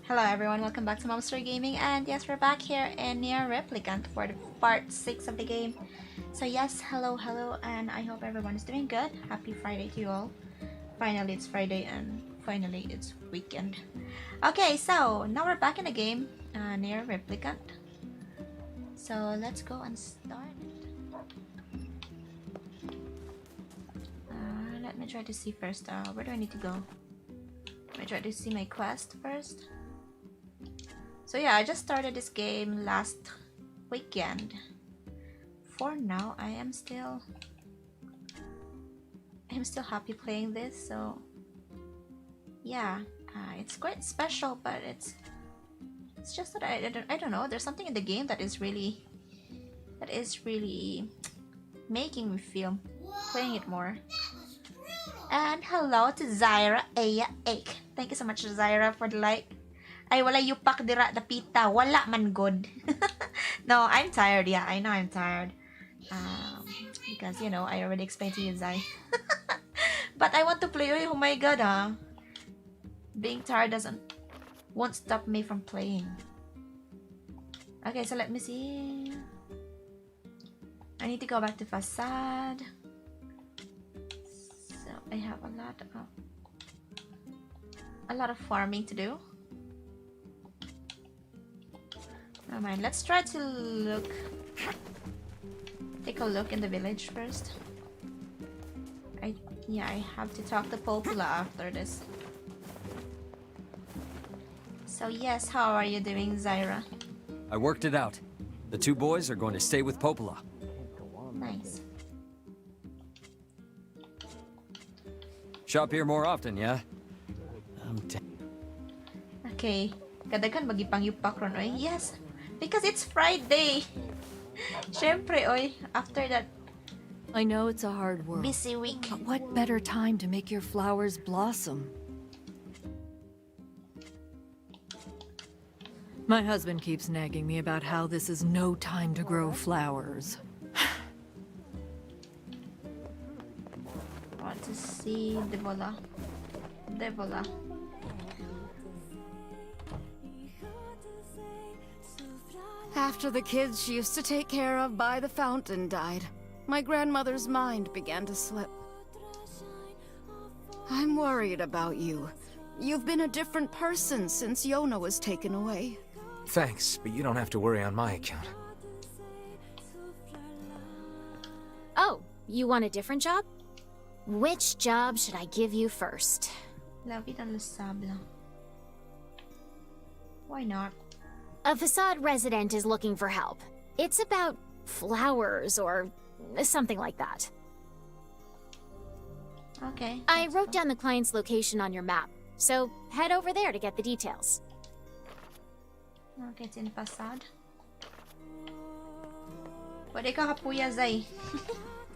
Hello everyone, welcome back to Monster Gaming, and yes, we're back here in NieR Replicant for the part 6 of the game. So yes, hello, and I hope everyone is doing good. Happy Friday to you all. Finally it's Friday and finally it's weekend. Okay, so now we're back in the game, NieR Replicant. So let's go and start. Let me try to see first, where do I need to go? Let me try to see my quest first. So yeah, I just started this game last weekend. For now, I am still happy playing this. So yeah, it's quite special, but it's just that I don't know. There's something in the game that is really making me feel playing it more. And hello to Zyra Aya Ake. Thank you so much, Zyra, for the like. Ay, wala yupak dira da pita. Wala man good. No, I'm tired. Yeah, I know I'm tired. Because, you know, I already explained to you, Zai. But I want to play. Oh my god, being tired won't stop me from playing. Okay, so let me see. I need to go back to Facade. So I have a lot of farming to do. Never mind, let's try to take a look in the village first. I have to talk to Popula after this. So yes, how are you doing, Zyra? I worked it out. The two boys are going to stay with Popula. Nice. Shop here more often, yeah? Okay, kadagan magipang yupak ron, oy. Yes, because it's Friday. Syempre, oy, after that I know it's a hard world, busy week. but what better time to make your flowers blossom? My husband keeps nagging me about how this is no time to grow flowers. I want to see Devola. After the kids she used to take care of by the fountain died, my grandmother's mind began to slip. I'm worried about you. You've been a different person since Yonah was taken away. Thanks, but you don't have to worry on my account. Oh, you want a different job? Which job should I give you first? La vida le sable. Why not? A facade resident is looking for help. It's about flowers or something like that. Okay. I wrote down the client's location on your map, so head over there to get the details. Okay, it's in Facade. Pwede ka kapuya, Zay.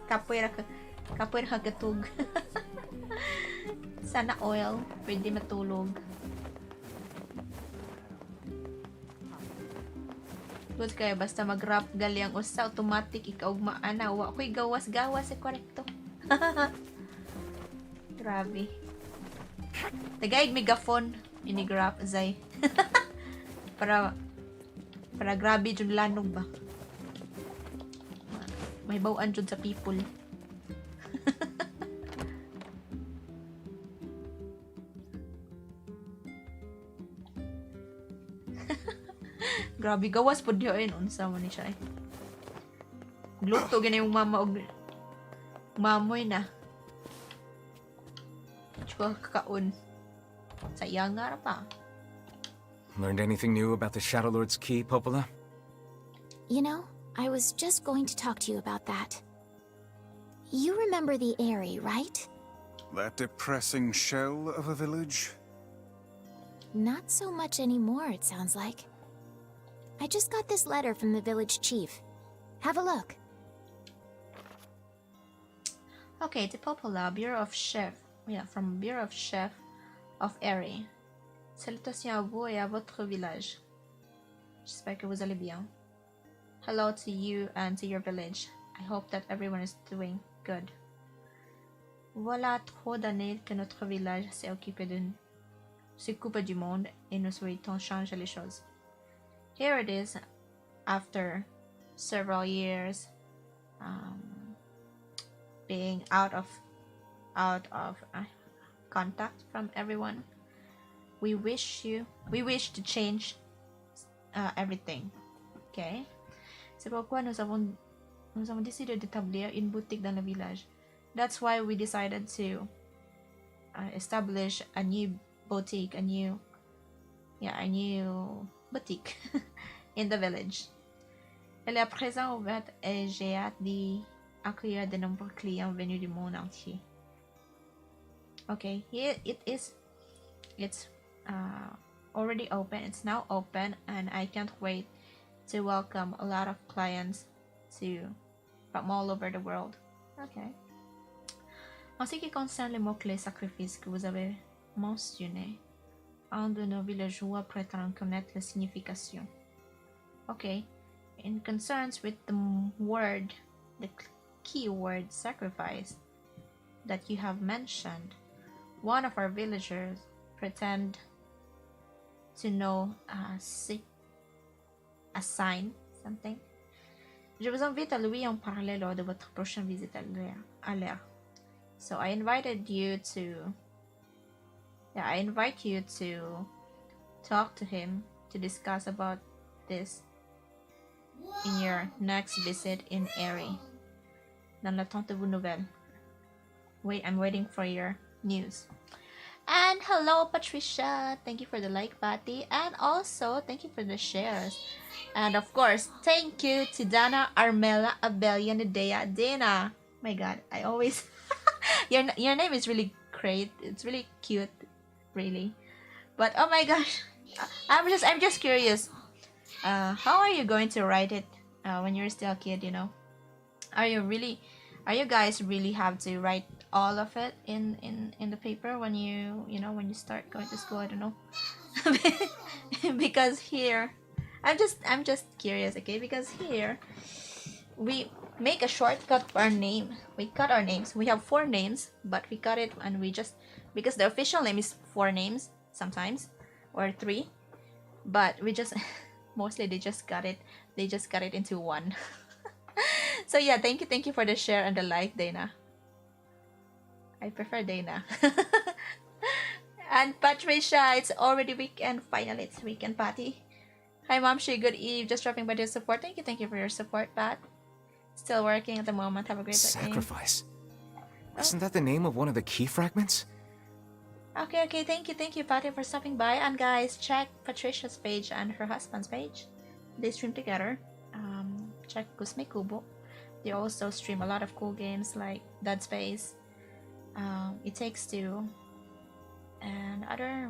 Kapuya kagatug. Sana oil. Pwede matulog. Good kayo, basta mag-rap gali ang usa, automatic ikaw maana. Wa ko'y gawas-gawas sa korekto. Grabe. Tagaig megaphone ini-graph, Zay. para grabe jud lanog ba. May bawaan jud sa people. Grabe, gawas po diyo yun. Unsa mo ni siya eh. Gluto gina yung mama og mamoy na. Tsaka kakaon. Sayang nga pa. Learned anything new about the Shadow Lord's key, Popula? You know, I was just going to talk to you about that. You remember the Eyrie, right? That depressing shell of a village? Not so much anymore, it sounds like. I just got this letter from the village chief. Have a look. Okay, the Popula, Bureau of Chef. Yeah, from Bureau of Chef of Eyrie. Salutations à vous et à votre village. J'espère que vous allez bien. Hello to you and to your village. I hope that everyone is doing good. Voilà trop d'années que notre village s'est occupé se coupa du monde et nous souhaitons changer les choses. Here it is, after several years being out of contact from everyone. We wish to change everything. Okay? C'est pourquoi nous avons décidé d'établir une boutique dans le village. That's why we decided to establish a new boutique, a new boutique in the village. Elle est à présent ouverte et j'ai hâte d'y accueillir de nombreux clients venus du monde entier. Okay, here it is. It's already open. It's now open, and I can't wait to welcome a lot of clients from all over the world. Okay. En ce qui concerne les mots-clés sacrifice que vous avez mentionnés, un de nos villageois prétend connaître la signification. Okay. In concerns with the key word sacrifice that you have mentioned, one of our villagers pretend to know a sign, something. Je vous invite à lui en parler lors de votre prochaine visite à l'air. So I invite you to talk to him to discuss about this in your next visit in Airy. Dans l'attente de vos nouvelles. I'm waiting for your news. And hello, Patricia. Thank you for the like, Patty. And also, thank you for the shares. And of course, thank you to Dana, Armela, Abelia, Nedea, Dana. My God, I always... your name is really great. It's really cute, really. But oh my gosh, I'm just curious. How are you going to write it when you're still a kid? You know, are you guys really have to write all of it in the paper when you start going to school? I don't know. Because here, I'm just curious, okay? Because here we make a shortcut for our name. We cut our names. We have 4 names, but we cut it, and we just, because the official name is 4 names sometimes, or 3, but we just mostly they just cut it into 1. So yeah, thank you for the share and the like, Dana. I prefer Dana. And Patricia, it's already weekend. Finally, it's weekend, Patty. Hi, Momshi. Good eve. Just dropping by to support. Thank you for your support, Pat. Still working at the moment. Have a great day. Sacrifice. Isn't that the name of one of the key fragments? Okay. Thank you, Patty, for stopping by. And guys, check Patricia's page and her husband's page. They stream together. Check Kusme Kubo. They also stream a lot of cool games like Dead Space, It Takes Two, and other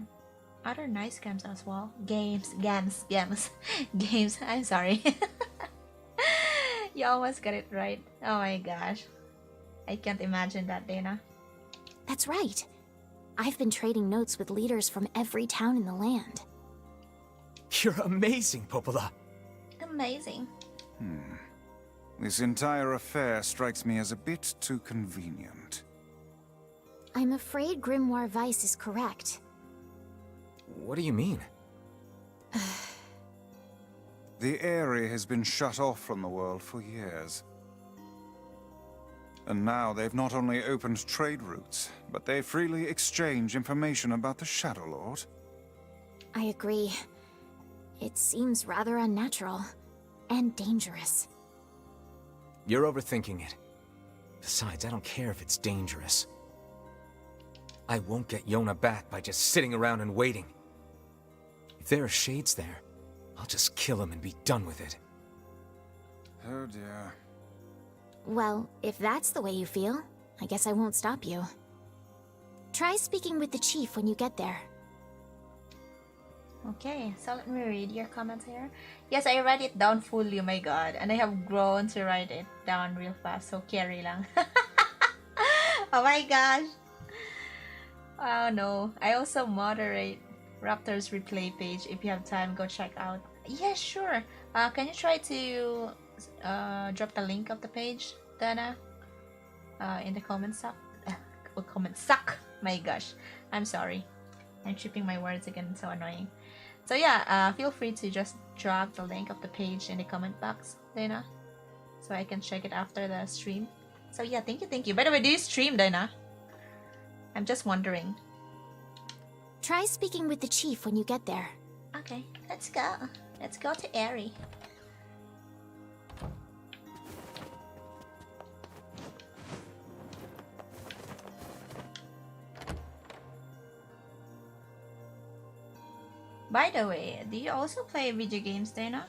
nice games as well. Games. I'm sorry. You almost got it right. Oh my gosh. I can't imagine that, Dana. That's right. I've been trading notes with leaders from every town in the land. You're amazing, Popola. Amazing. This entire affair strikes me as a bit too convenient. I'm afraid Grimore Weiss is correct. What do you mean? The area has been shut off from the world for years. And now they've not only opened trade routes, but they freely exchange information about the Shadow Lord. I agree. It seems rather unnatural and dangerous. You're overthinking it. Besides, I don't care if it's dangerous. I won't get Yonah back by just sitting around and waiting. If there are shades there, I'll just kill him and be done with it. Oh dear. Well, if that's the way you feel, I guess I won't stop you. Try speaking with the chief when you get there. Okay, so let me read your comments here. Yes, I read it down fully, oh my god. And I have grown to write it down real fast, so carry lang. Oh my gosh. Oh no. I also moderate Raptor's replay page. If you have time, go check out. Yeah, sure. Can you try to drop the link of the page, Dana? In the comment suck. My gosh. I'm sorry. I'm tripping my words again, so annoying. So yeah, feel free to just drop the link of the page in the comment box, Dana, so I can check it after the stream. So yeah, thank you. By the way, do you stream, Dana? I'm just wondering. Try speaking with the chief when you get there. Okay, let's go. Let's go to Airy. By the way, do you also play video games, Dana?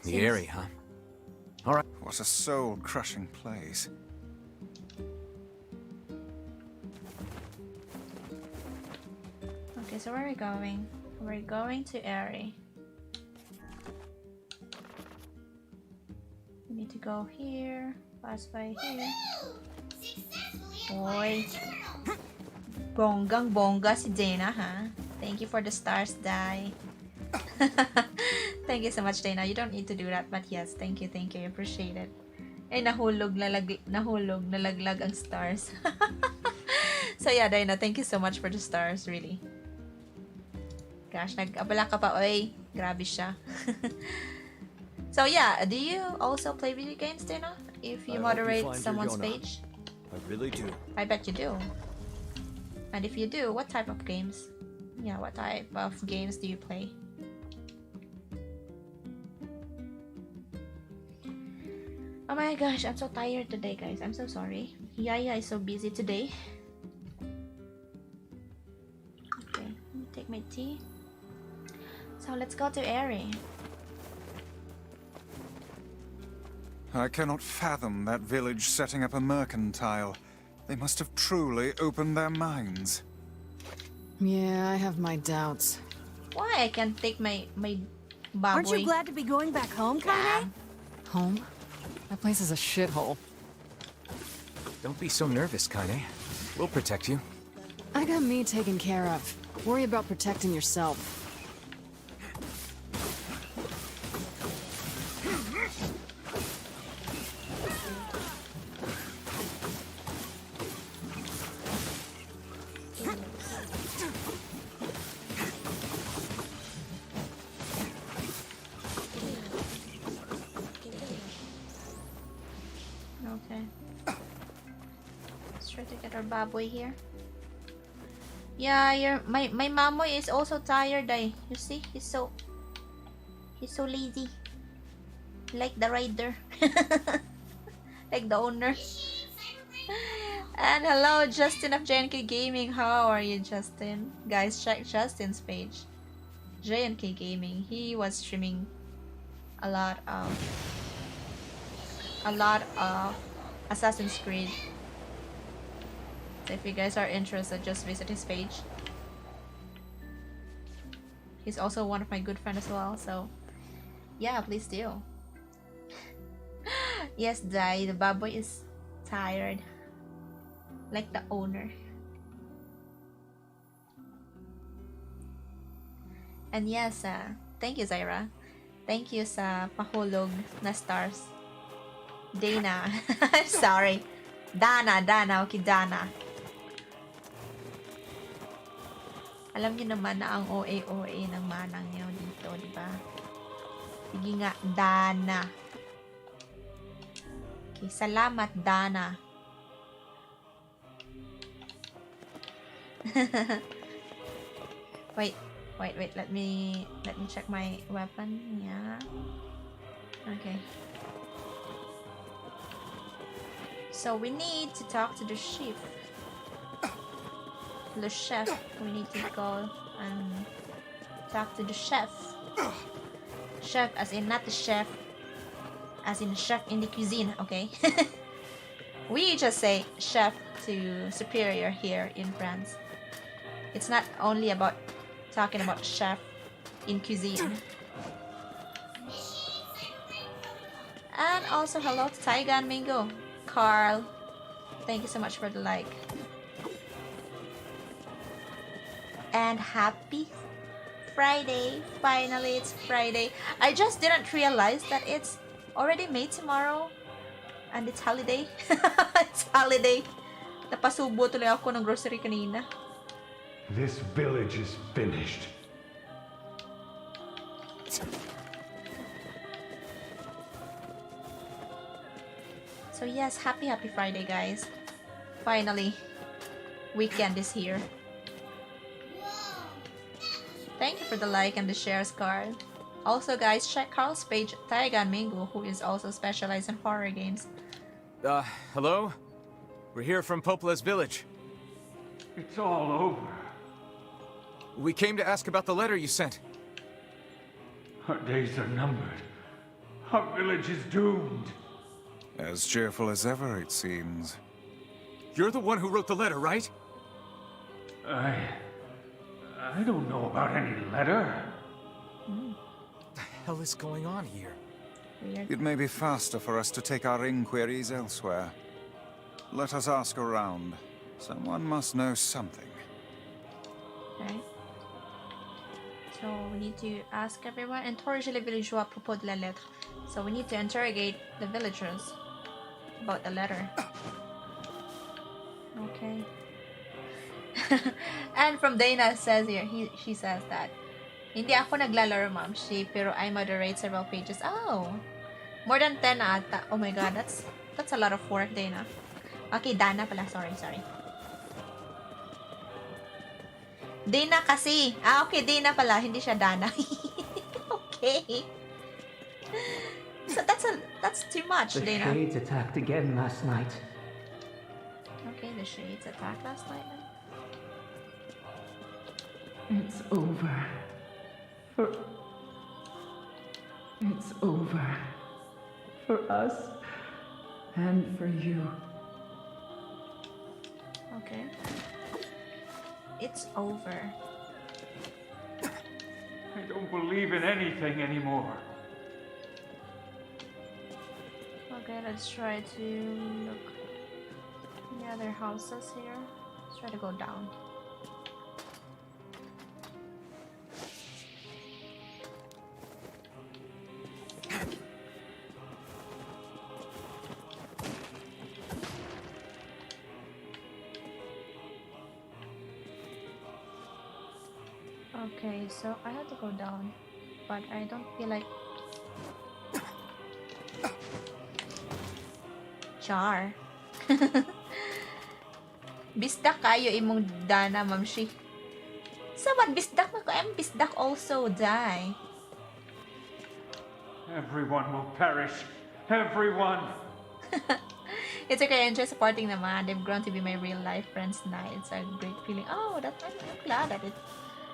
The area, huh? Alright. What a soul-crushing place. Okay, so where are we going? We're going to Airy. We need to go here, pass by here. Boy. Bonggang bongga si Dana, ha? Thank you for the stars, Dai. Thank you so much, Dana. You don't need to do that, but yes, thank you, I appreciate it. Eh, nahulog, nalaglag ang stars. So yeah, Dana, thank you so much for the stars, really. Gosh, nag-abala ka pa, oy. Grabe siya. So yeah, do you also play video games, Dana? If you moderate someone's page? I really do. I bet you do. And if you do, what type of games? Yeah, what type of games do you play? Oh my gosh, I'm so tired today, guys. I'm so sorry. Yaya is so busy today. Okay, let me take my tea. So let's go to Airy. I cannot fathom that village setting up a mercantile. They must have truly opened their minds. Yeah, I have my doubts. Why I can't take my baboy? Aren't you glad to be going back home, Kaine? Home? That place is a shithole. Don't be so nervous, Kaine. We'll protect you. I got me taken care of. Worry about protecting yourself. Baboy here. Yeah, my mamoy is also tired. You see, he's so lazy, like the rider, like the owner. And hello, Justin of JNK Gaming. How are you, Justin? Guys, check Justin's page. JNK Gaming. He was streaming a lot of Assassin's Creed. So if you guys are interested, just visit his page. He's also one of my good friends as well, so yeah, please do. Yes, Dai, the baboy is tired, like the owner. And yes, thank you, Zaira. Thank you sa pahulog na stars. Dana. I'm sorry. Dana, okay, Dana. Alam niyo naman na ang OA ng manang niyo dito, di ba? Sige nga, Dana. Okay, salamat, Dana. Wait, let me check my weapon. Yeah. Okay. So we need to talk to the chief. The chef. We need to go and talk to the chef. Chef as in not the chef, as in chef in the cuisine, okay? We just say chef to superior here in France. It's not only about talking about chef in cuisine. And also hello to Taiga and Mingo. Carl, thank you so much for the like. And happy Friday. Finally, it's Friday. I just didn't realize that it's already May tomorrow. And it's holiday. It's holiday. Napasubo tuloy ako ng grocery kanina. This village is finished. So yes, happy Friday, guys. Finally, weekend is here. Thank you for the like and the shares, Carl. Also, guys, check Carl's page, Taigan Mingo, who is also specialized in horror games. Hello? We're here from Popola's village. It's all over. We came to ask about the letter you sent. Our days are numbered. Our village is doomed. As cheerful as ever, it seems. You're the one who wrote the letter, right? I don't know about any letter. What the hell is going on here? Weird. It may be faster for us to take our inquiries elsewhere. Let us ask around. Someone must know something. Okay. So we need to ask everyone. Interroger les villageois à propos de la lettre. So we need to interrogate the villagers about the letter. Okay. And from Dana says here, she says that hindi ako naglalaro, ma'am, pero I moderate several pages. Oh, more than 10 ata. Oh my god, that's a lot of work, Dana. Okay, Dana pala. Sorry. Dana kasi. Okay, Dana pala. Hindi siya Dana. Okay. So that's too much, The Dana. Shades attacked again last night. Okay, the Shades attacked last night. It's over. It's over. For us. And for you. Okay. It's over. I don't believe in anything anymore. Okay, let's try to look in the other houses here. Let's try to go down. Okay, so I have to go down, but I don't feel like... Char. Bisdak kayo imong Dana, mamshi. So what? Bisdak mo ko? I'm Bisdak also die. Everyone will perish. Everyone. It's okay, I enjoy supporting them, man. They've grown to be my real life friends now. It's a great feeling. Oh,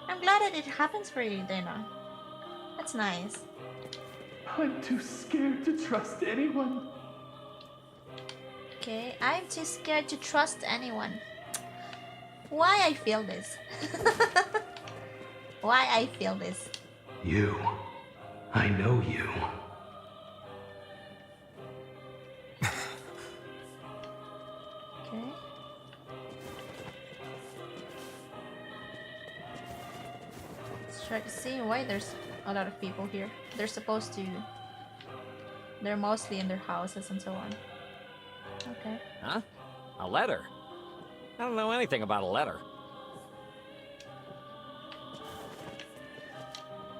I'm glad that it happens for you, Dana. That's nice. I'm too scared to trust anyone. Okay, I'm too scared to trust anyone. Why I feel this? Why I feel this? You. I know you. Okay. Let's try to see why there's a lot of people here. They're mostly in their houses and so on. Okay. Huh? A letter? I don't know anything about a letter.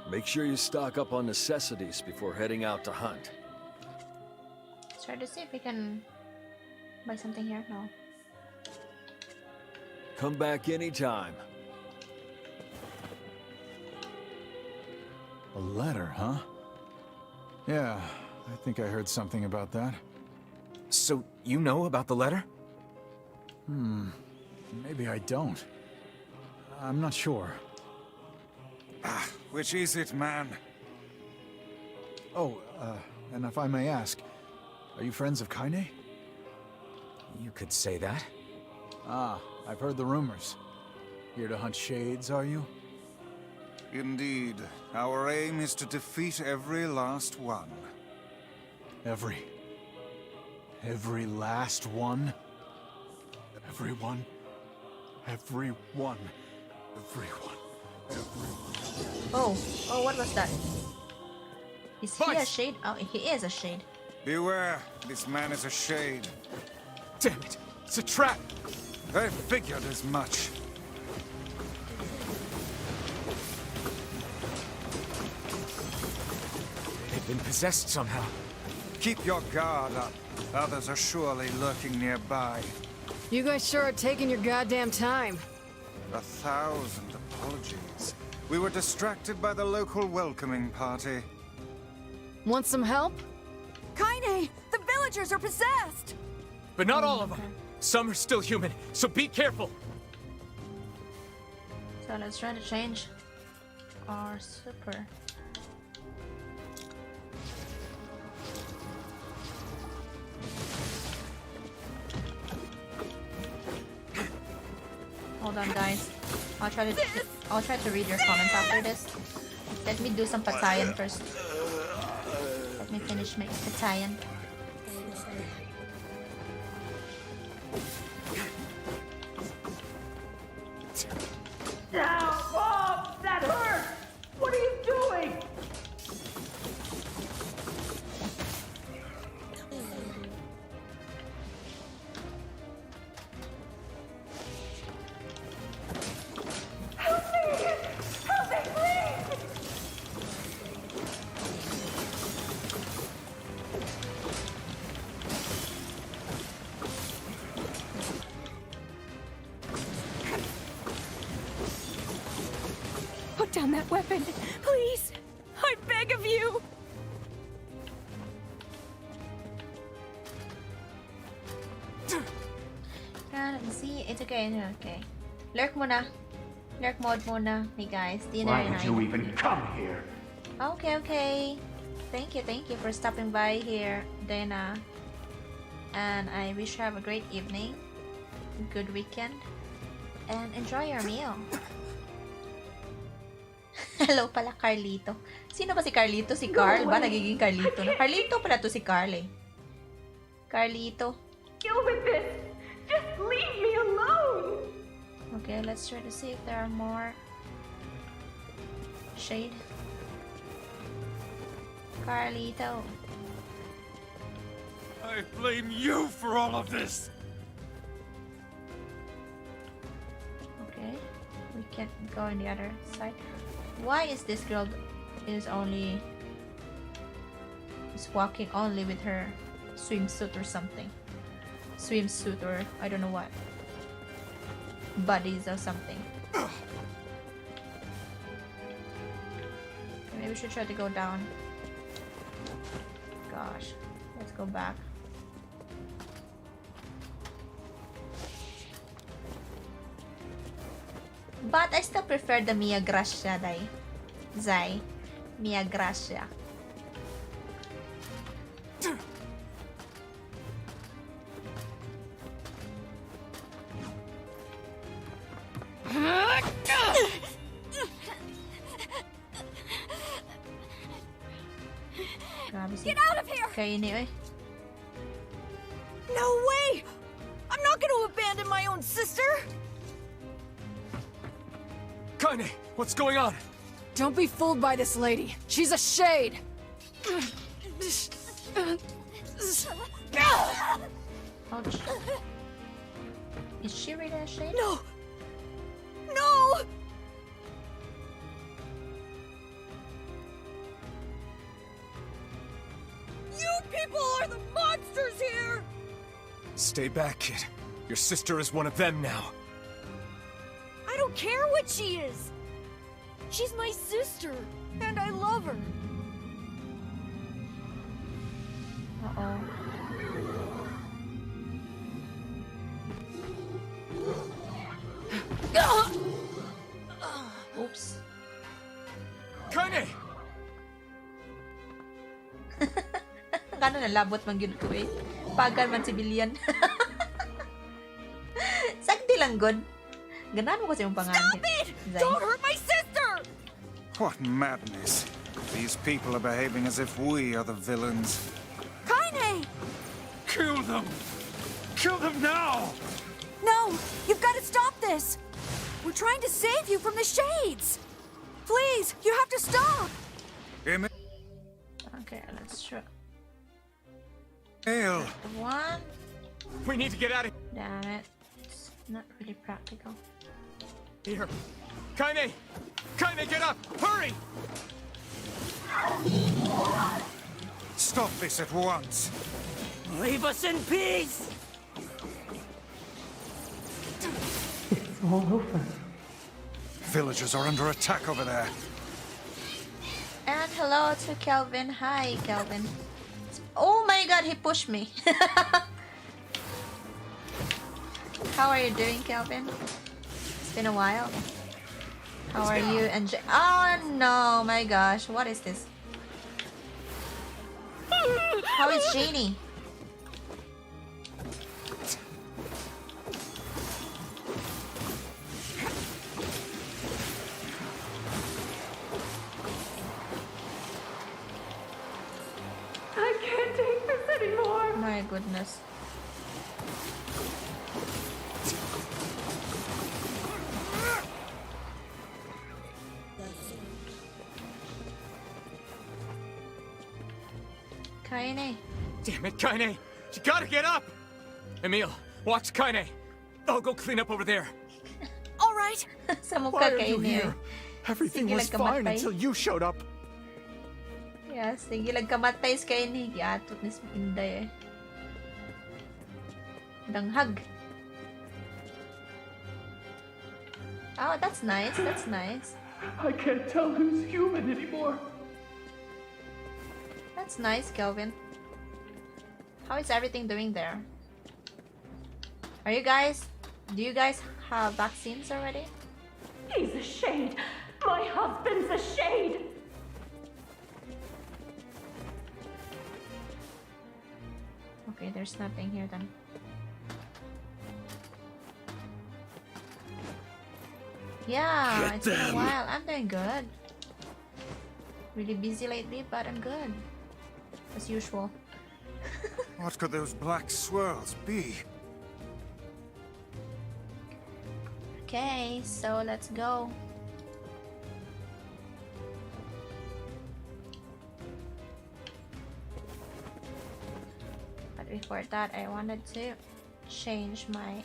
Make sure you stock up on necessities before heading out to hunt. Let's try to see if we can buy something here. No. Come back anytime. A letter, huh? Yeah, I think I heard something about that. So, you know about the letter? Maybe I don't. I'm not sure. Which is it, man? Oh, and if I may ask, are you friends of Kaine? You could say that. Ah, I've heard the rumors. Here to hunt shades, are you? Indeed. Our aim is to defeat every last one. Every last one? Everyone? Oh, what was that? Is he a shade? Oh, he is a shade. Beware, this man is a shade. Damn it! It's a trap! I figured as much. They've been possessed somehow. Keep your guard up. Others are surely lurking nearby. You guys sure are taking your goddamn time. 1,000 apologies. We were distracted by the local welcoming party. Want some help? Kaine! The villagers are possessed! But not all of them. Some are still human, so be careful. So let's try to change our super. Hold on, guys. I'll try to read your comments after this. Let me do some patayan first. Let me finish my patayan. Now, Bob! That hurts! What are you doing? Help me! Help me, please! Put down that weapon, please! I beg of you! Let's see. It's okay. It's okay. Lurk muna. Lurk mode muna. Hey guys. Dinner Why and did you even come here? Okay, okay. Thank you for stopping by here, Dana. And I wish you have a great evening, good weekend, and enjoy your meal. Hello pala, Carlito. Sino ba si Carlito? Si Carl ba? Nagiging Carlito na. Carlito pala to si Carl eh. Carlito. Deal with this! Just leave me alone! Okay, let's try to see if there are more shade. Carlito. I blame you for all of this! Okay, we can't go on the other side. Why is this girl is walking only with her swimsuit or something? Swimsuit or I don't know what. Buddies or something. Okay, maybe we should try to go down. Gosh, let's go back. But I still prefer the Mia Gracia, Zai. Mia Gracia. Get out of here! Okay, anyway. No way! I'm not gonna abandon my own sister! Kaine, what's going on? Don't be fooled by this lady. She's a shade. Ouch. Is she really a shade? No! No! You people are the monsters here! Stay back, kid. Your sister is one of them now. I don't care what she is! She's my sister, and I love her. Uh-oh. Oops. Kaine! Kano nalabot man yun ko eh. Pagan man civilian. Sakti lang good. Ganahan mo kasi yung pangalan. Stop it! Don't hurt my sister! What madness. These people are behaving as if we are the villains. Kaine! Kill them! Kill them now! No! You've got to stop this! We're trying to save you from the shades! Please, you have to stop! Okay, let's try. Hail! One. We need to get out of here. Damn it. Not really practical. Here. Kaine! Kaine, get up! Hurry! Stop this at once! Leave us in peace! It's all over. Villagers are under attack over there. And hello to Kelvin. Hi, Kelvin. Oh my god, he pushed me. How are you doing, Kelvin? It's been a while. How are you? Oh no, my gosh, what is this? How is Janie? I can't take this anymore. My goodness. Kaine. Damn it, Kaine! You gotta get up! Emil, watch Kaine. I'll go clean up over there. All right. Sa mukha Why are you Kaine. here? Everything Sige, was fine nagkamatay. until you showed up. Yeah, sige, nagkamatay si Kaine. Giatot ni Inday eh. Danghag. Oh, that's nice. That's nice. I can't tell who's human anymore. That's nice, Kelvin. How is everything doing there? Are you guys... Do you guys have vaccines already? He's a shade. My husband's a shade. Okay, there's nothing here then. Yeah, it's been a while. I'm doing good. Really busy lately, but I'm good. As usual. What could those black swirls be? Okay, so let's go. But before that, I wanted to change my...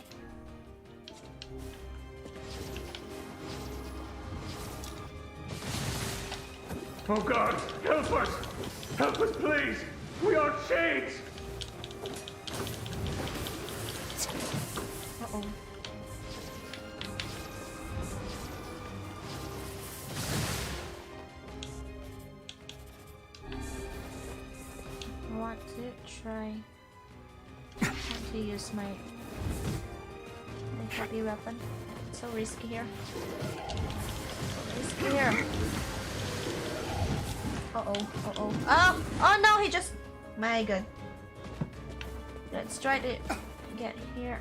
Oh God, help us! Help us, please! We are shades! Uh-oh. I want to try... I want to use my heavy weapon. It's so risky here. Risky here. Uh-oh, uh-oh. Oh! Oh no, he just... My god. Let's try to get here.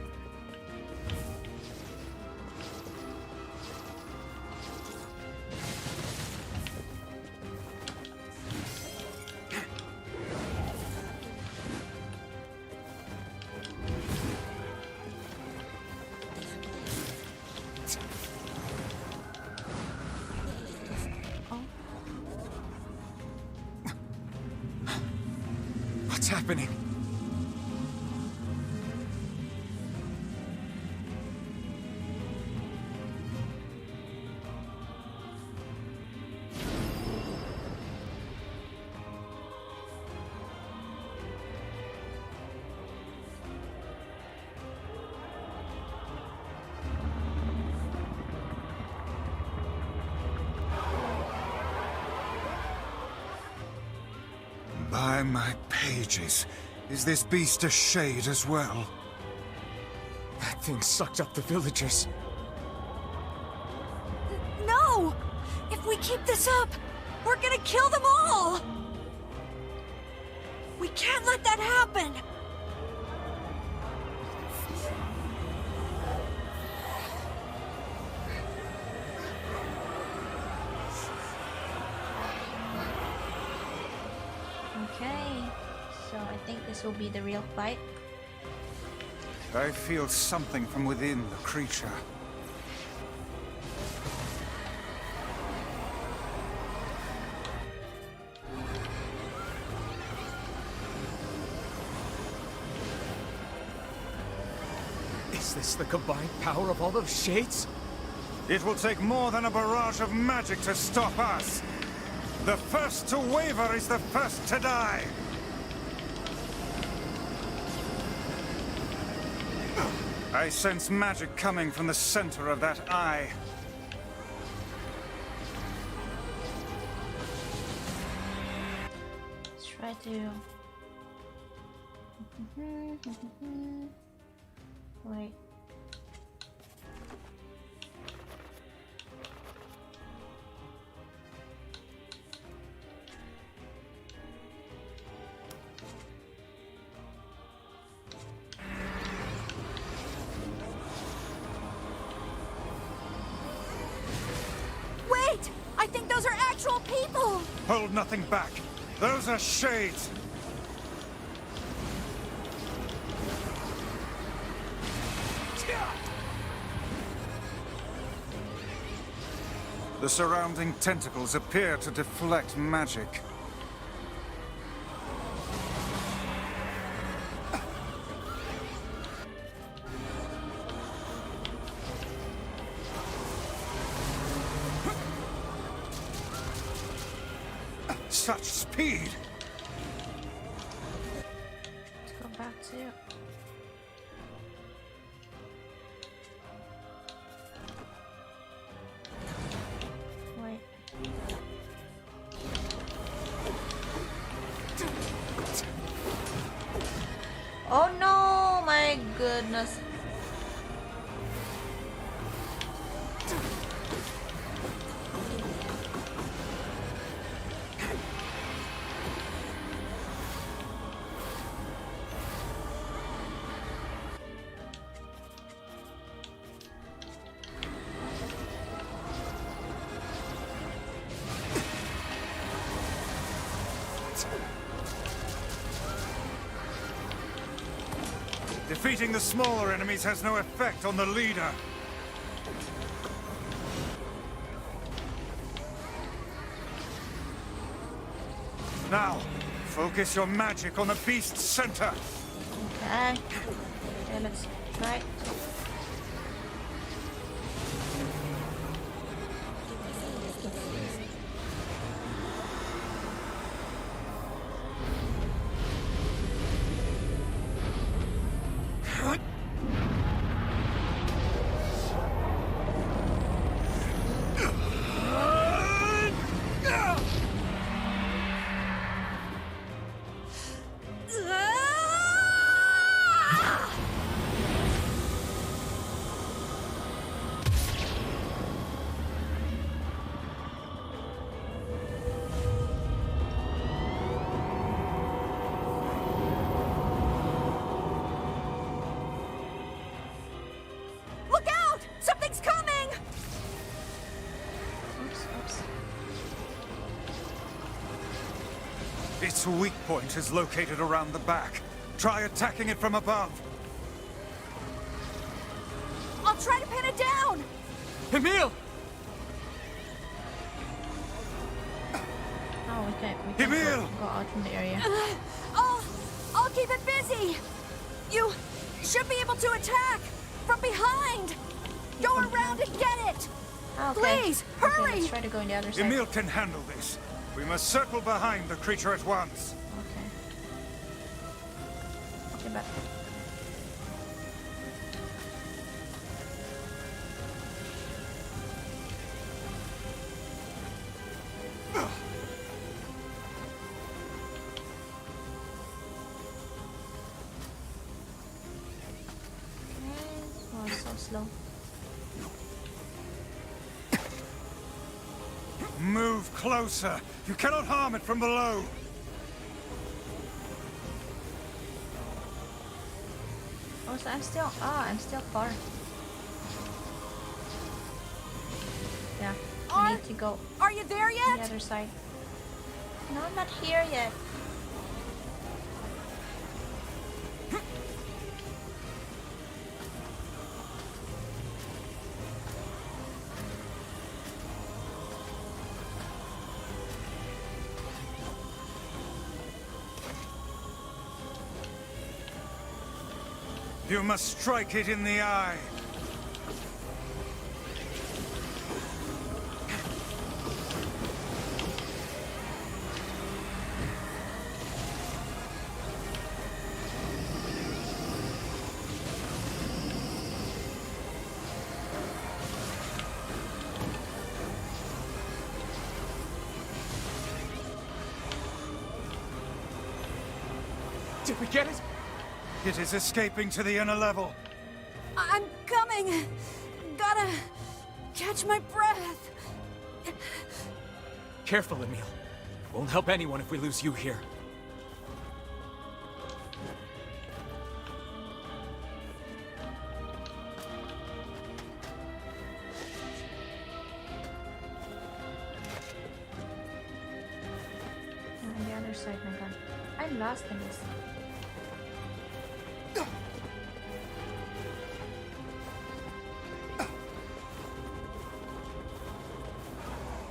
What's happening? By my pages, is this beast a shade as well? That thing sucked up the villagers. No! If we keep this up, we're gonna kill them all! We can't let that happen! Okay, so I think this will be the real fight. I feel something from within the creature. Is this the combined power of all those shades? It will take more than a barrage of magic to stop us. The first to waver is the first to die. I sense magic coming from the center of that eye. Let's try to... Wait. Wait! I think those are actual people! Hold nothing back. Those are shades. The surrounding tentacles appear to deflect magic. Such speed! Let's go back to... Wait. Oh no! My goodness. Defeating the smaller enemies has no effect on the leader. Now, focus your magic on the beast's center. Okay. Okay, let's try. Look out! Something's coming! Oops. Its weak point is located around the back. Try attacking it from above. I'll try to pin it down! Emil! Oh, we can't Emil! go out from the area. I'll keep it busy! You should be able to attack! From behind! Go around and get it! Okay. Please, hurry! Okay, let's try to go on the other side. Emil can handle this. We must circle behind the creature at once. Okay. Okay, but... Oh, it's so slow. Move closer. You cannot harm it from below. Oh, so I'm still far. Yeah, I need to go Are you there to yet? the other side. No, I'm not here yet. You must strike it in the eye. Did we get it? It is escaping to the inner level. I'm coming. Gotta catch my breath. Careful, Emil. It won't help anyone if we lose you here. On the other side, my god. I'm lost in this.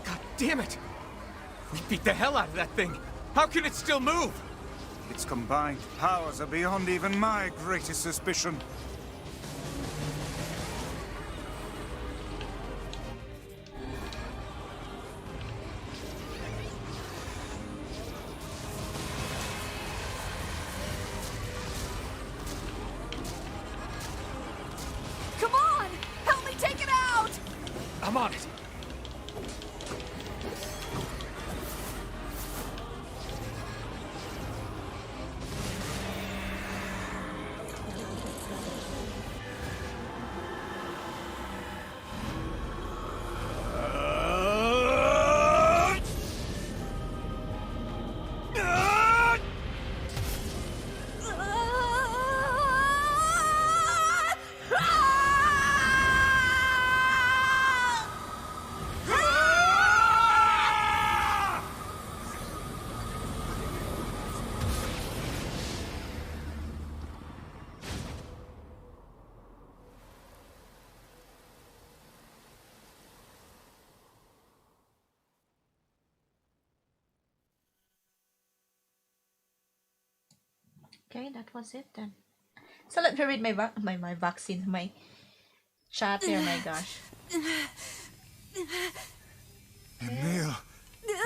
God damn it! We beat the hell out of that thing! How can it still move? Its combined powers are beyond even my greatest suspicion. Come on! Help me take it out! I'm on it. Okay, that was it then. So let me read my vaccine, my chat here, my gosh. Emil!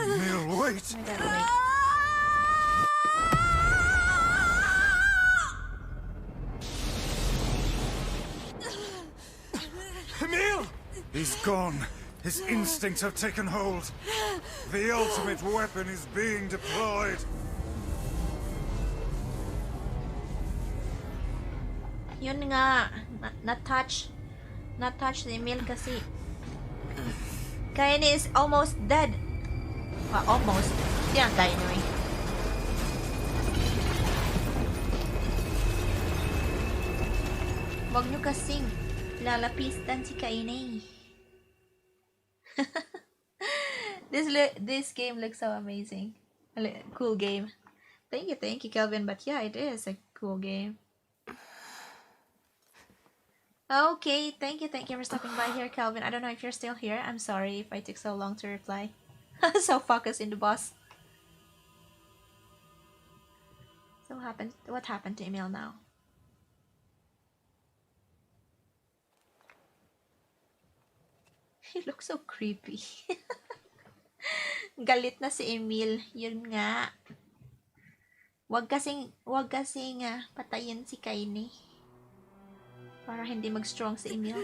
Emil, wait! I gotta wait. Emil! He's gone. His instincts have taken hold. The ultimate weapon is being deployed. Yun nga, na-touch si Emil kasi. Kaine is almost dead. Almost. Hindi ang kaya anyway. Wag nyo kasing lalapistan si Kaine. This game looks so amazing. Cool game. Thank you, Kelvin. But yeah, it is a cool game. Okay, thank you for stopping by here, Calvin. I don't know if you're still here. I'm sorry if I took so long to reply. So focused in the boss. So what happened to Emil now? He looks so creepy. Galit na si Emil. Yun nga. Wag kasing patayin si Kaine. Para hindi mag-strong si Emil.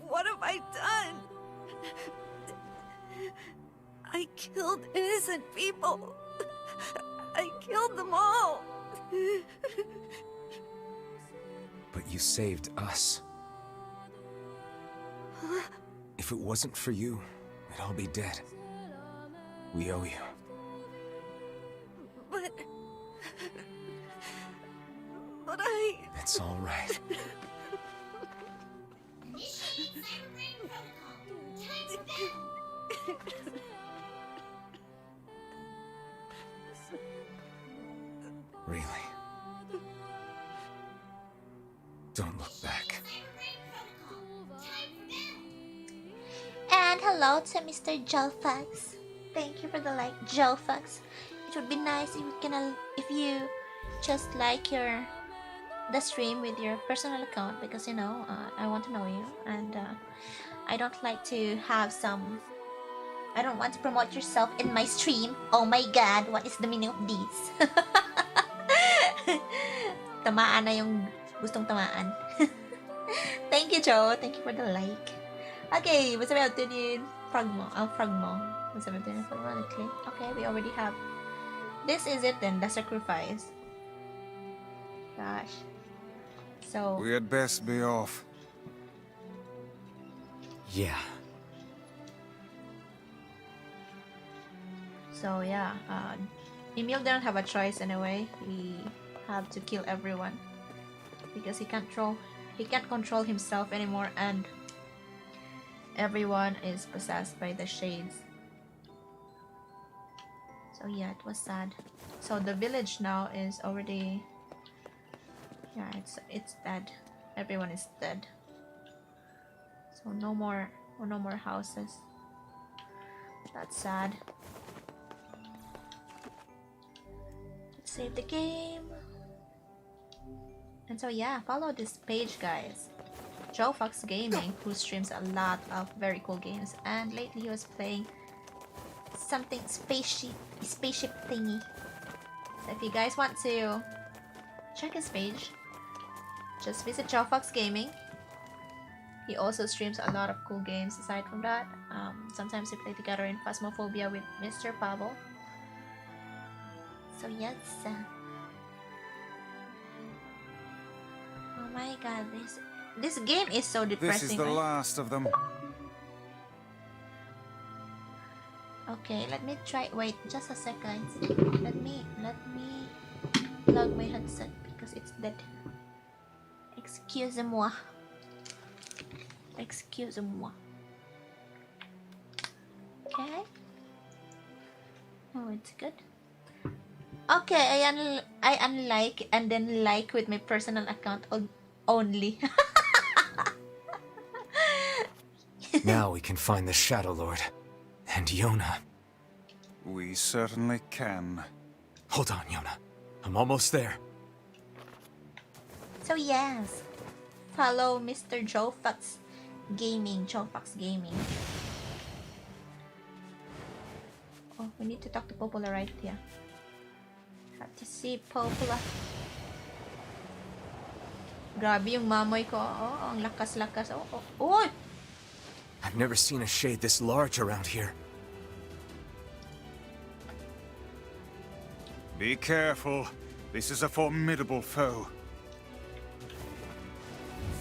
What have I done? I killed innocent people. I killed them all. But you saved us. If it wasn't for you, we'd all be dead. We owe you. But I... It's all right. Really? Don't look back. And And hello to Mr. Jofax. Thank you for the like, Jofax. It would be nice if you just like the stream with your personal account, because you know I want to know you, and I don't like to have some. I don't want to promote yourself in my stream. Oh my god, what is the meaning of this? Tamaan na yung gustong tamaan. Thank you, Joe. Thank you for the like. Okay, what's about the fragmo? Fragmo. What's about the fragmo? Okay, we already have. This is it then, the sacrifice. Gosh. So. We had best be off. Yeah. So yeah, Emil didn't have a choice anyway. He have to kill everyone because he can't control himself anymore, and everyone is possessed by the shades. So yeah, it was sad. So the village now is already, yeah, it's dead. Everyone is dead. So no more houses. That's sad. Let's save the game. And so yeah, follow this page, guys. Joe Fox Gaming, who streams a lot of very cool games, and lately he was playing something spaceship thingy. So if you guys want to check his page, just visit Joe Fox Gaming. He also streams a lot of cool games aside from that. Sometimes we play together in Phasmophobia with Mr. Pablo. So yes. Oh my god, this game is so depressing. This is the last of them. Okay, let me try. Wait, just a second. Let me plug my headset because it's dead. Excusez-moi. Excusez-moi. Okay. Oh, it's good. Okay, I unlike and then like with my personal account only. Now we can find the Shadow Lord and Yonah. We certainly can. Hold on, Yonah. I'm almost there. So yes, follow Mr. Joe Fox Gaming. Oh, we need to talk to Popola right here. Have to see Popola. Grabe yung mamoy ko. Oh, ang lakas-lakas. Oh. I've never seen a shade this large around here. Be careful. This is a formidable foe.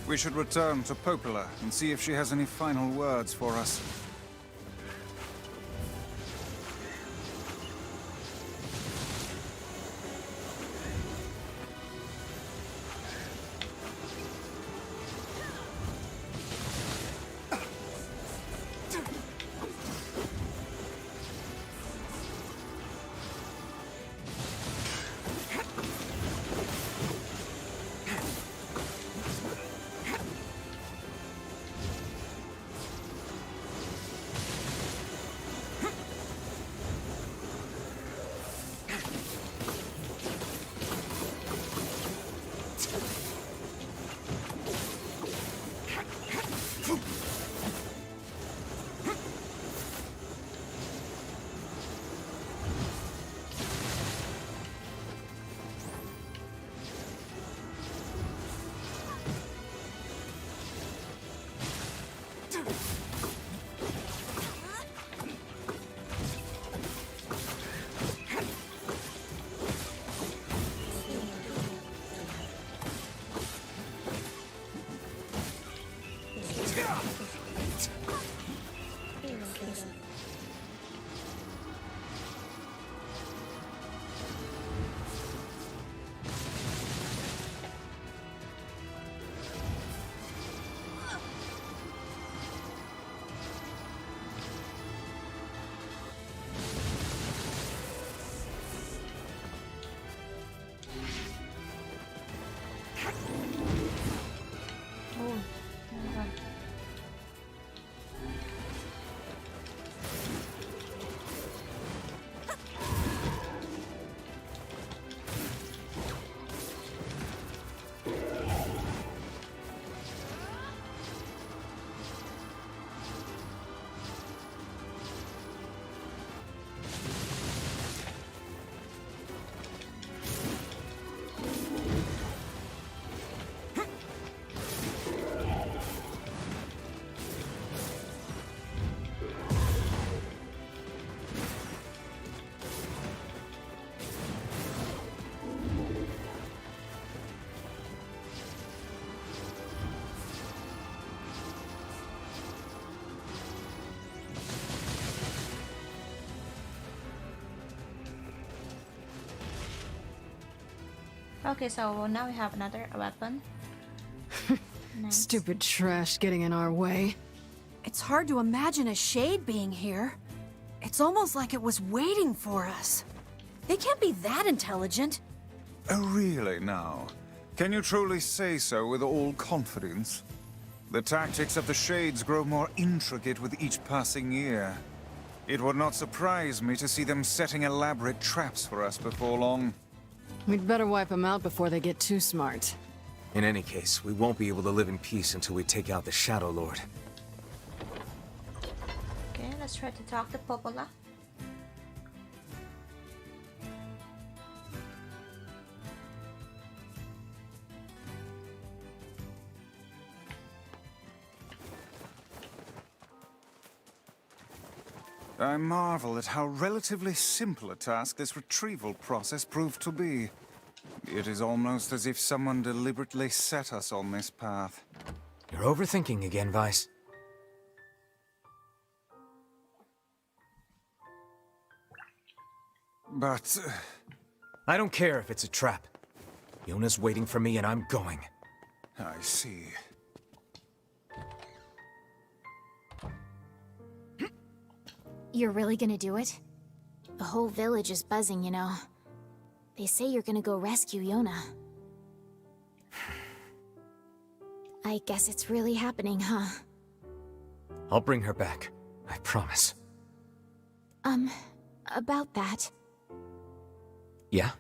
We should return to Popola and see if she has any final words for us. Okay, so now we have another weapon. Nice. Stupid trash getting in our way. It's hard to imagine a shade being here. It's almost like it was waiting for us. They can't be that intelligent. Oh, really now? Can you truly say so with all confidence? The tactics of the Shades grow more intricate with each passing year. It would not surprise me to see them setting elaborate traps for us before long. We'd better wipe them out before they get too smart. In any case, we won't be able to live in peace until we take out the Shadow Lord. Okay, let's try to talk to Popola. I marvel at how relatively simple a task this retrieval process proved to be. It is almost as if someone deliberately set us on this path. You're overthinking again, Weiss. But... I don't care if it's a trap. Yonah's waiting for me and I'm going. I see. You're really gonna do it? The whole village is buzzing, you know. They say you're gonna go rescue Yonah. I guess it's really happening, huh? I'll bring her back. I promise. About that. Yeah?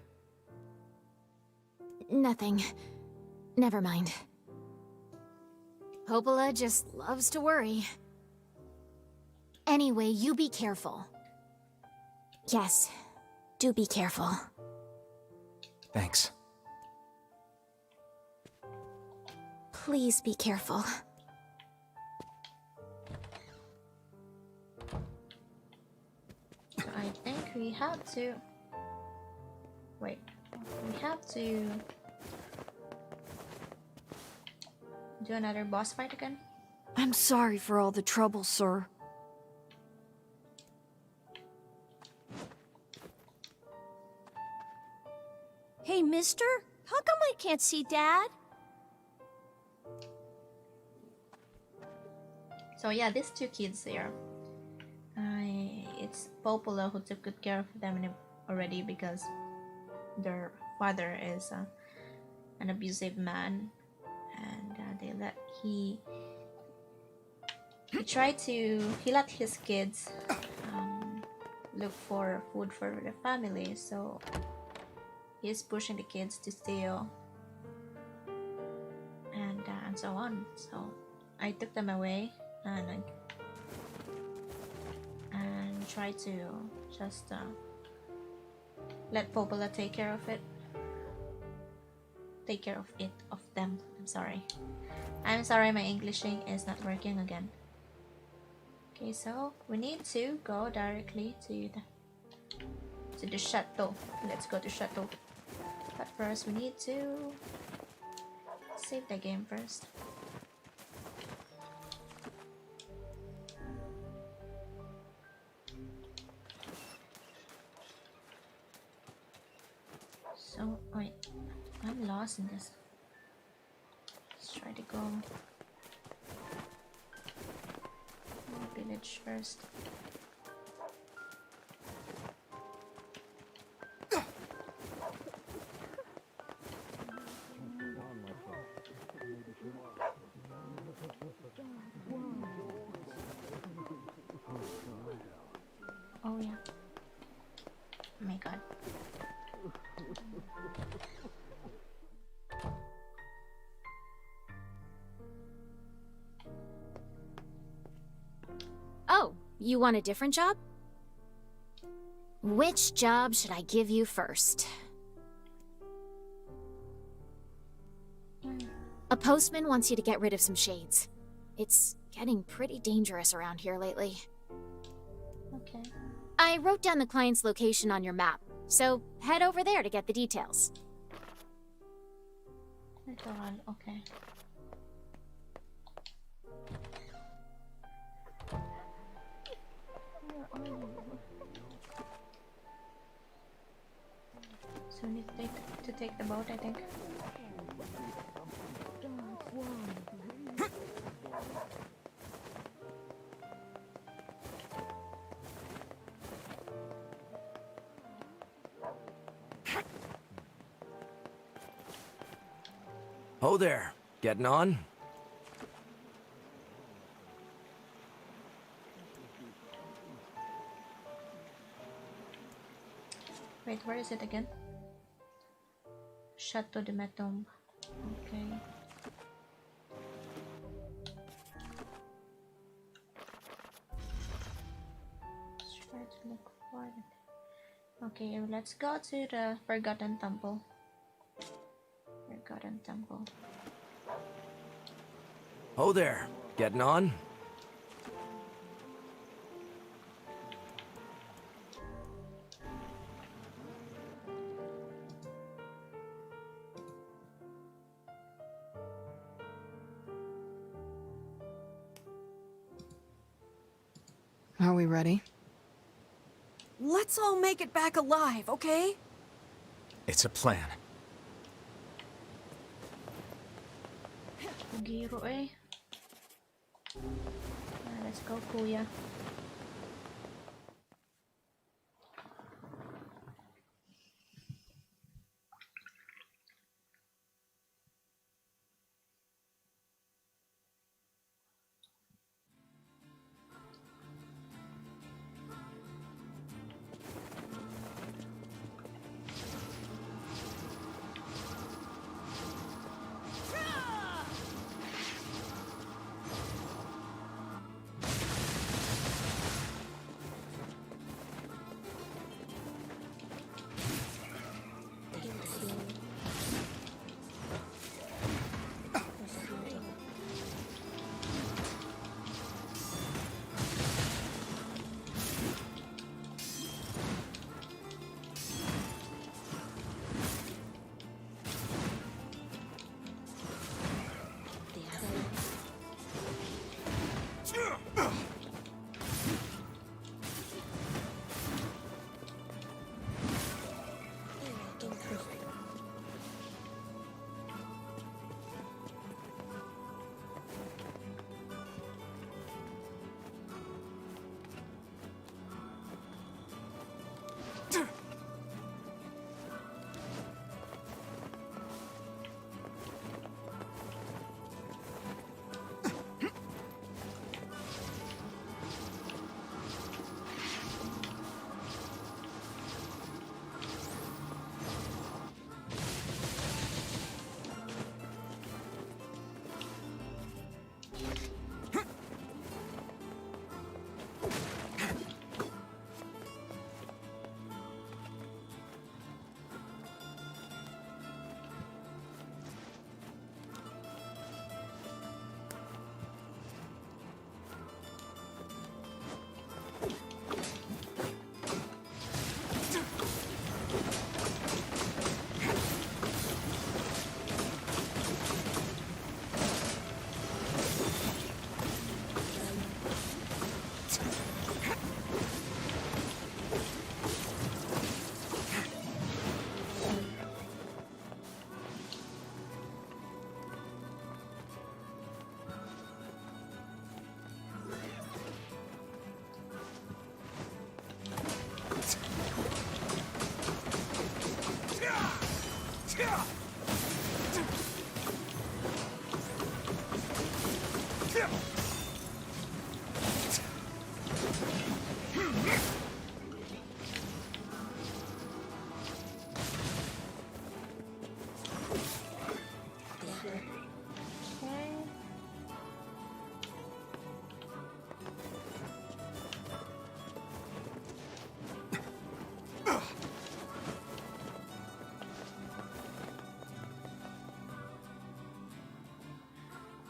Nothing. Never mind. Popola just loves to worry. Anyway, you be careful. Yes, do be careful. Thanks. Please be careful. I think we have to... Wait. We have to... do another boss fight again? I'm sorry for all the trouble, sir. Hey, mister? How come I can't see Dad? So yeah, these two kids here. It's Popola who took good care of them already because their father is an abusive man, and he let his kids look for food for the family, so he's pushing the kids to steal and so on. So I took them away and try to just let Popola take care of them. I'm sorry, my Englishing is not working again. Okay, so we need to go directly to the chateau. Let's go to chateau. But first we need to save the game first. So, wait, I'm lost in this. Let's try to go village first. Oh yeah. Oh my god. Oh, you want a different job? Which job should I give you first? A postman wants you to get rid of some shades. It's getting pretty dangerous around here lately. Okay. I wrote down the client's location on your map, so head over there to get the details. Okay. So we need to take the boat, I think. Oh there, getting on? Wait, where is it again? Chateau de Matombe. Okay. Let's try to look for it. Okay, let's go to the Forgotten Temple. Forgotten Temple. Oh there, getting on? Are we ready? Let's all make it back alive, okay? It's a plan. Giro eh. Let's go, Kuya.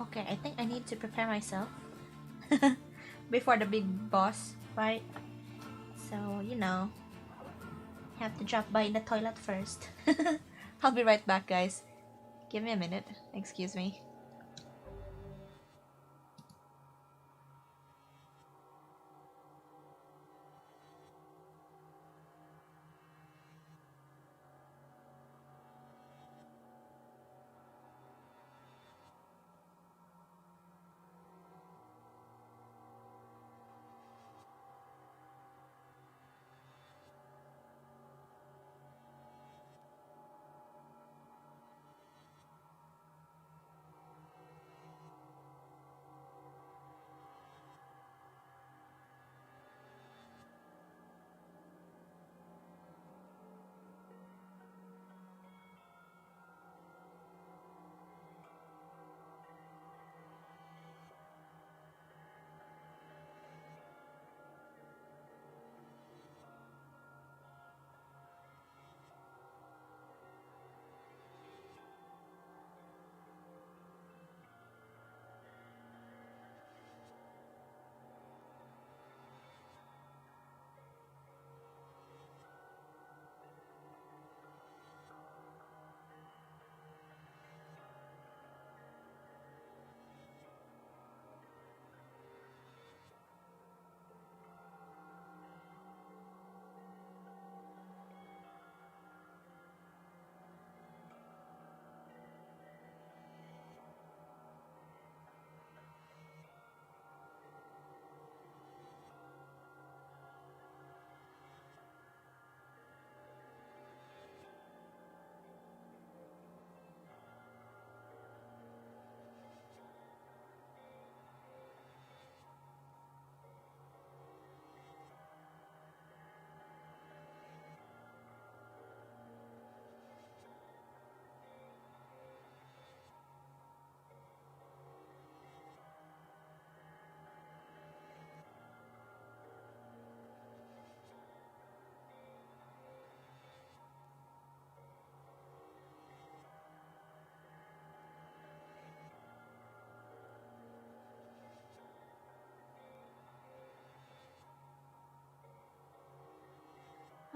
Okay, I think I need to prepare myself before the big boss fight. So, you know, have to drop by in the toilet first. I'll be right back, guys. Give me a minute. Excuse me.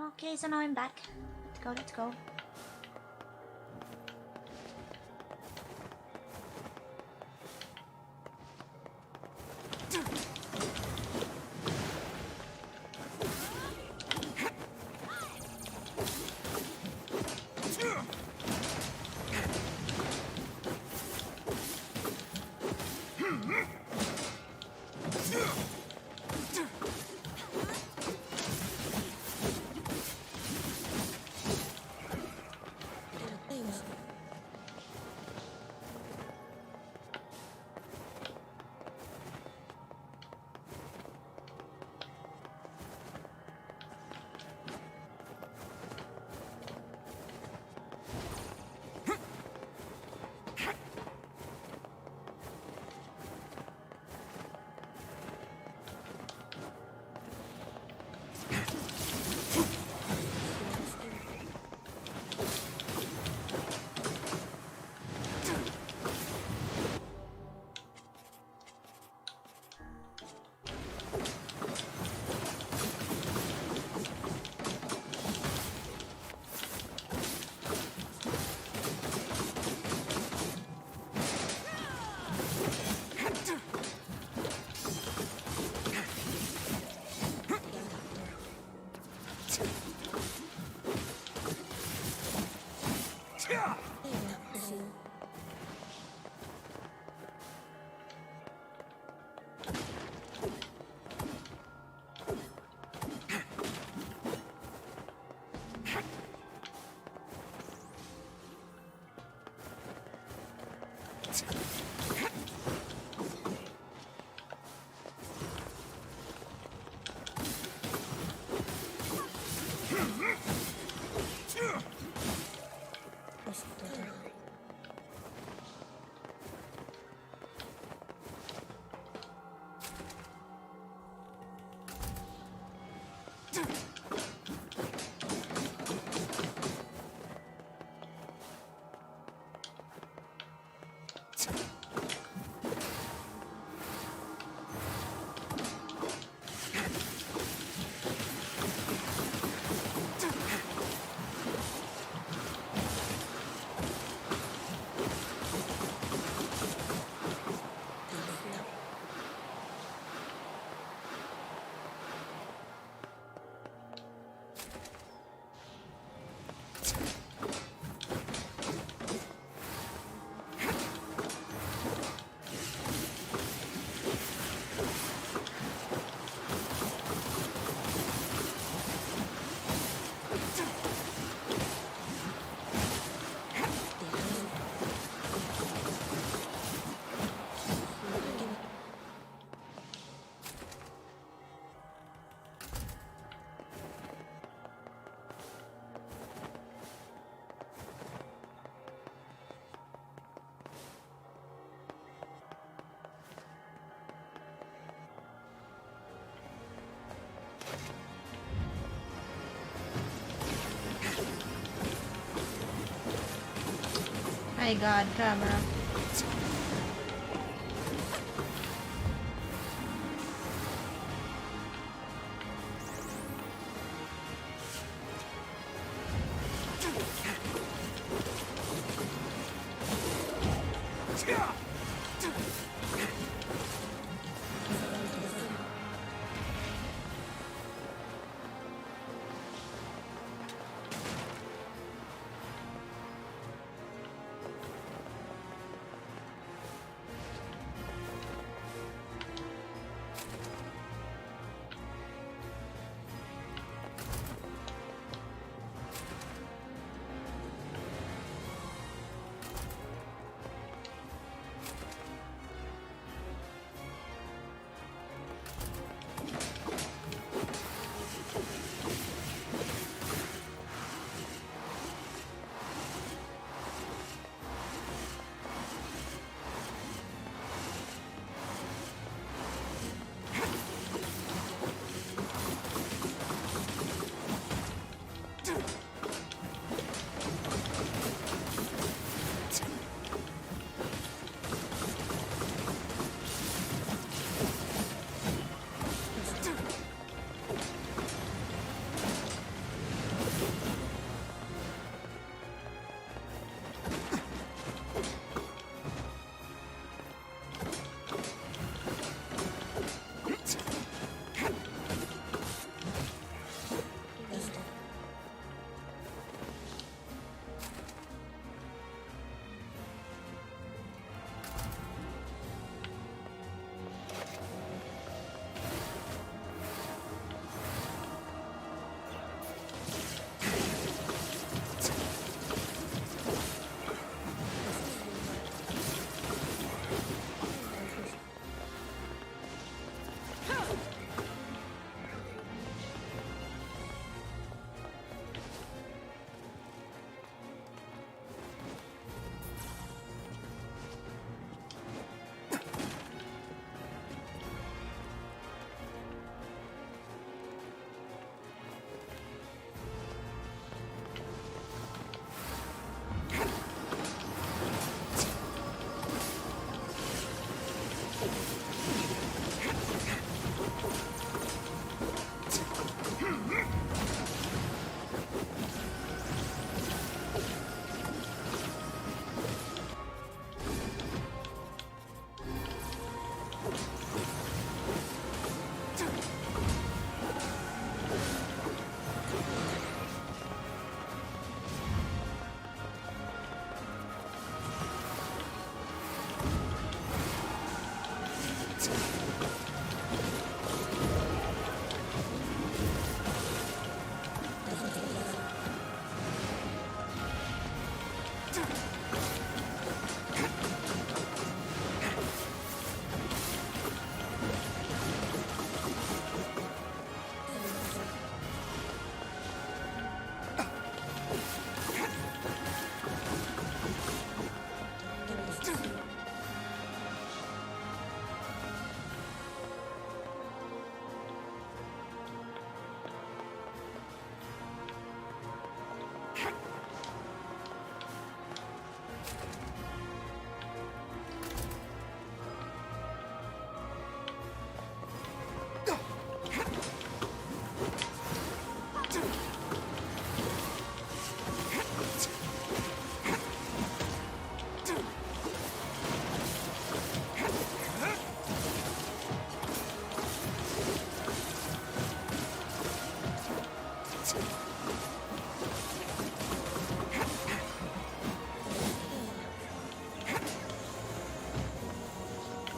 Okay, so now I'm back. Let's go, let's go. My god, camera.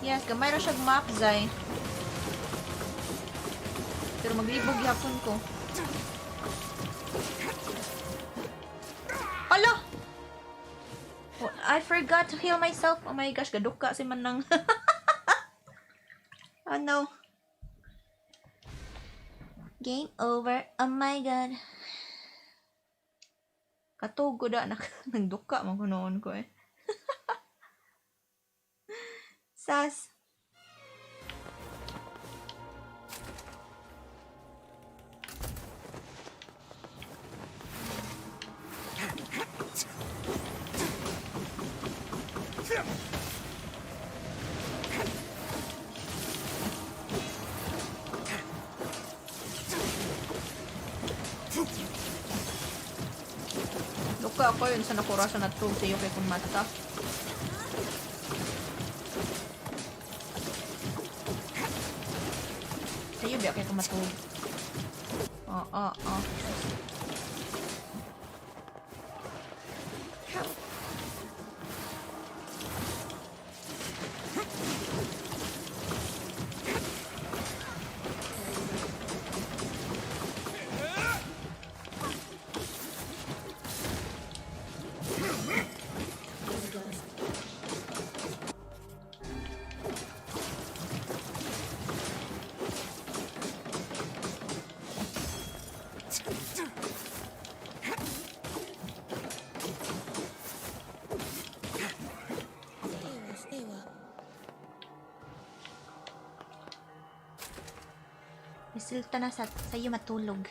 Yes, gamay ra siya map, Zay. Pero maglibog yapon ko. Hala! Oh, I forgot to heal myself. Oh my gosh, gaduka si Manang. Oh no. Game over. Oh my god. Katugo da. Nagduka man ko noon ko eh. Sas. Luka ako yun sa nakurasan na true sa'yo kay kung mata. Sa'yo biya kay kung matulog. Oh. Resulta na sa'yo matulog.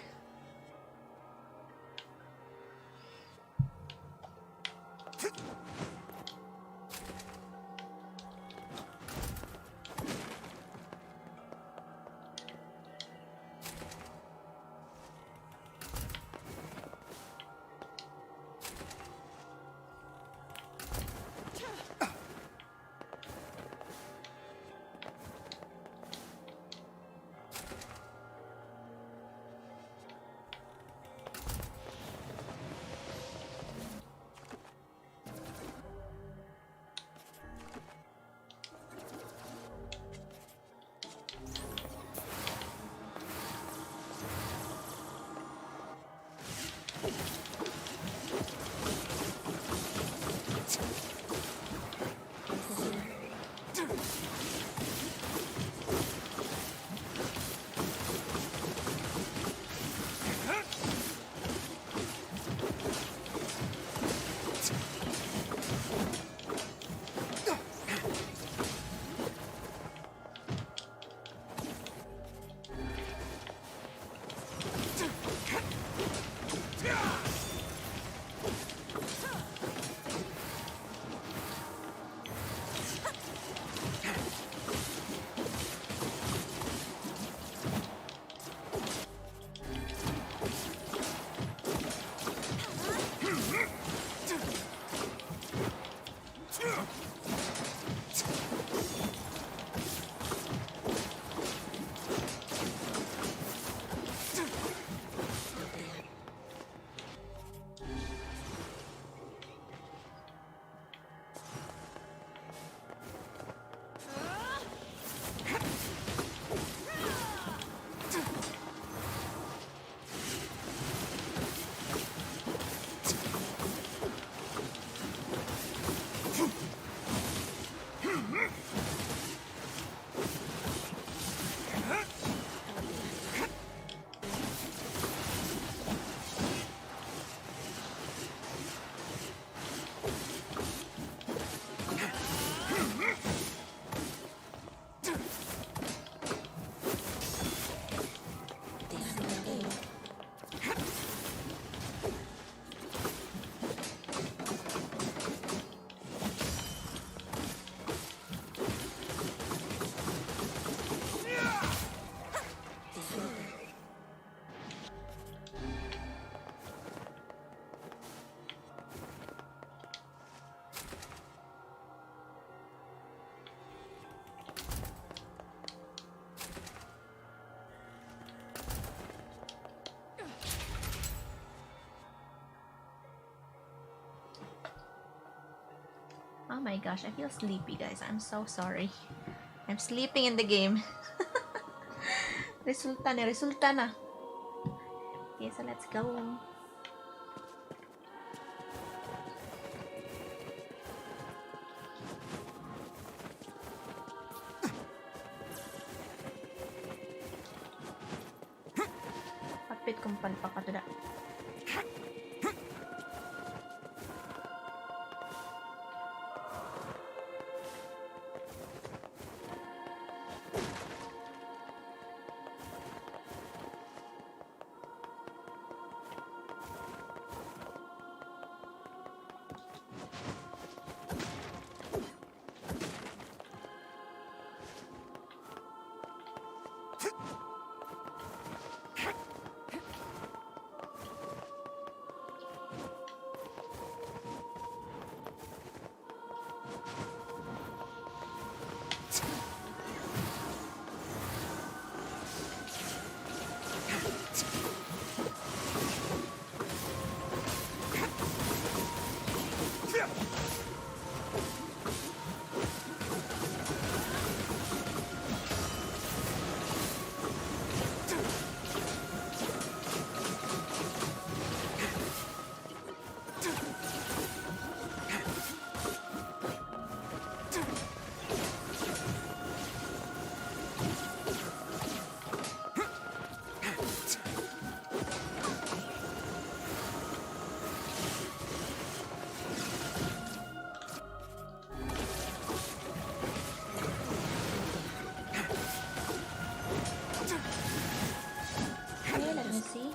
my gosh, I feel sleepy, guys. I'm so sorry. I'm sleeping in the game. resulta na. Okay, so let's go. Kapit kung palpak ka to da.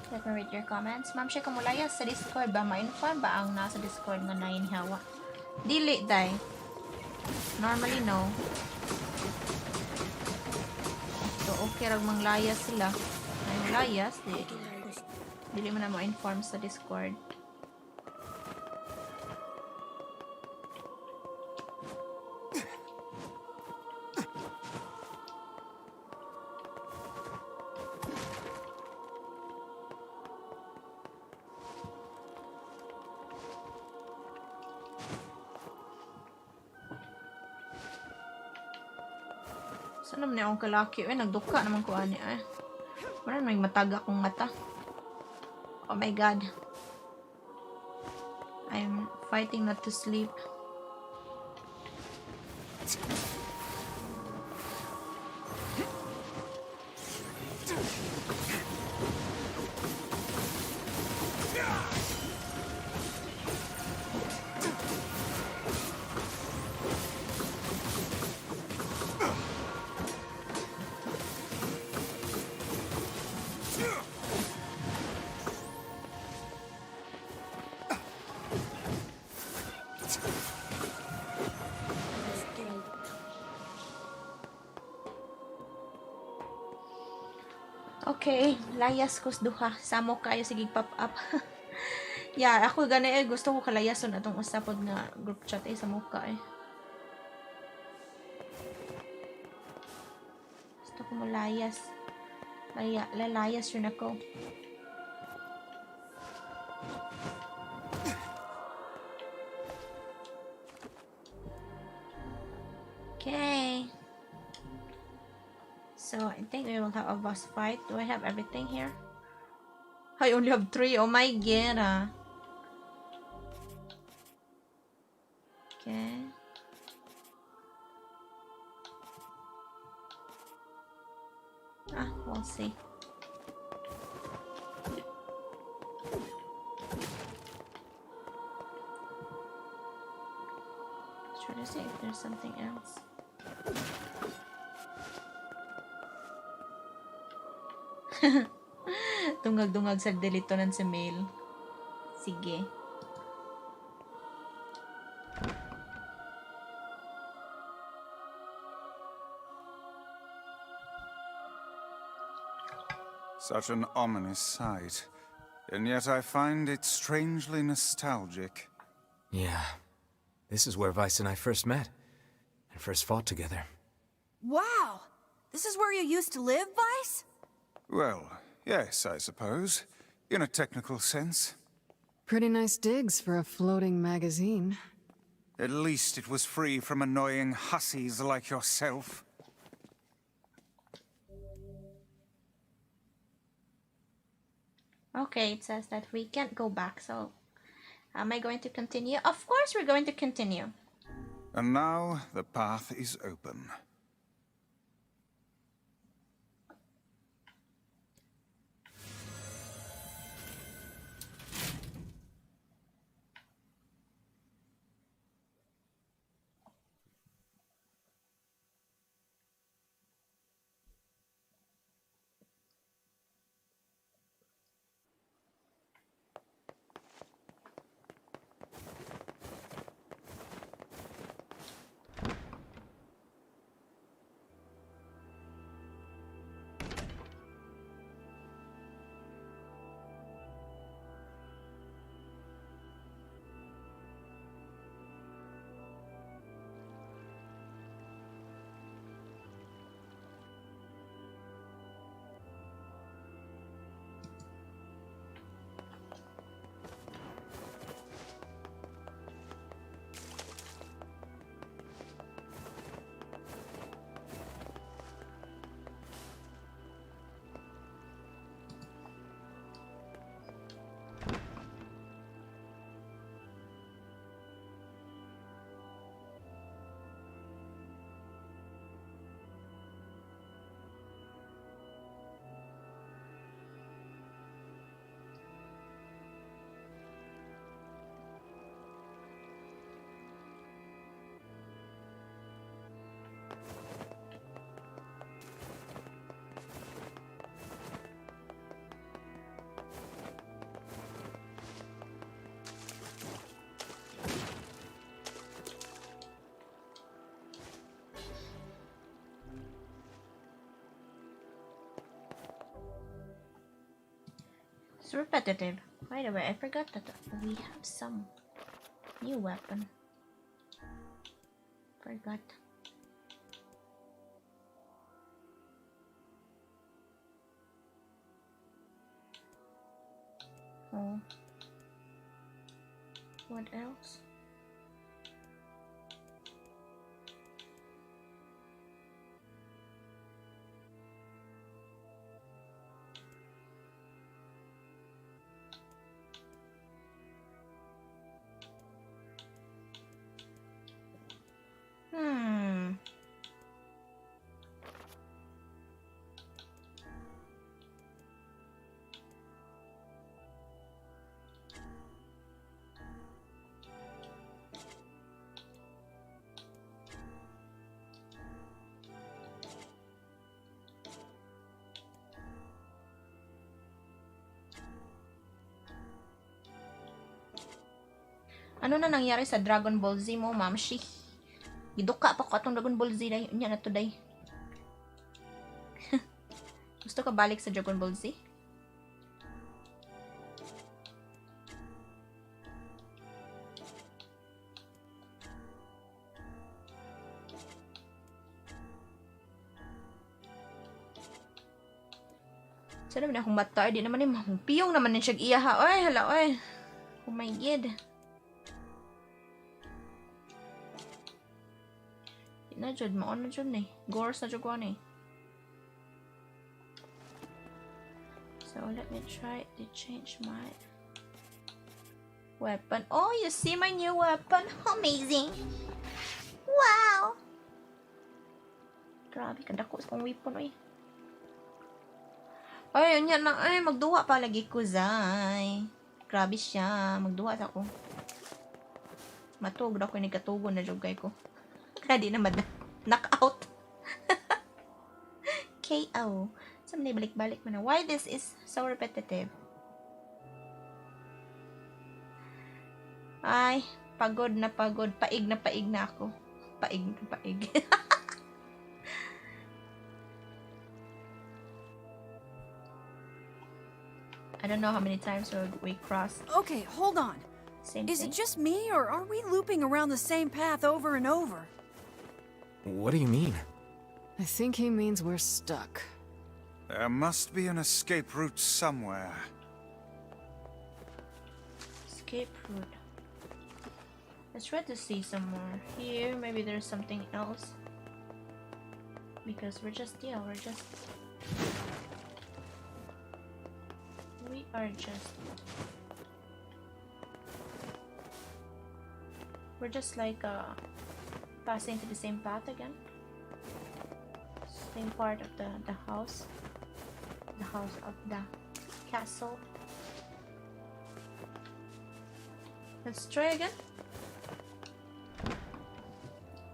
Let me read your comments. Ma'am, siya kumulaya sa Discord ba? Ma-inform ba ang nasa Discord nga na hawa? Dili, day. Normally, no. So, okay rag manglayas sila. Ay, layas, dili mo na ma-inform sa Discord. Saan naman akong kalaki? Nagduka naman ko ani eh. Wala may matag akong mata. Oh my god. I'm fighting not to sleep. Okay, layas ko duha. Samo kayo sige pop up. Yeah, ako gani gusto ko kalayason atong usapod nga group chat sa muka Gusto ko mo layas. Lalayas yun ako. Okay. So, I think we will have a boss fight. Do I have everything here? I only have 3. Oh my god. Okay. We'll see. Let's try to see if there's something else. Dungag-dungag sa deletonan sa mail. Sige. Such an ominous sight, and yet I find it strangely nostalgic. Yeah. This is where Weiss and I first met, and first fought together. Wow! This is where you used to live, Weiss? Well, yes, I suppose. In a technical sense. Pretty nice digs for a floating magazine. At least it was free from annoying hussies like yourself. Okay, it says that we can't go back, so am I going to continue? Of course we're going to continue. And now the path is open. It's repetitive. By the way, I forgot that we have some new weapon. Forgot. Oh. What else? Ano na nangyari sa Dragon Ball Z mo, Mamshi? Giduka pa ko atong Dragon Ball Z day. Unya na to day. Gusto ka balik sa Dragon Ball Z? Sana na akong mata. Di naman yung piyong naman yung siyag iya ha. Oy, hala, oy. Oh my god. Na jud mo na jud ni. Gores na jud ko ni. So let me try to change my weapon. Oh, you see my new weapon? Amazing! Wow! Grabe, kadako sa kong weapon, oy. Ay, yun yan na. Ay, magduwa pa lagi ko, Zay. Grabe siya. Magduwa sa ako. Matug ako yung nagkatugon na jud kay ko. Kaya di naman knockout. KO. So, balik-balik mo na. Why this is so repetitive? Ay, pagod na pagod. Paig na ako. Paig na paig. I don't know how many times we crossed. Okay, hold on. Is it just me, or are we looping around the same path over and over? What do you mean? I think he means we're stuck. There must be an escape route somewhere. Escape route. Let's try to see some more here. Maybe there's something else. Because we're just like passing to the same path again. Same part of the house. The house of the castle. Let's try again.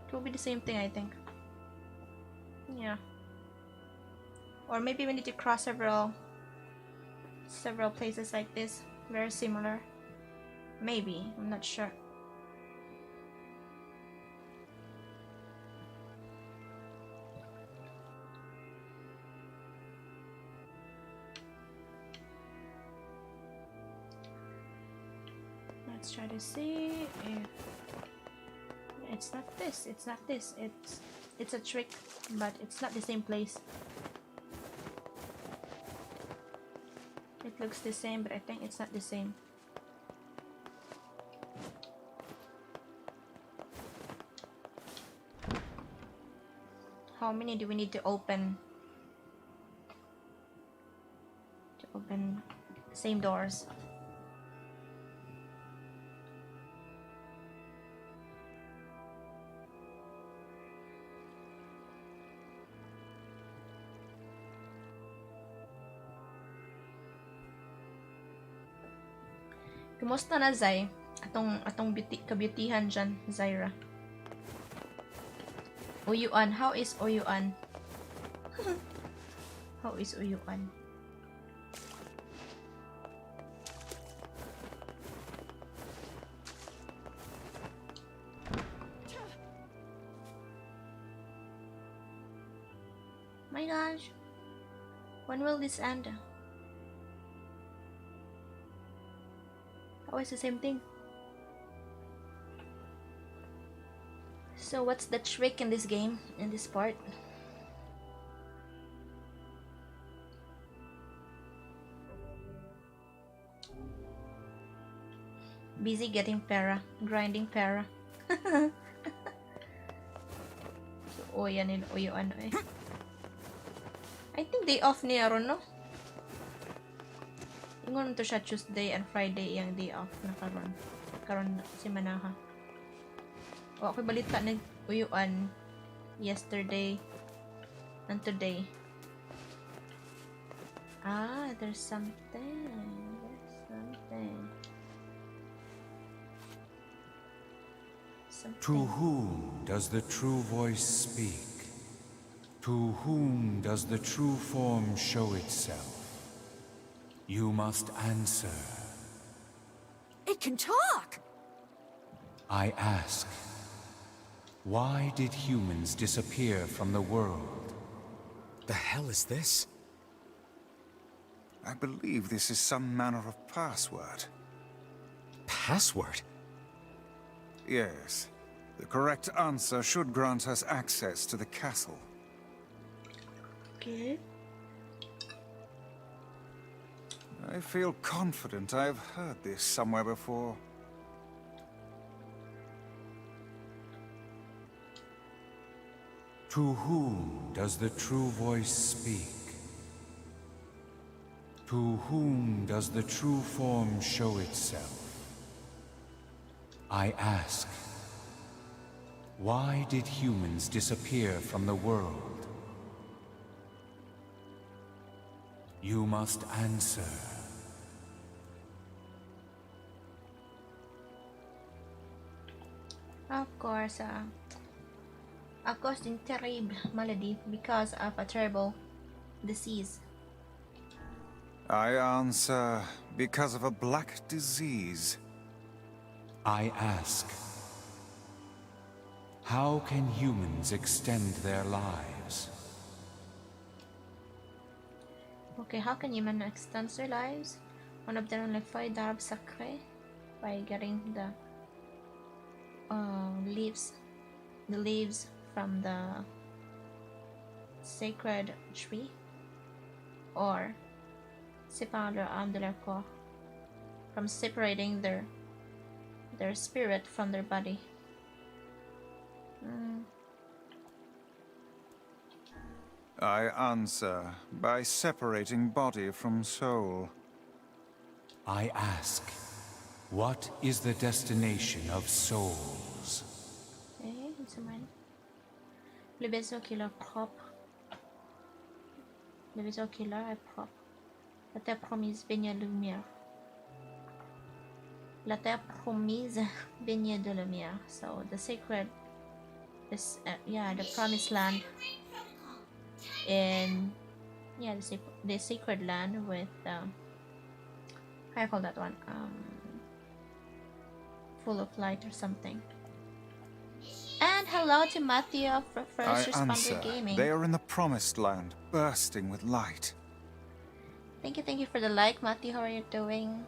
It will be the same thing, I think. Yeah. Or maybe we need to cross several places like this. Very similar. Maybe. I'm not sure. Let's try to see if it's not this. It's a trick, but it's not the same place. It looks the same, but I think it's not the same. How many do we need to open? To open the same doors. Kumusta na, Zay? Atong kabutihan dyan, Zyra. Uyuan. How is Uyuan? How is Uyuan? My gosh. When will this end? Always the same thing. So what's the trick in this game, in this part? Busy getting para, grinding para. So, yan yung ano eh. I think day off ni Aaron, no? Ingon to siya Tuesday and Friday yung day off na karon si Manaha. O ako balita nag uyuan yesterday and today. Ah, there's something. To whom does the true voice speak? To whom does the true form show itself? You must answer. It can talk! I ask, why did humans disappear from the world? The hell is this? I believe this is some manner of password. Password? Yes. The correct answer should grant us access to the castle. Okay. I feel confident I've heard this somewhere before. To whom does the true voice speak? To whom does the true form show itself? I ask, why did humans disappear from the world? You must answer. Of course, une terrible maladie because of a terrible disease. I answer because of a black disease. I ask, how can humans extend their lives? Okay, how can humans extend their lives? One of them only 5 d'arbre sacré by getting the leaves from the sacred tree, or séparer leur âme de leur corps, from separating their their spirit from their body. I answer by separating body from soul. I ask, what is the destination of souls? Okay, what's mine? Le vaisseau killer propre. Le vaisseau killer est propre. La terre promise baignée de lumière. La terre promise baignée de lumière. So the sacred is the promised land. In the sacred land with how do I call that one? Full of light or something. And hello to Matthew for First Responder Gaming. They are in the promised land, bursting with light. Thank you for the like, Matthew. How are you doing?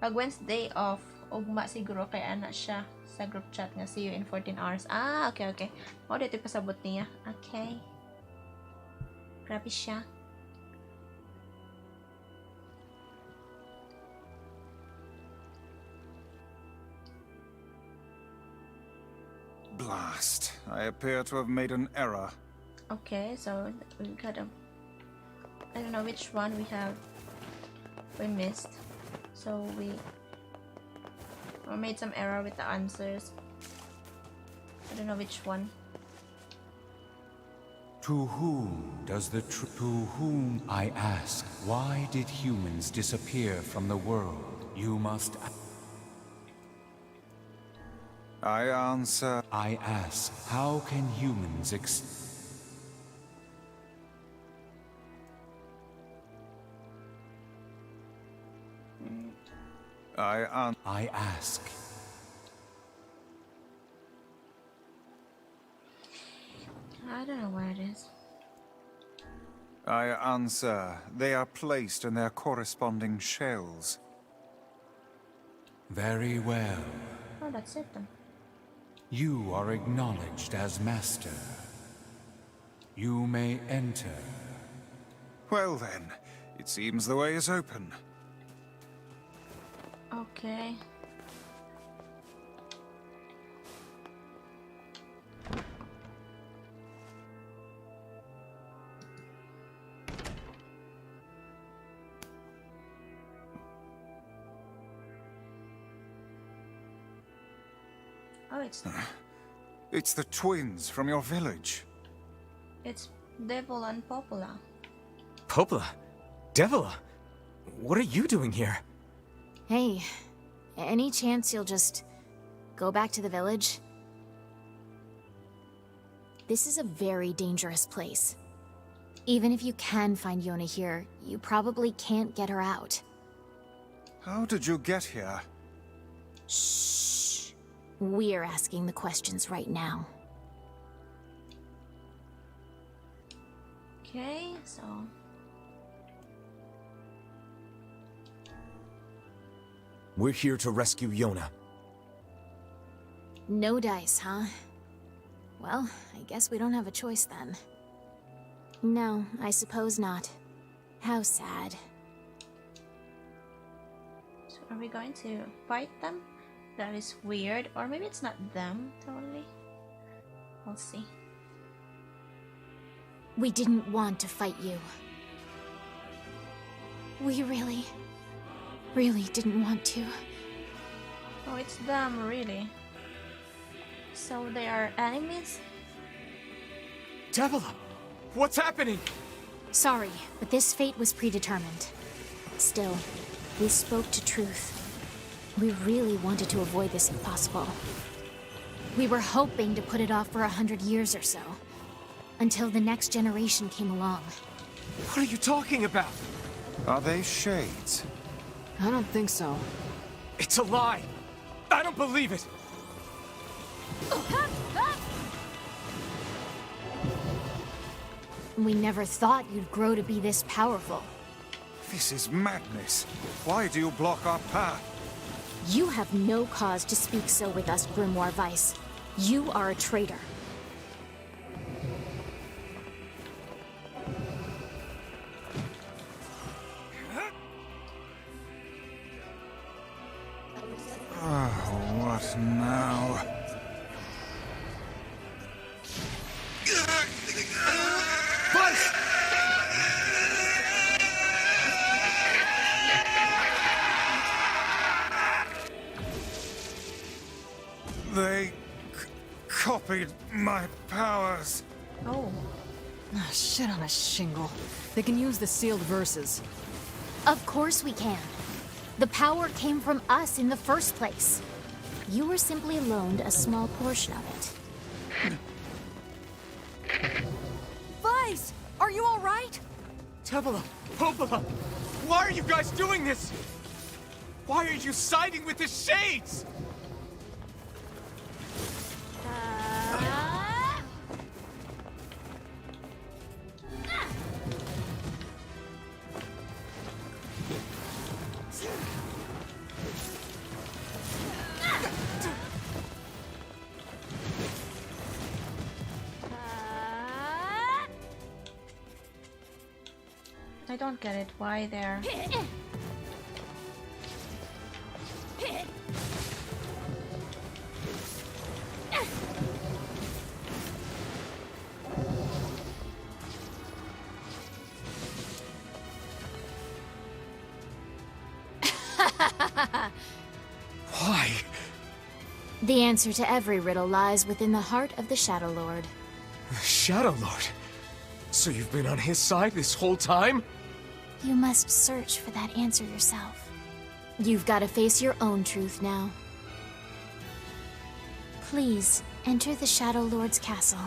Pag Wednesday off, ugma siguro kay ana siya sa group chat nga, see you in 14 hours. Ah, okay. O, dito pasabot niya. Okay. Grabe siya. Blast. I appear to have made an error. Okay, so we got I don't know which one we missed. So we made some error with the answers. I don't know which one. To whom I ask, why did humans disappear from the world? You must. I answer. I ask, how can humans I ask. I don't know where it is. I answer. They are placed in their corresponding shells. Very well. Oh, that's it then. You are acknowledged as master. You may enter. Well then, it seems the way is open. Okay. Oh, It's the twins from your village. it's Devil and Popola. Popola? Devila? What are you doing here? Hey, any chance you'll just go back to the village? This is a very dangerous place. Even if you can find Yonah here, you probably can't get her out. How did you get here? Shh. We're asking the questions right now. Okay, so We're here to rescue Yonah. No dice, huh? Well, I guess we don't have a choice then. No, I suppose not. How sad. So are we going to fight them? That is weird. Or maybe it's not them, totally. We'll see. We didn't want to fight you. We really didn't want to. Oh, it's them, really. So they are enemies? Devila! What's happening? Sorry, but this fate was predetermined. Still, we spoke to truth. We really wanted to avoid this if possible. We were hoping to put it off for 100 years or so, until the next generation came along. What are you talking about? Are they shades? I don't think so. It's a lie! I don't believe it! We never thought you'd grow to be this powerful. This is madness. Why do you block our path? You have no cause to speak so with us, Grimore Weiss. You are a traitor. Weiss! They copied my powers. Oh. Ah, shit on a shingle. They can use the sealed verses. Of course we can. The power came from us in the first place. You were simply loaned a small portion of it. Weiss, are you all right? Tevela, Popola, why are you guys doing this? Why are you siding with the Shades? I don't get it. Why there? Why? The answer to every riddle lies within the heart of the Shadow Lord. The Shadow Lord? So you've been on his side this whole time? You must search for that answer yourself. You've got to face your own truth now. Please, enter the Shadow Lord's castle.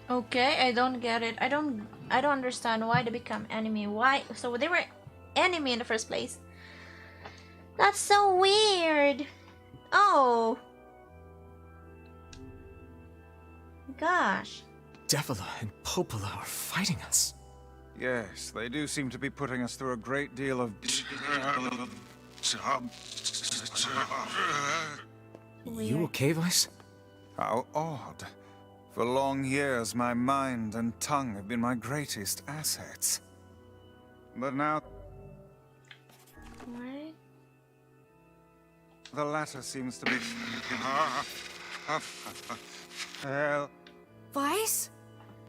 Okay, I don't get it. I don't understand why they become enemy. Why? So they were enemy in the first place. That's so weird. Oh. Gosh. Tevela and Popola are fighting us. Yes, they do seem to be putting us through a great deal of... You okay, Weiss? How odd. For long years, my mind and tongue have been my greatest assets. But now... What? The latter seems to be... Hell. Weiss?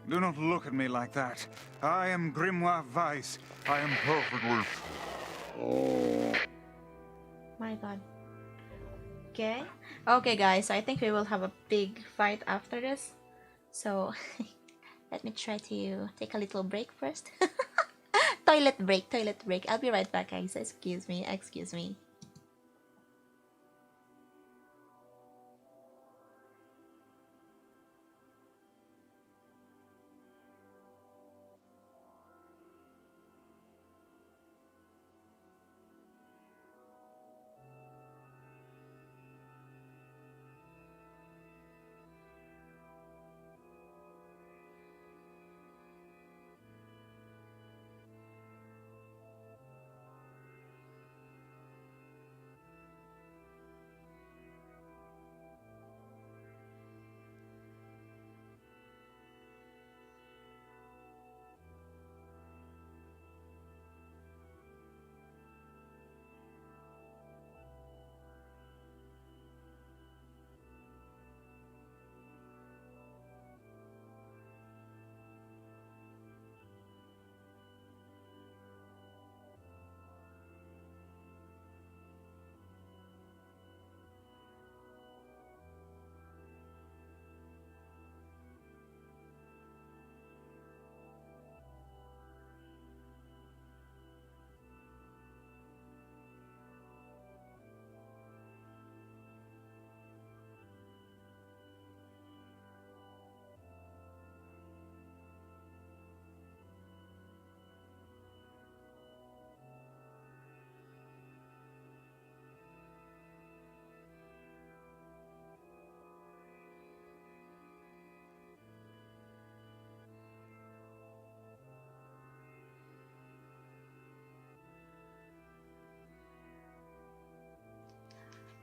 Do not look at me like that. I am Grimore Weiss. I am perfectly... My god. Okay. Okay, guys. I think we will have a big fight after this. So, let me try to take a little break first. Toilet break, toilet break. I'll be right back, guys. Excuse me, excuse me.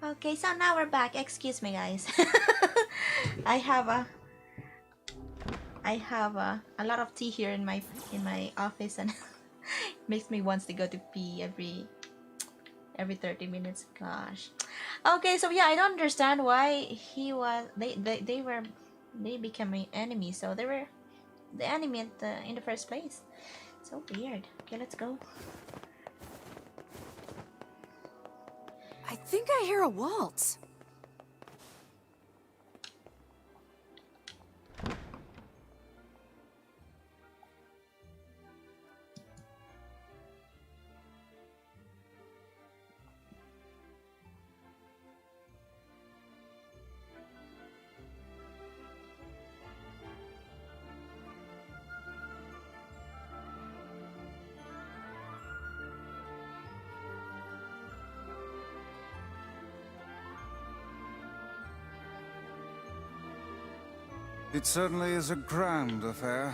Okay, so now we're back. Excuse me, guys. I have a lot of tea here in my office, and Makes me wants to go to pee every 30 minutes. Gosh. Okay, so yeah, I don't understand why they became an enemy. So they were the enemy in the first place. So weird. Okay, let's go. I think I hear a waltz. It certainly is a grand affair.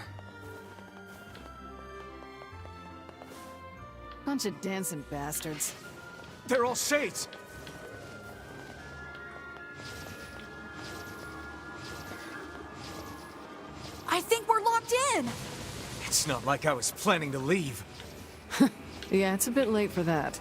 Bunch of dancing bastards. They're all shades! I think we're locked in! It's not like I was planning to leave. Yeah, it's a bit late for that.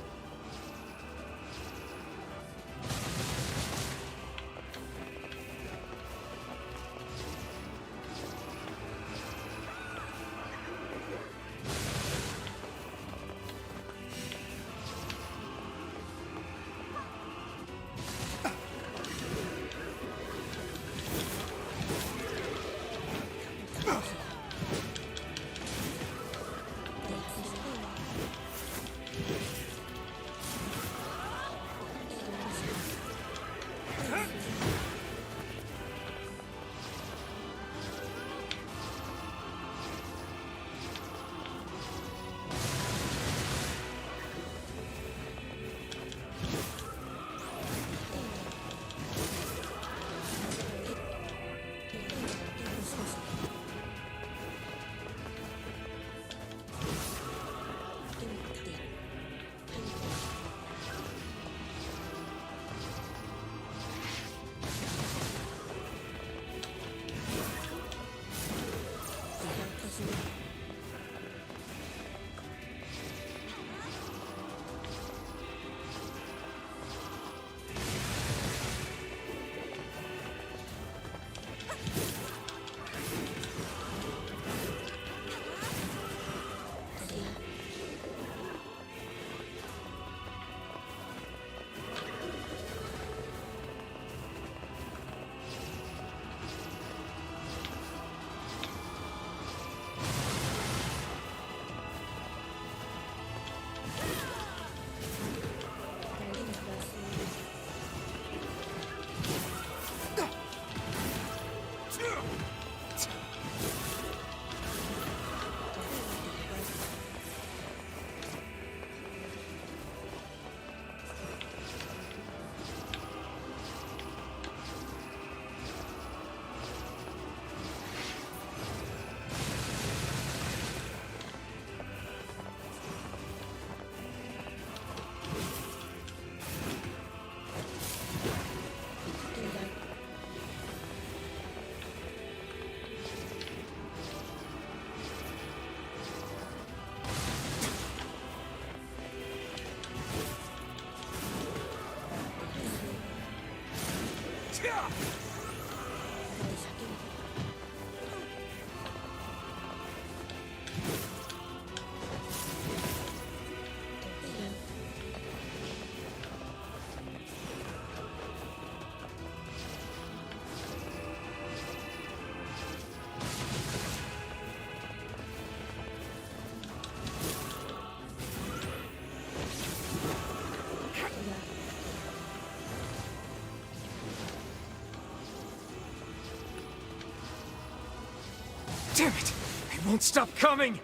Damn it! They won't stop coming!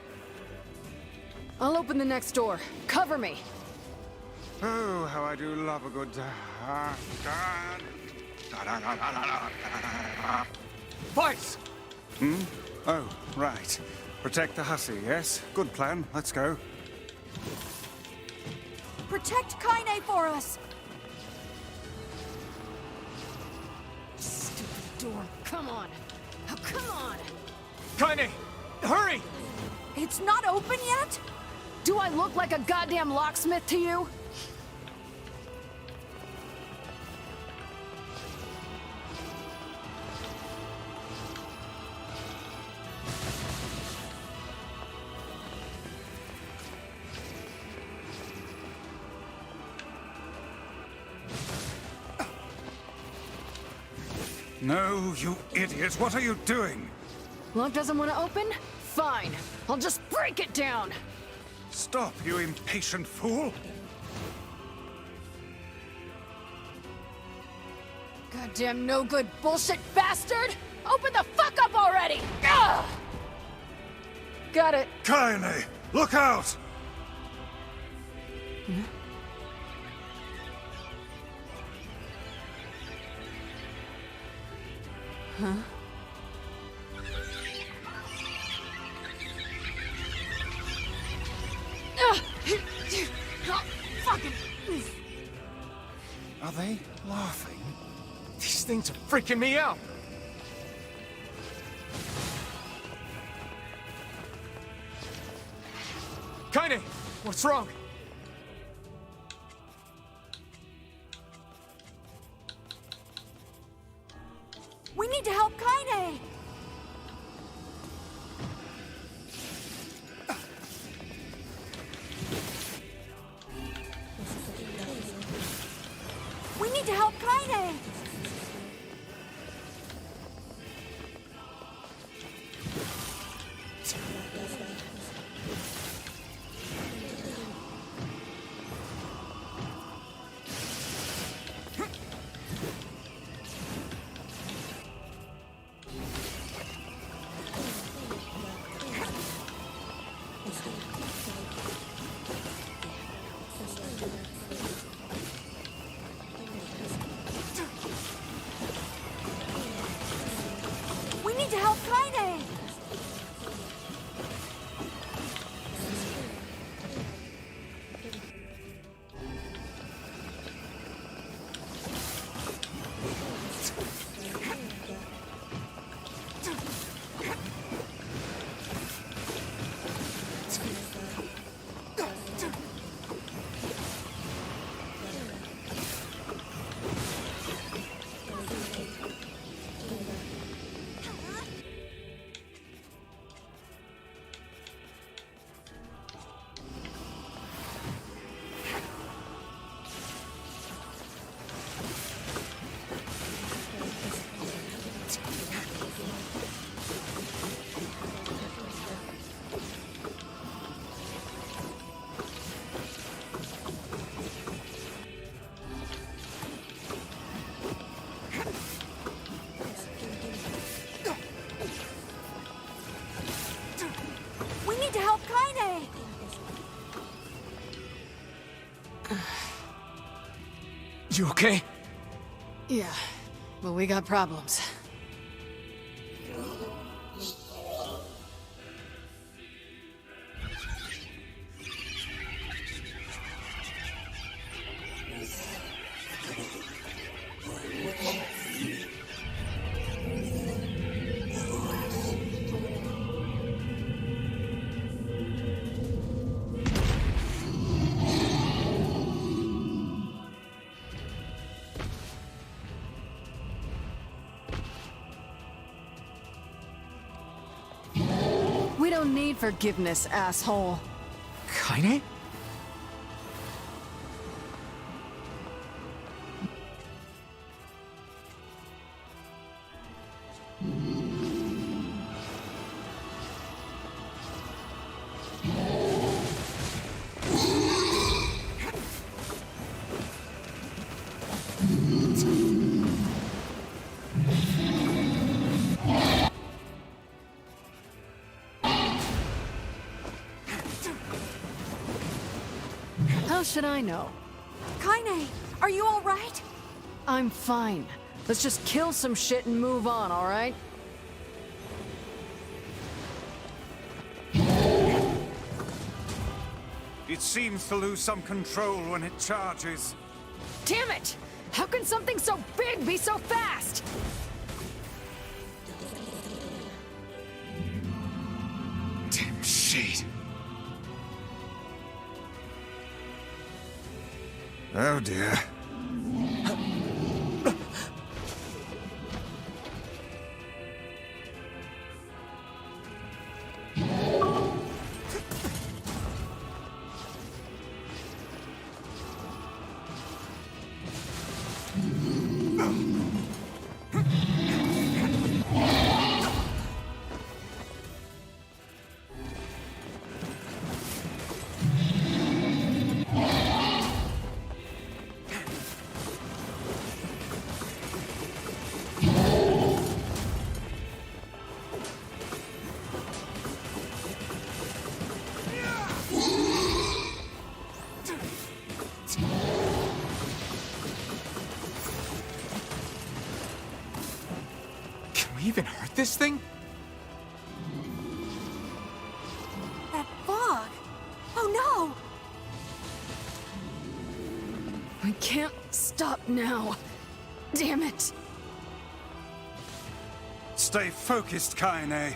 I'll open the next door. Cover me! Oh, how I do love a good... Weiss! Hmm? Oh, right. Protect the hussy, yes? Good plan. Let's go. Protect Kaine for us! Stupid door. Come on. Oh, come on! Kaine! Hurry! It's not open yet? I look like a goddamn locksmith to you? No, you idiot! What are you doing? Lock doesn't want to open? Fine. I'll just break it down. Stop, you impatient fool! Goddamn no good bullshit bastard! Open the fuck up already! Ugh! Got it. Kaine! Look out! Huh? Fucking... Are they laughing? These things are freaking me out! Kaine! What's wrong? We need to help Kaine! We need to help Kaine! We need to help Kaine! We need to help Kaine! You okay? Yeah, but we got problems. We don't need forgiveness, asshole. Kaine? How should I know? Kaine, are you all right? I'm fine. Let's just kill some shit and move on, all right? It seems to lose some control when it charges. Damn it! How can something so big be so fast? Damn shade. Oh dear. Even hurt this thing? That fog! Oh I can't stop now. Damn it. Stay focused, Kaine.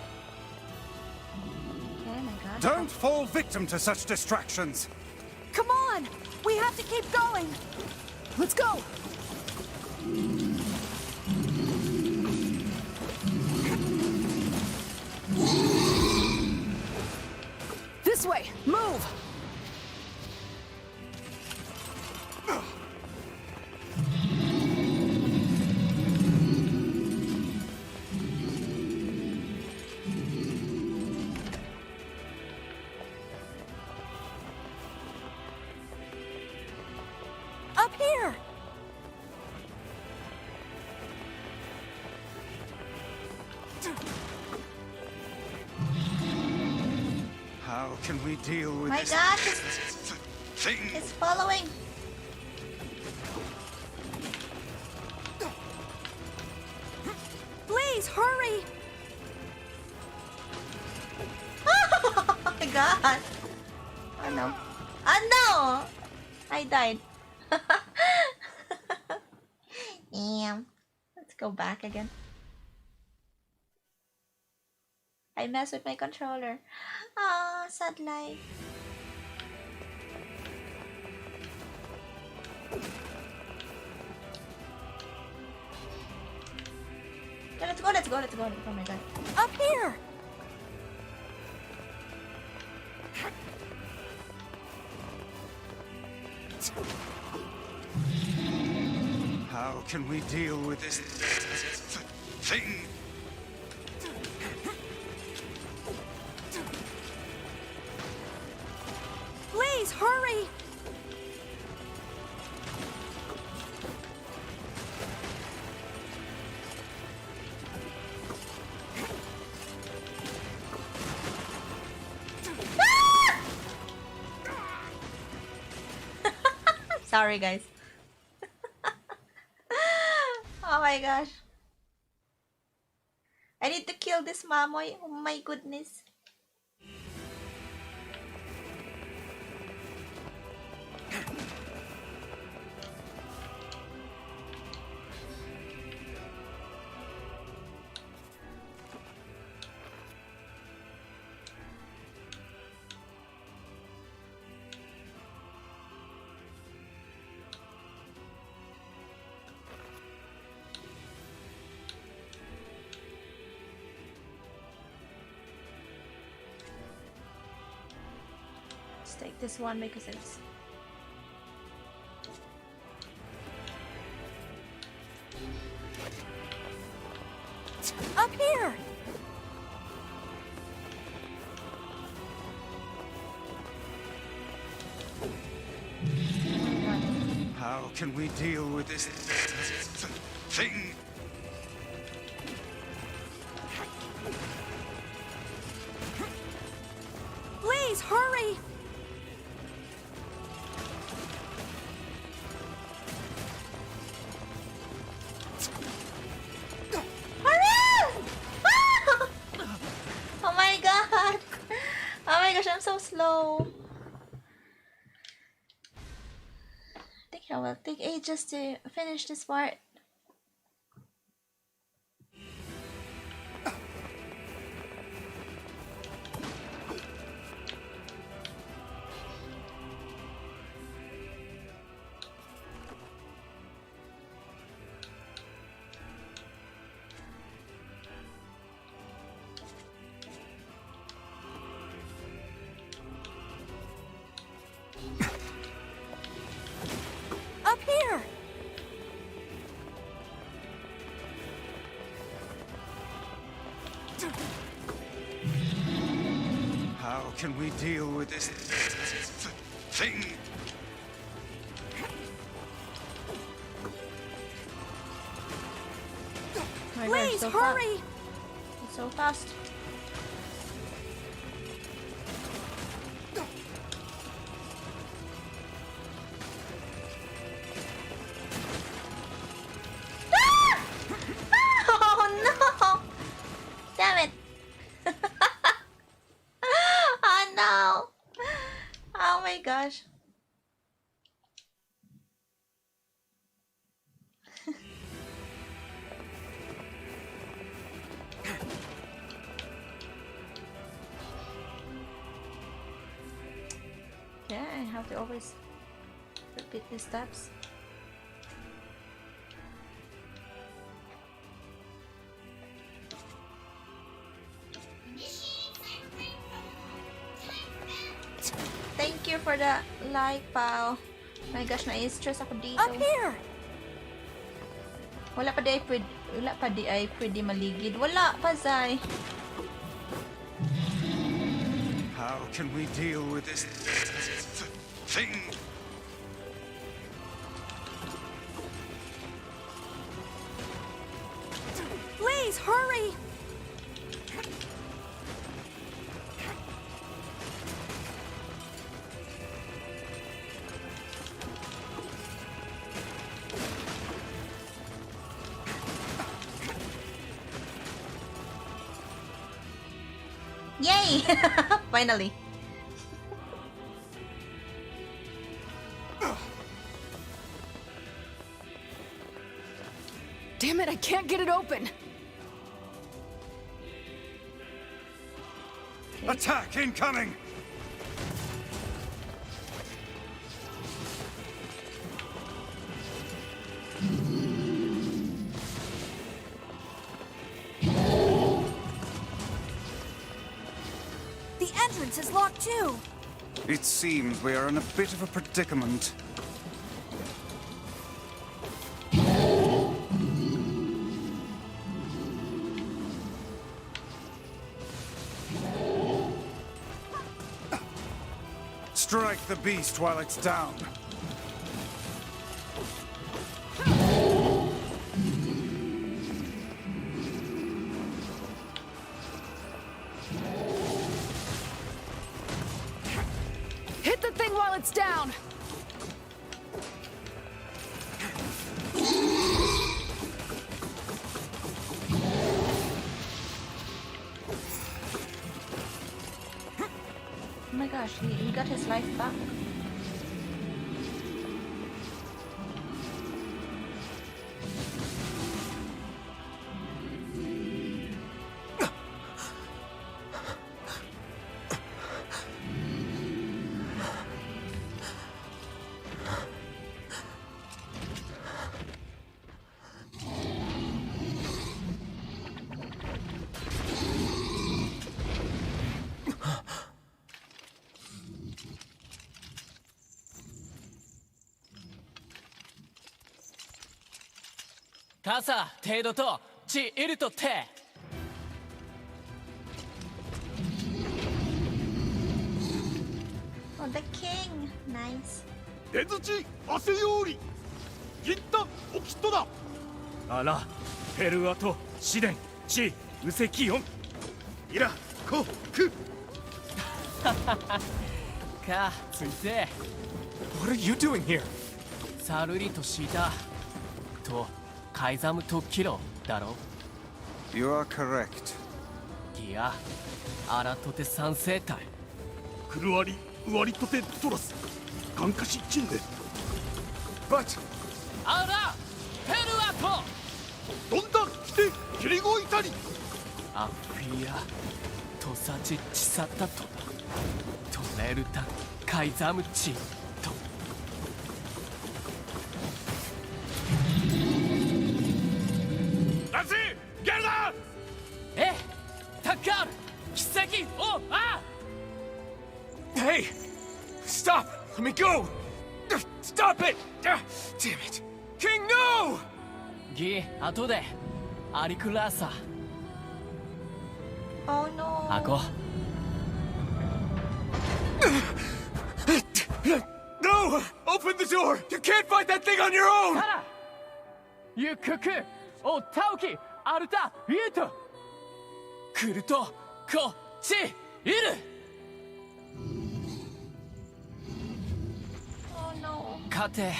Oh my god. Don't fall victim to such distractions. no! Come on! We have to keep going! Let's go! This way! Move! Up here! How can we deal with My this god, thing? it's following. Please, hurry! Oh my god. Oh no. Oh no! I died. Damn. Let's go back again. I messed with my controller. Ah, sad life. Yeah, let's go, let's go, let's go. Oh my god. Up here! How can we deal with this thing? Please, hurry! Sorry, guys. Oh my gosh. I need to kill this mamoy. Oh my goodness. Take this one because it's up here. How can we deal with this thing? Please hurry. I'm so slow. I think I will take ages to finish this part. can we deal with this thing? Oh my God, Please, so hurry! Fast. It's so fast. Oh no! Damn it! Oh no! Oh my gosh. Yeah, I have to always repeat these steps. Thank you for the like, pal. My gosh, na-stress ako dito. Up here! Wala pa di ay pwede maligid. Wala pa, Zai. How can we deal with this thing? Please, hurry! Yay! Finally. Damn it, I can't get it open! Attack incoming! The entrance is locked too! It seems we are in a bit of a predicament. Strike the beast while it's down. Hit the thing while it's down! Oh my gosh, he got his life back. Tasa, Tedo to, Chi iru to te. Oh, the king. Nice. 出槌汗より銀丹おきっとだあらペルアとシデンチウセキヨンイラコクか、ついて What are you doing here? サルリとシータとカイザムとキロだろ You are correct. いや、アラとて三世帯クルワリウワリとてトラスカンカシチンデ But アラペルアとどんだ来てキリゴイタリアフィアトサチチサタトトレルタカイザムチと ランシーゲルダえタッカール奇跡をあ hey, stop! Let me go! Stop it! Damn it! King, no! ギ後でアリクラーサ Oh no. アコ No! Open the door! You can't fight that thing on your own! ゆくくおたおきアルタユート来るとこっちいる Oh no. かて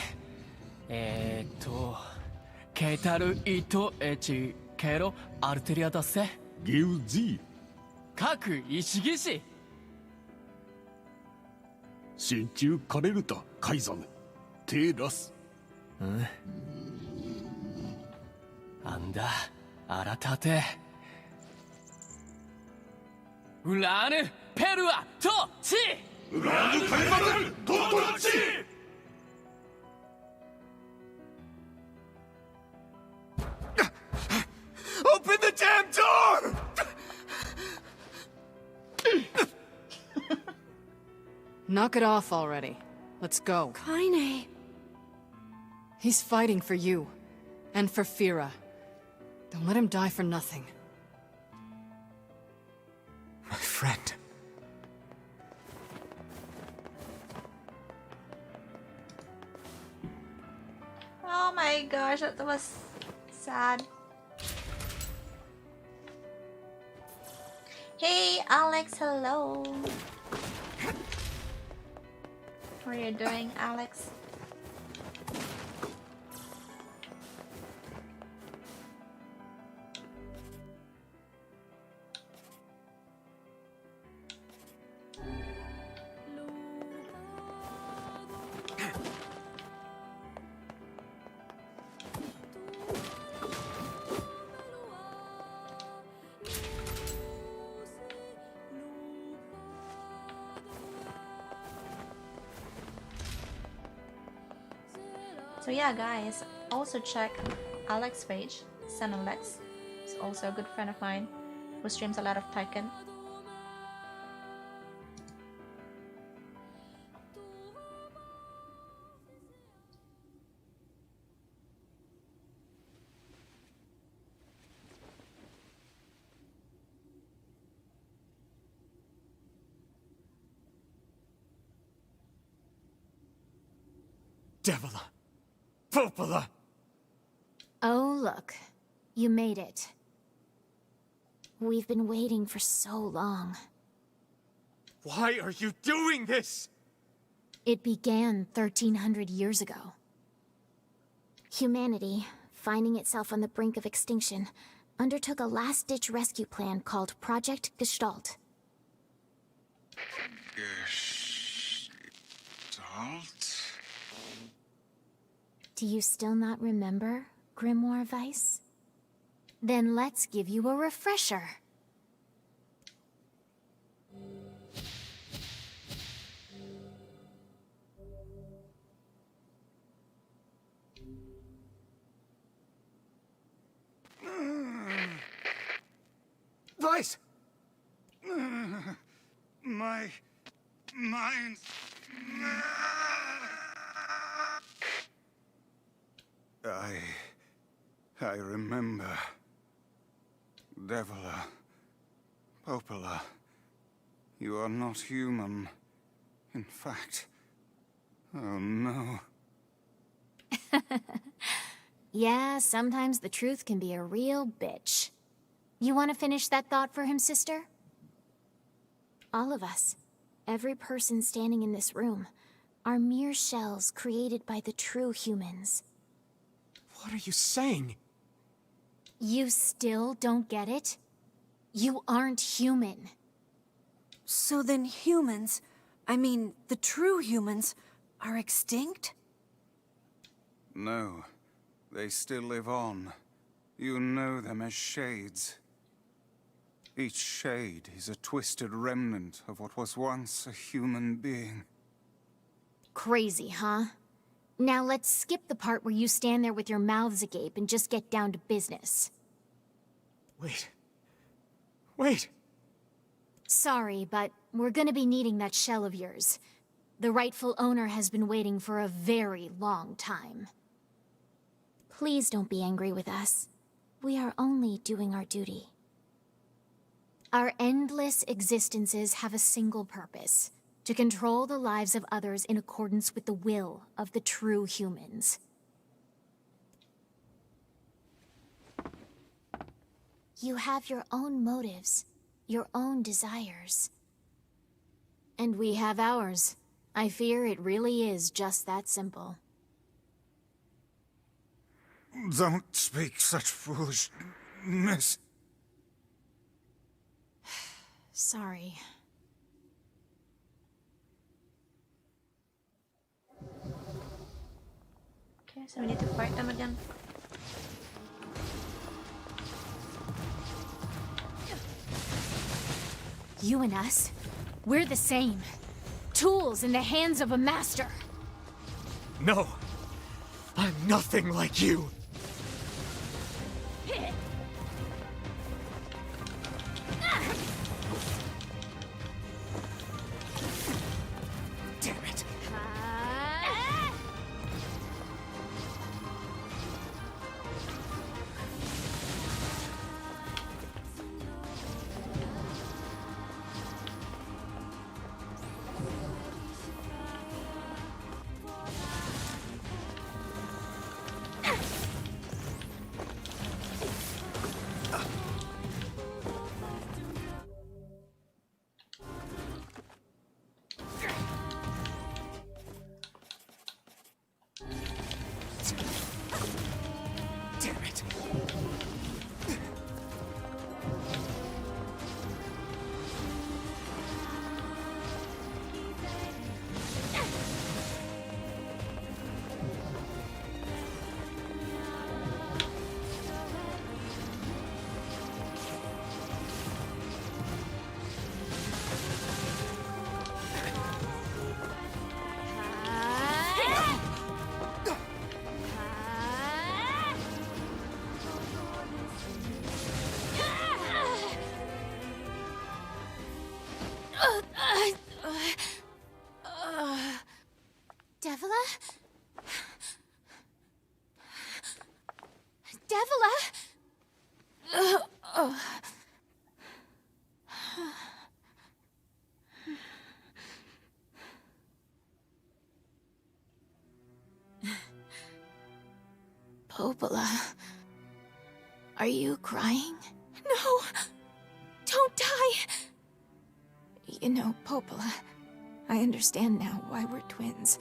ケタルイトエチケロアルテリアだせギウジ各石技師真鍮カレルタ改ざんテラスうんあんだあらたてウラーヌペルアトチウラーヌカレバルトトチOpen the damn door! Knock it off already. Let's go. Kaine. He's fighting for you. And for Fira. Don't let him die for nothing. My friend. Oh my gosh, that was sad. Hey Alex, hello. How are you doing, Alex? So yeah, guys, also check Alex's page, Alex. He's also a good friend of mine who streams a lot of Tekken. Devila! Popola! Oh, look. You made it. We've been waiting for so long. Why are you doing this? It began 1300 years ago. Humanity, finding itself on the brink of extinction, undertook a last-ditch rescue plan called Project Gestalt. Gestalt? Do you still not remember, Grimore Weiss? Then let's give you a refresher. Weiss! My mind. I remember. Devila. Popola. You are not human. In fact. Oh no. Yeah, sometimes the truth can be a real bitch. You want to finish that thought for him, sister? All of us, every person standing in this room, are mere shells created by the true humans. What are you saying? You still don't get it? You aren't human. So then humans, I mean, the true humans, are extinct? No. They still live on. You know them as shades. Each shade is a twisted remnant of what was once a human being. Crazy, huh? Now let's skip the part where you stand there with your mouths agape and just get down to business. Wait. Wait! Sorry, but we're gonna be needing that shell of yours. The rightful owner has been waiting for a very long time. Please don't be angry with us. We are only doing our duty. Our endless existences have a single purpose: To control the lives of others in accordance with the will of the true humans. You have your own motives, your own desires. And we have ours. I fear it really is just that simple. Don't speak such foolishness. Sorry. Okay, so we need to fight them again. You and us, we're the same. Tools in the hands of a master. No! I'm nothing like you! Damn it! Damn it! Devila? Devila? Popola, are you crying? No! Don't die! You know, Popola, I understand now why we're twins.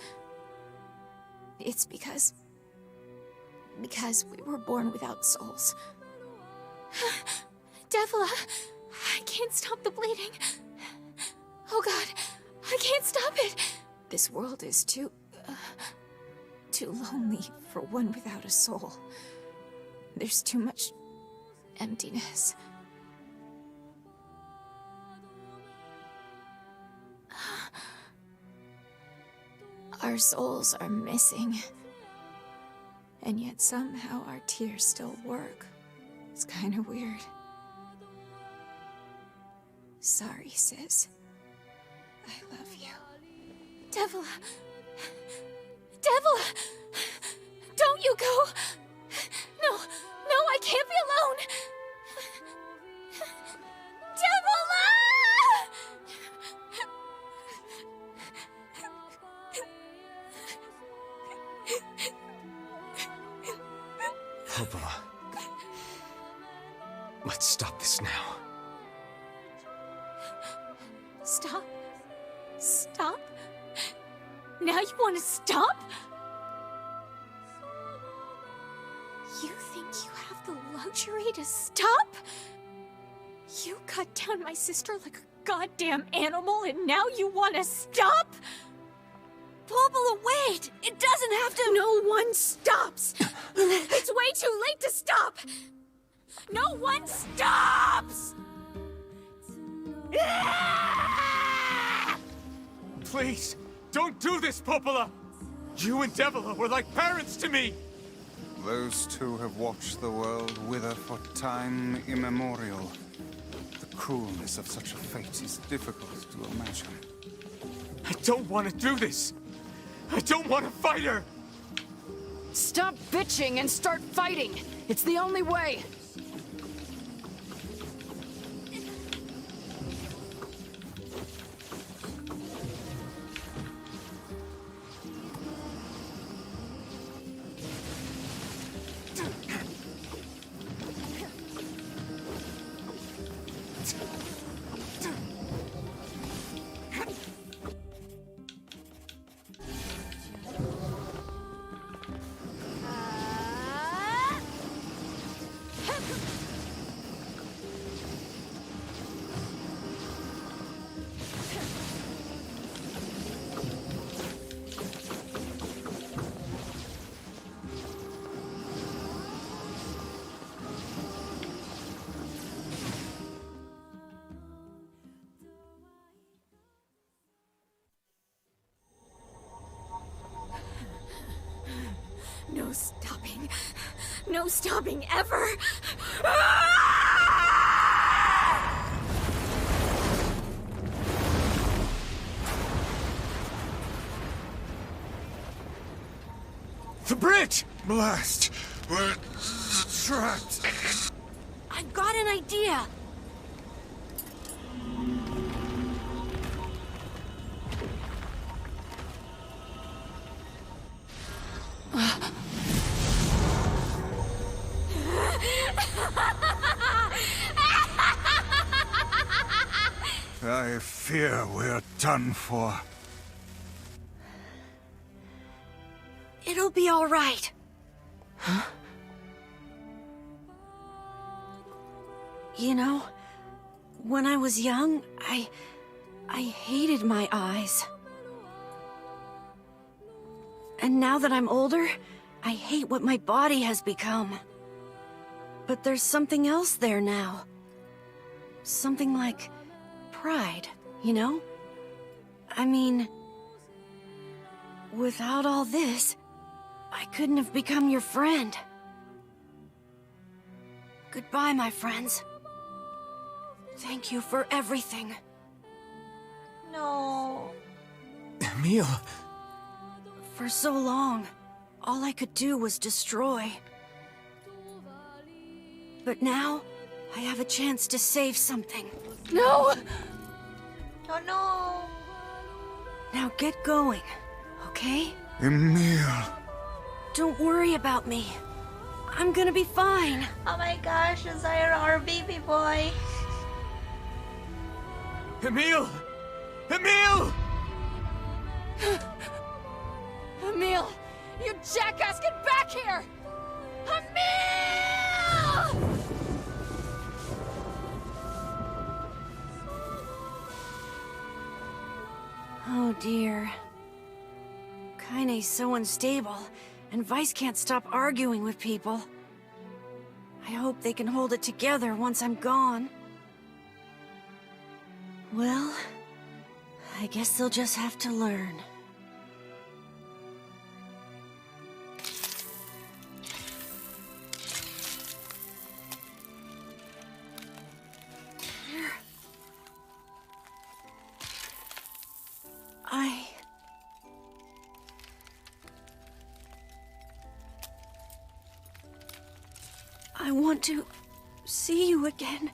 It's because we were born without souls. Devila, I can't stop the bleeding. Oh God, I can't stop it. This world is too lonely for one without a soul. There's too much emptiness. Our souls are missing. And yet somehow our tears still work. It's kind of weird. Sorry, sis. I love you. Devila! Devila! Don't you go! No, I can't be alone! Devila! Popola. Let's stop this now. Stop? Stop? Now you want to stop? You think you have the luxury to stop? You cut down my sister like a goddamn animal and now you want to stop? Popola, wait! It doesn't have to— No one stops! It's way too late to stop! No one stops! Please, don't do this, Popola! You and Devila were like parents to me! Those two have watched the world wither for time immemorial. The cruelness of such a fate is difficult to imagine. I don't want to do this! I don't want to fight her! Stop bitching and start fighting! It's the only way! stopping. No stopping ever. The bridge! Blast! We're trapped. I've got an idea. I fear we're done for. It'll be all right. Huh? You know, when I was young, I hated my eyes. And now that I'm older, I hate what my body has become. But there's something else there now. Something like pride, you know? I mean, without all this, I couldn't have become your friend. Goodbye, my friends. Thank you for everything. No. Emil! For so long, all I could do was destroy. But now, I have a chance to save something. No! Oh no! Now get going, okay? Emil! Don't worry about me. I'm gonna be fine. Oh my gosh, Zyra, our baby boy. Emil! Emil! Emil! You jackass, get back here! Emil! Oh dear. Kaine's so unstable, and Weiss can't stop arguing with people. I hope they can hold it together once I'm gone. Well, I guess they'll just have to learn. I want to see you again.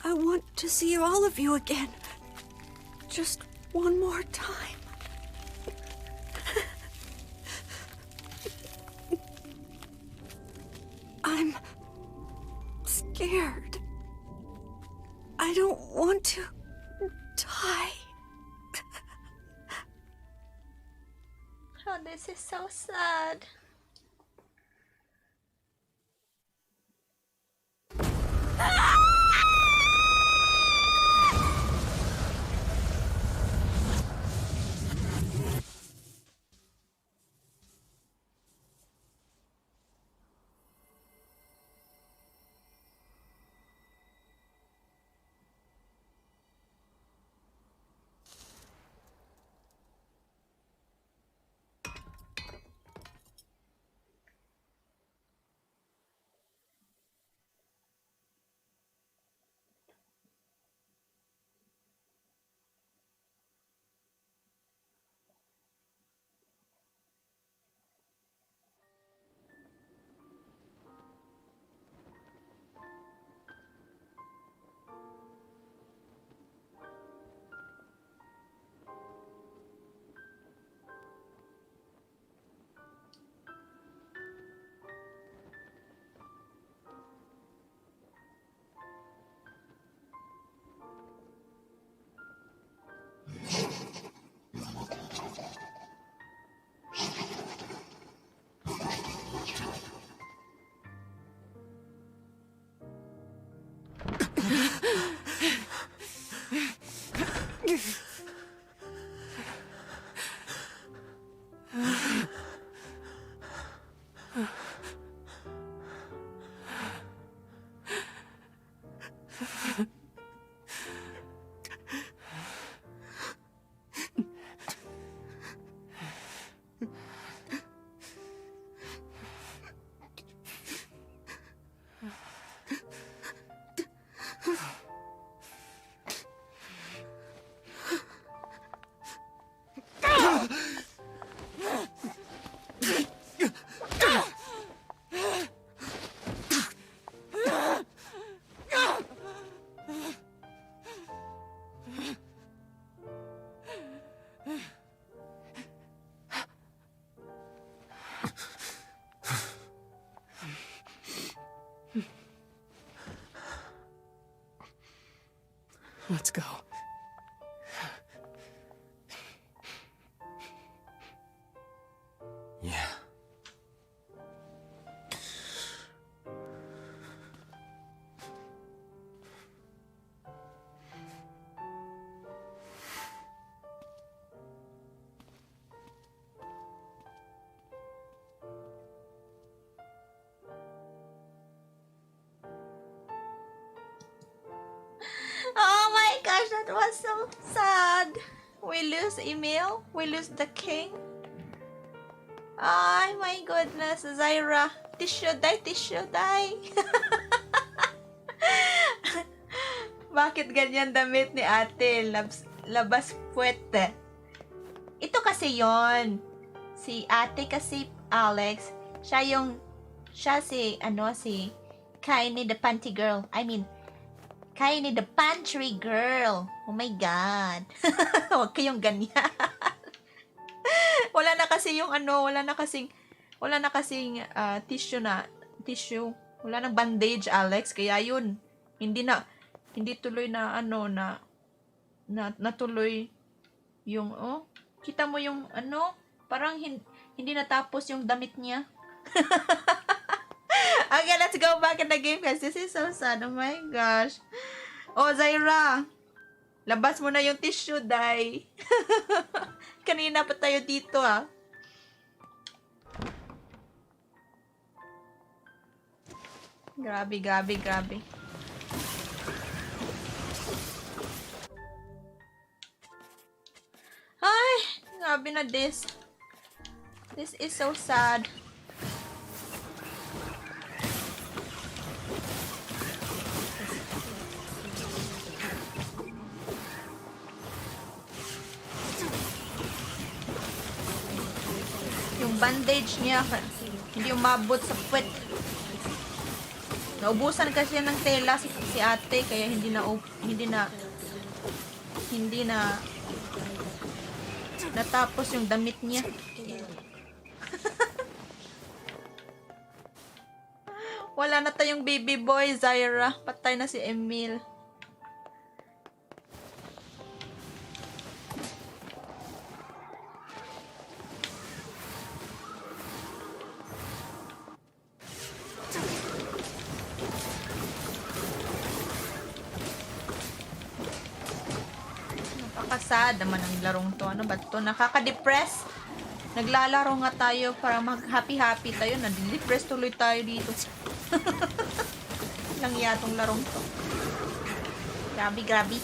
I want to see all of you again. Just one more time. I'm scared. I don't want to die. Oh, this is so sad. Let's go. Yeah. Oh my gosh, that was so sad. We lose Emil. We lose the king. Oh my goodness, Zyra. Tissue die, tissue die. Bakit ganyan damit ni ate? Labas puwete. Ito kasi yon. Si ate kasi, Alex, siya si Kaini the Panty Girl. I mean, Kaini the Pantry Girl. Oh my God. Huwag kayong ganyan. Wala na kasing tissue. Wala nang bandage, Alex. Kaya yun, hindi tuloy na natuloy yung, kita mo yung, parang hindi natapos yung damit niya. Okay, let's go back in the game, guys. This is so sad. Oh my gosh. Oh, Zyra. Labas mo na yung tissue, dai. Kanina pa tayo dito, ah. Grabe. Ay, grabe na this. This is so sad. Yung bandage niya, hindi umabot sa puwet. Naubusan kasi ng tela si ate, kaya hindi na natapos yung damit niya. Wala na tayong baby boy, Zyra. Patay na si Emil. Napakasad naman ang larong to. Ano ba to? Nakaka-depress. Naglalaro nga tayo para mag-happy-happy tayo. Nadidepress tuloy tayo dito. Lang yatong larong to. Grabe.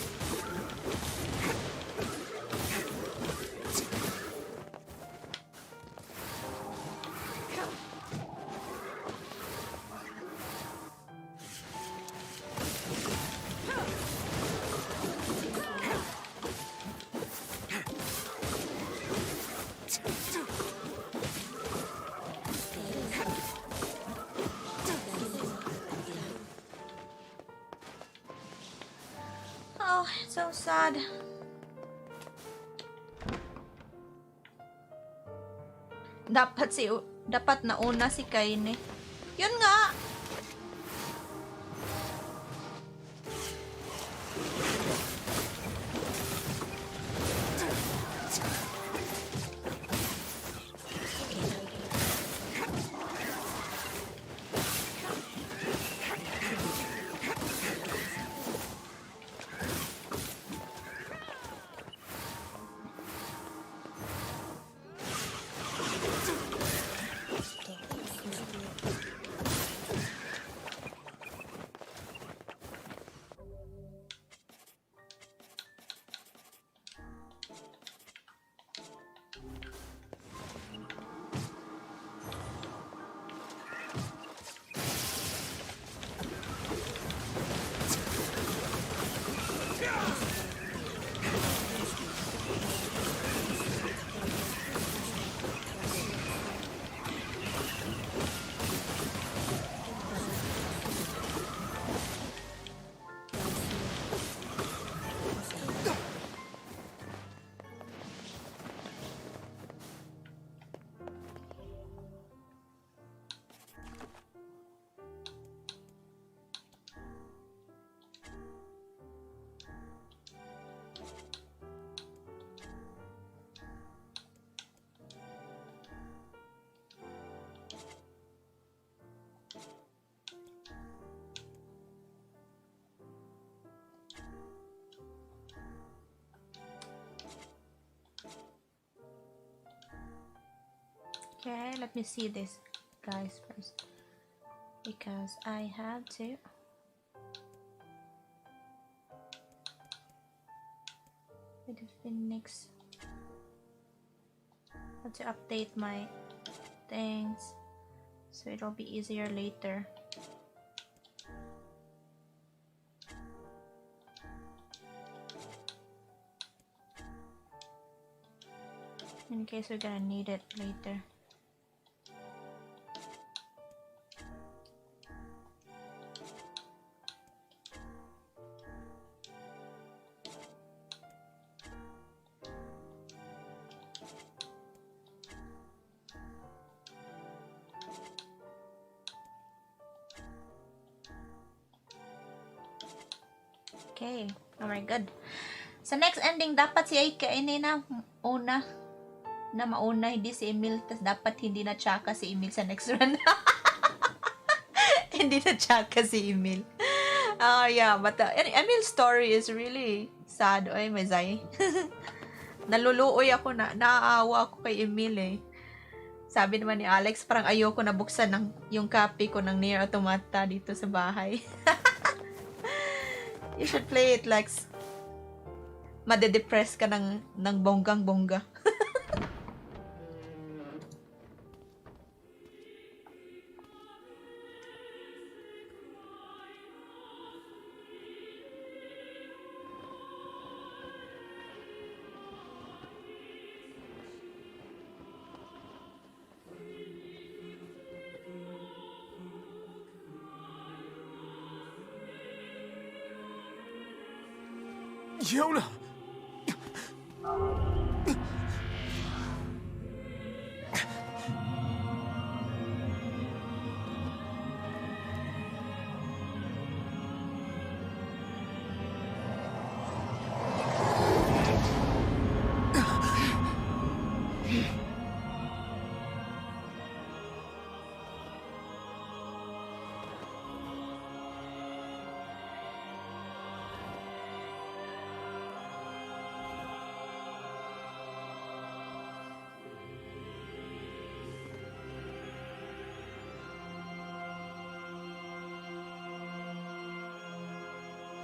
Oh, so sad. Dapat nauna si Kaine. Yun nga. Okay, let me see this guys first. Because I have to with the Phoenix. I have to update my things so it'll be easier later. In case we're gonna need it later. Okay, alright, good. Sa next ending, dapat si Aika ini na una na mauna, hindi si Emil. Tas dapat hindi na tsaka si Emil sa next run. Hindi na tsaka si Emil. Oh yeah, but Emil's story is really sad. Oy, Mazay. Naluluoy ako na, naaawa ako kay Emil eh. Sabi naman ni Alex, parang ayoko na buksan yung copy ko ng NieR Automata dito sa bahay. You should play it like madedepress ka ng bonggang-bongga. Yonah!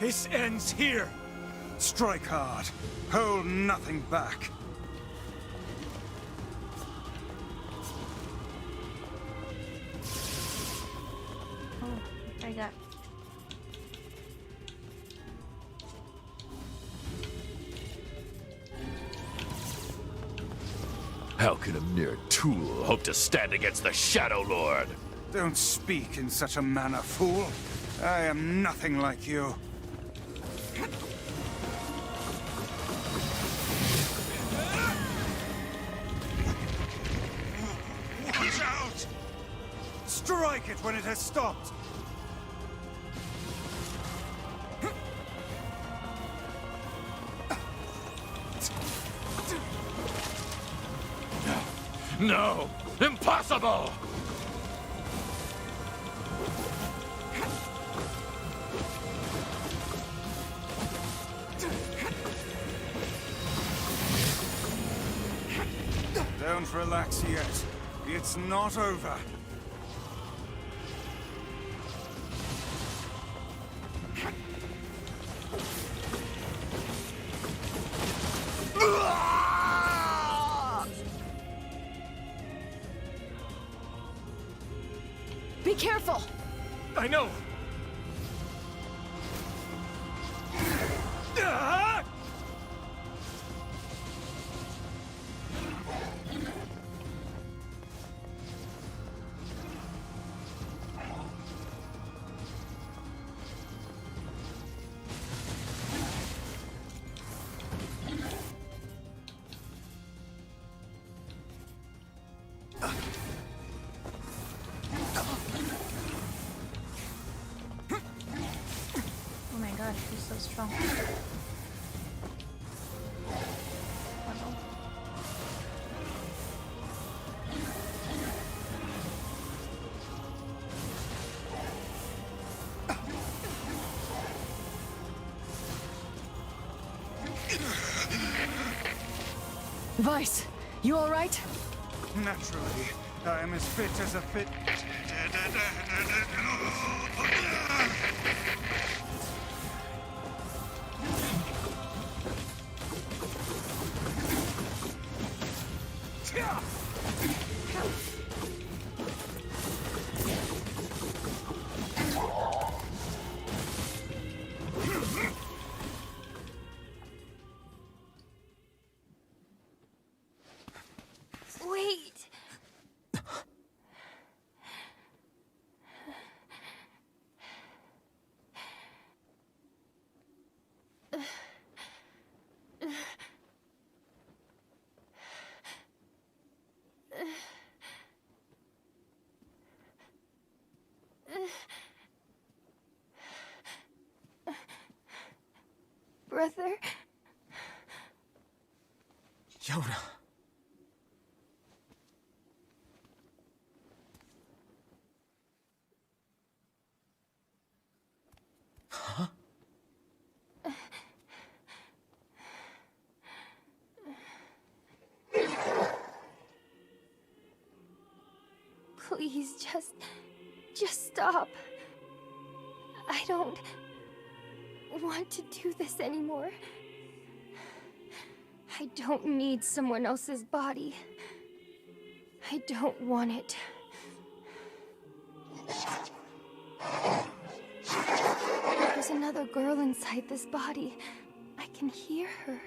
This ends here. Strike hard. Hold nothing back. Oh, I got. How can a mere tool hope to stand against the Shadow Lord? Don't speak in such a manner, fool. I am nothing like you. Watch out! Strike it when it has stopped! No! Impossible! Don't relax yet. It's not over. Be careful! I know! Oh my god, he's so strong. Weiss, you alright? Naturally. I am as fit as a fit. Wait. Brother? Yonah. Huh? Please, just stop. I don't want to do this anymore. I don't need someone else's body. I don't want it. There's another girl inside this body. I can hear her.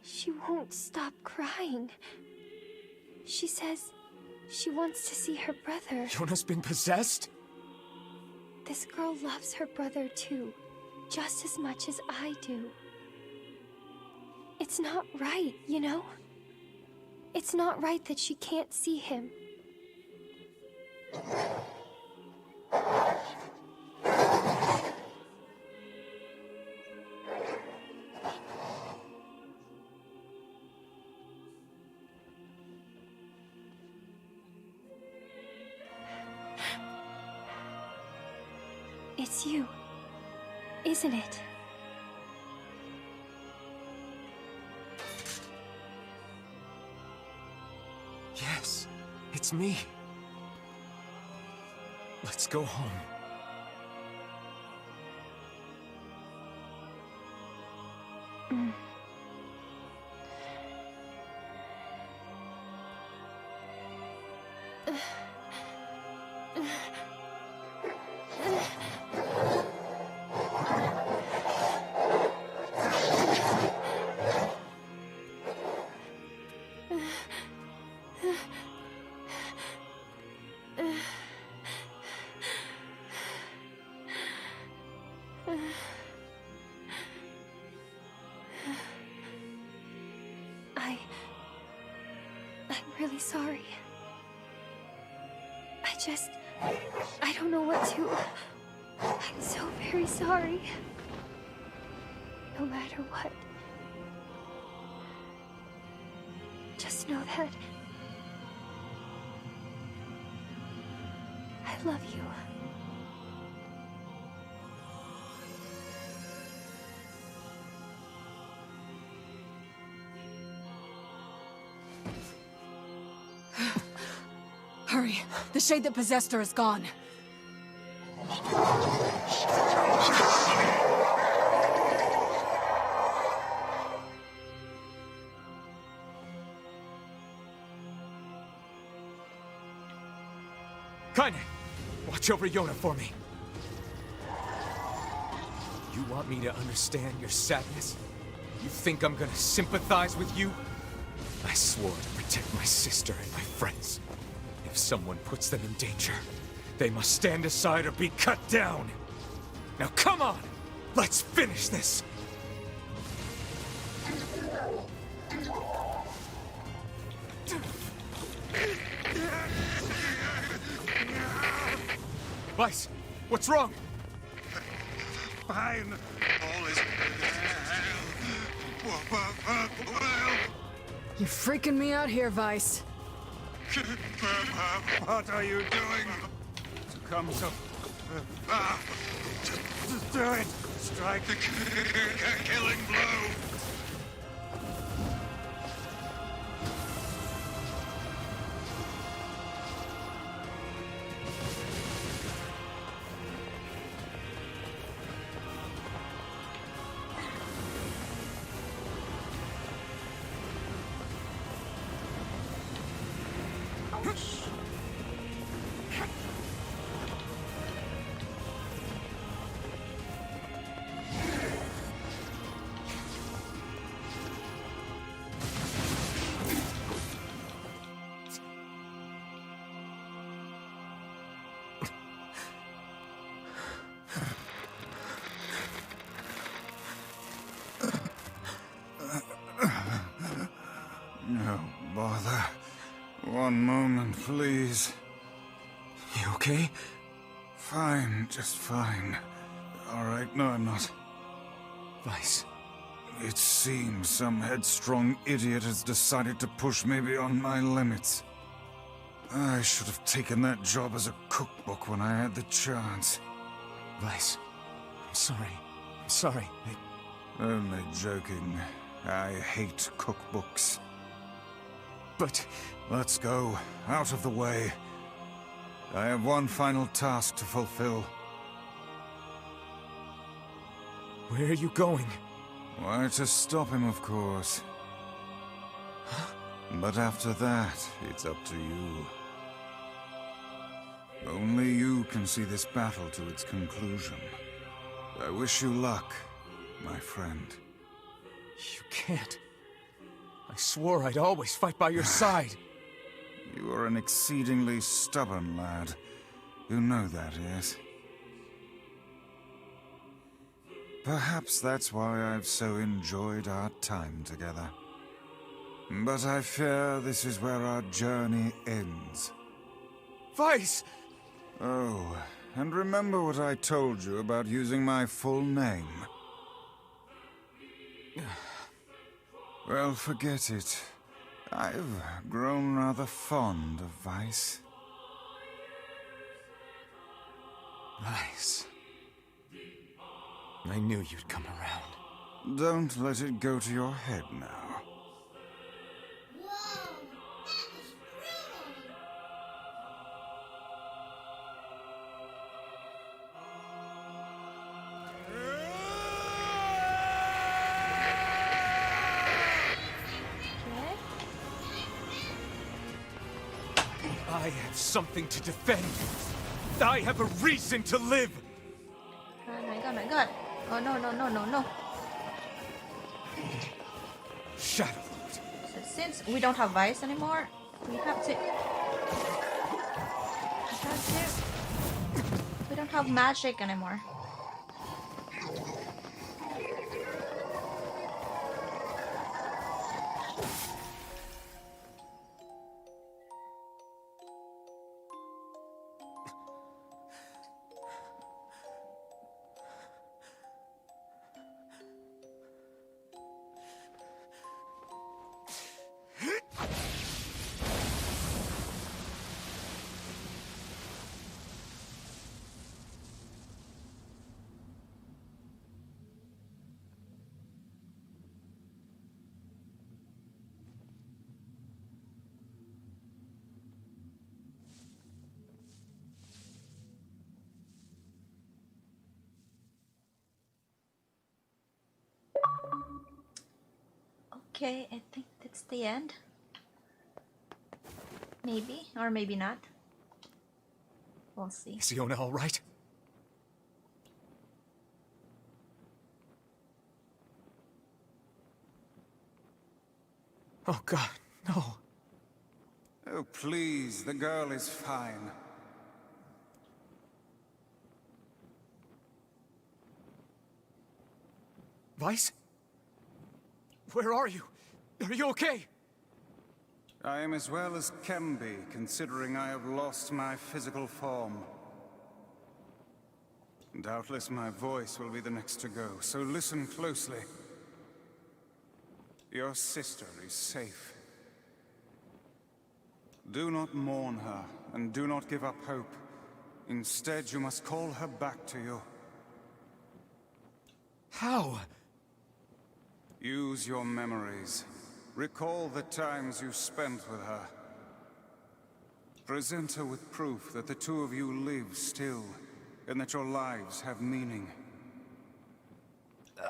She won't stop crying. She says she wants to see her brother. Yonah's been possessed? This girl loves her brother too, just as much as I do. It's not right, you know? It's not right that she can't see him. It's you, isn't it? Yes, it's me. Let's go home. I'm really sorry. I don't know what to... I'm so very sorry. No matter what. Just know that... I love you. Hurry. The shade that possessed her is gone. Kaine, watch over Yonah for me. You want me to understand your sadness? You think I'm gonna sympathize with you? I swore to protect my sister and my friends. If someone puts them in danger, they must stand aside or be cut down. Now come on! Let's finish this! Weiss, what's wrong? Fine. All is well. You're freaking me out here, Weiss. What are you doing? To come so... Just do it! Strike the killing blow! gosh. No bother. One moment, please. You okay? Fine, just fine. All right, no, I'm not. Weiss. It seems some headstrong idiot has decided to push me beyond my limits. I should have taken that job as a cookbook when I had the chance. Weiss. I'm sorry. I'm sorry. Only joking. I hate cookbooks. But... Let's go. Out of the way. I have one final task to fulfill. Where are you going? Why, to stop him, of course. But after that, it's up to you. Only you can see this battle to its conclusion. I wish you luck, my friend. You can't. I swore I'd always fight by your side. You are an exceedingly stubborn lad. You know that, yes? Perhaps that's why I've so enjoyed our time together. But I fear this is where our journey ends. Weiss! Oh, and remember what I told you about using my full name? Well, forget it. I've grown rather fond of Weiss. Weiss. I knew you'd come around. Don't let it go to your head now. I have something to defend. I have a reason to live. Oh my god, oh my god. Oh no, no, no, no, no. Shadow. So since we don't have Weiss anymore, we have to... We don't have magic anymore. Okay, I think that's the end. Maybe, or maybe not. We'll see. Is Yonah all right? Oh God, no. Oh, please, the girl is fine. Weiss? Where are you? Are you okay? I am as well as can be, considering I have lost my physical form. Doubtless my voice will be the next to go, so listen closely. Your sister is safe. Do not mourn her, and do not give up hope. Instead, you must call her back to you. How? Use your memories. Recall the times you spent with her. Present her with proof that the two of you live still, and that your lives have meaning.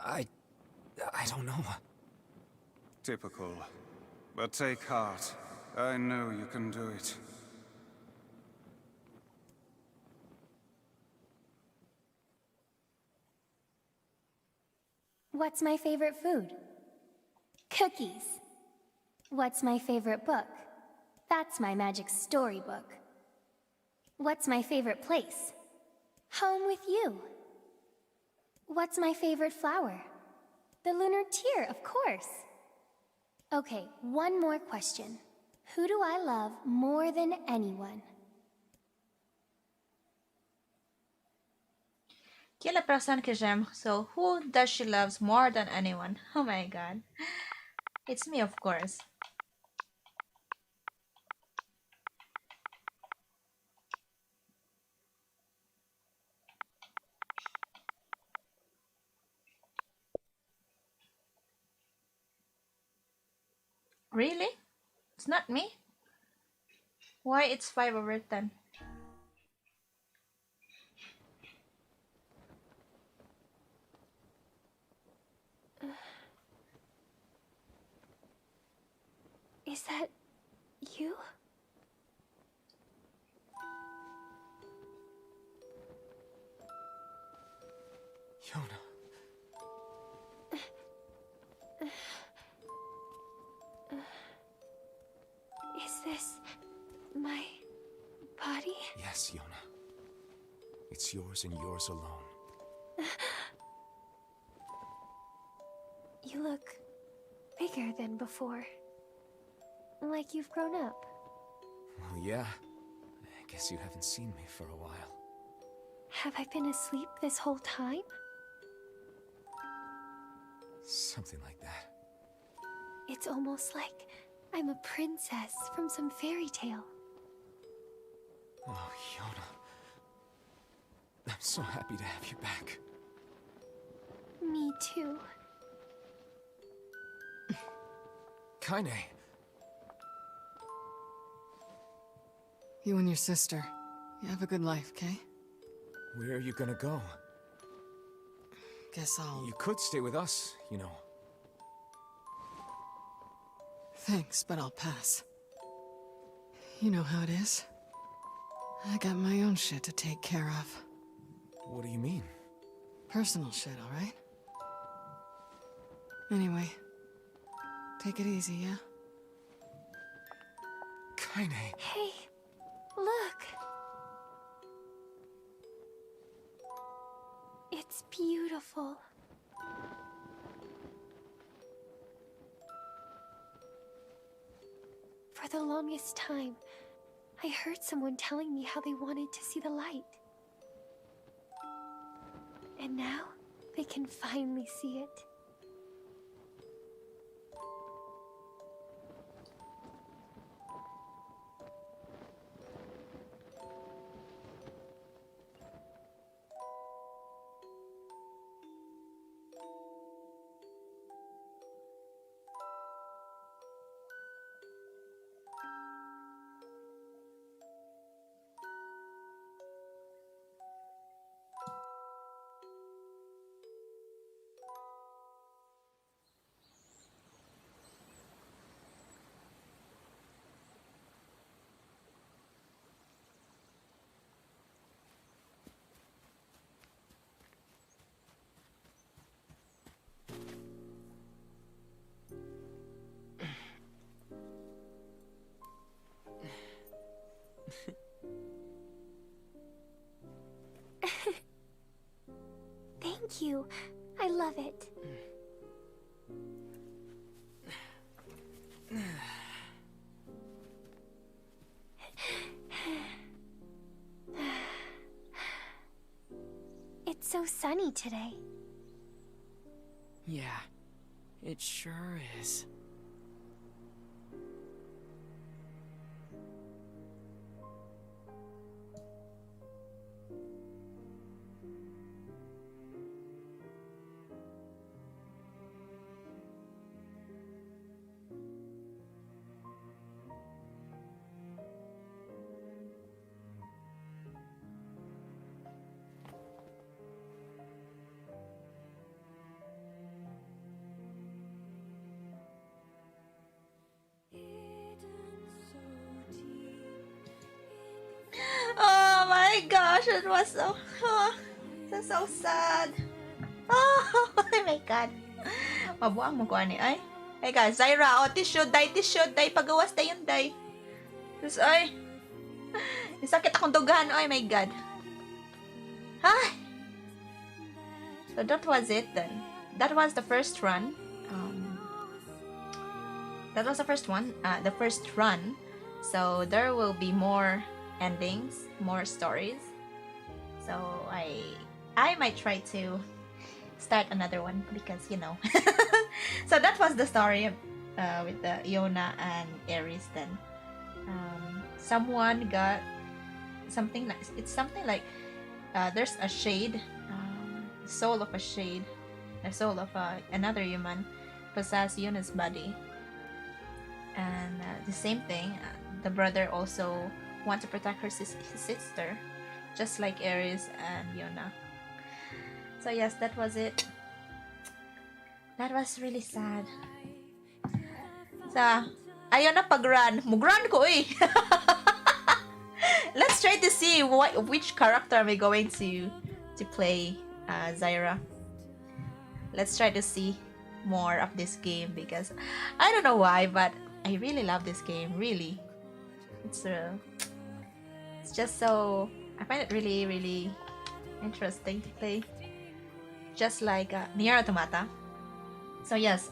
I don't know. Typical. But take heart. I know you can do it. What's my favorite food? Cookies. What's my favorite book? That's my magic storybook. What's my favorite place? Home with you. What's my favorite flower? The lunar tear, of course. Okay, one more question. Who do I love more than anyone? Quelle personne que j'aime. So, who does she loves more than anyone? Oh my god. It's me, of course. Really? It's not me? Why it's 5/10? Is that you? Yonah. Is this my body? Yes, Yonah. It's yours and yours alone. You look bigger than before. Like you've grown up. Well, yeah. I guess you haven't seen me for a while. Have I been asleep this whole time? Something like that. It's almost like I'm a princess from some fairy tale. Oh, Yonah. I'm so happy to have you back. Me too. Kaine. You and your sister, you have a good life, Kay? Where are you gonna go? Guess I'll... You could stay with us, you know. Thanks, but I'll pass. You know how it is. I got my own shit to take care of. What do you mean? Personal shit, alright? Anyway, take it easy, yeah? Kaine. Hey, look! It's beautiful. For the longest time, I heard someone telling me how they wanted to see the light. And now, they can finally see it. Thank you. I love it. It's so sunny today. Yeah, it sure is. Oh my gosh, it was so, that's so sad. Oh, oh my god. Mabuang mo ko ani ay. Hey guys, Zyra, tissue, day, pagawas day yun, day. Tapos, ay. Isakit akong dugan, oh my god. Hi! So that was it then. That was the first run. That was the first one, the first run. So there will be more endings, more stories. So I might try to start another one because, you know. So that was the story with the Yonah and Ares then. Someone got something like, it's something like there's a shade, soul of a shade, a soul of another human possess Yonah's body. And the same thing, the brother also wants to protect his sister, just like Ares and Yonah. So yes, that was it. That was really sad. So, ayaw na pag-run. Mag-run ko eh! Let's try to see which character am I going to play, Zyra. Let's try to see more of this game because I don't know why, but I really love this game. Really, it's just so, I find it really, really interesting to play. Just like NieR Automata. So yes,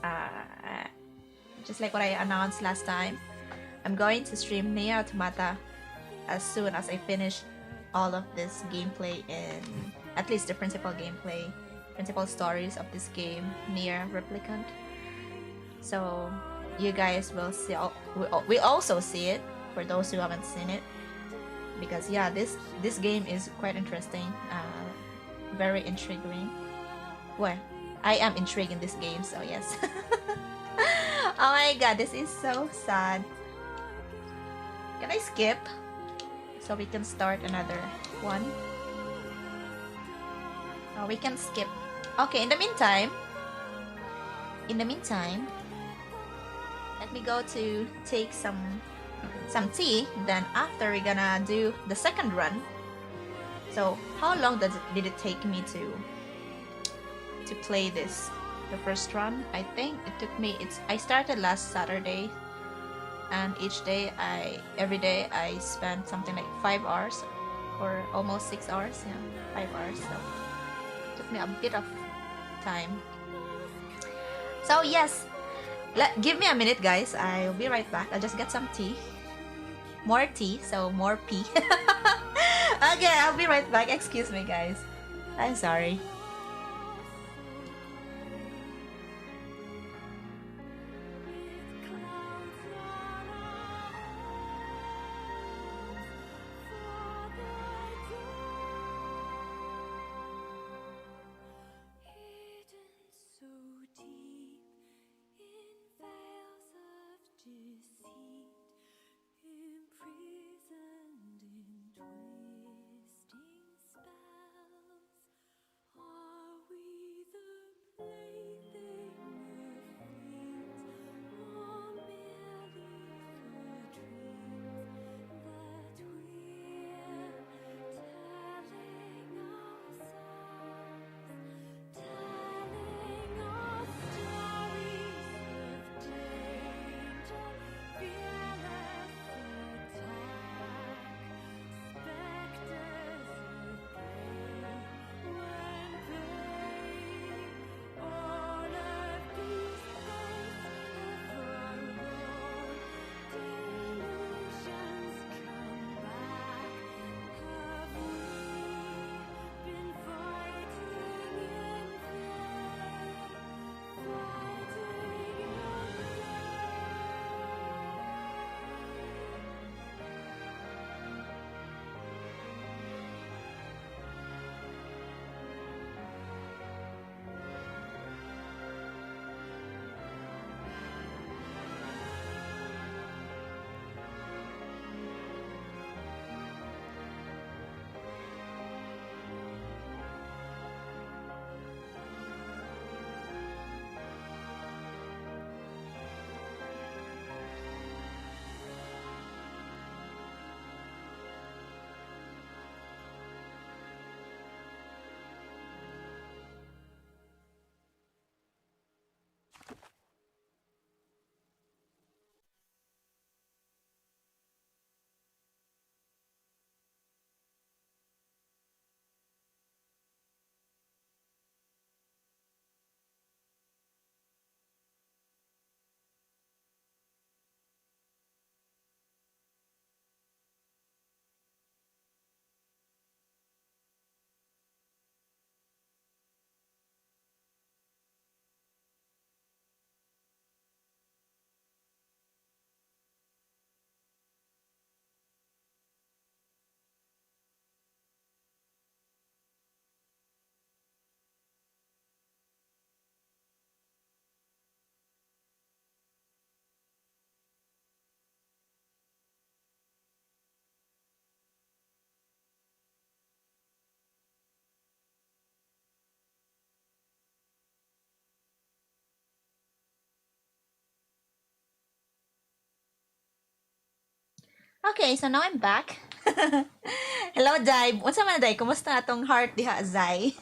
just like what I announced last time, I'm going to stream NieR Automata as soon as I finish all of this gameplay in, at least the principal gameplay, principal stories of this game, NieR Replicant. So you guys will see, we also see it for those who haven't seen it, because yeah, this game is quite interesting, very intriguing. Well, I am intrigued in this game, so yes. Oh my god, this is so sad. Can I skip so we can start another one? Oh, we can skip. Okay, in the meantime, let me go to take some tea. Then after, we're gonna do the second run. So how long did it take me to play this? The first run, I think it took me, I started last Saturday, and every day I spent something like 5 hours or almost 6 hours. Yeah, 5 hours. So it took me a bit of time. So yes, give me a minute, guys. I'll be right back. I'll just get some tea. More tea, so more pee. Okay, I'll be right back. Excuse me, guys. I'm sorry. Imprisoned in twisting spells. Okay, so now I'm back. Hello, Dai. Unsa man Dai? Kumusta atong heart diha, Zai?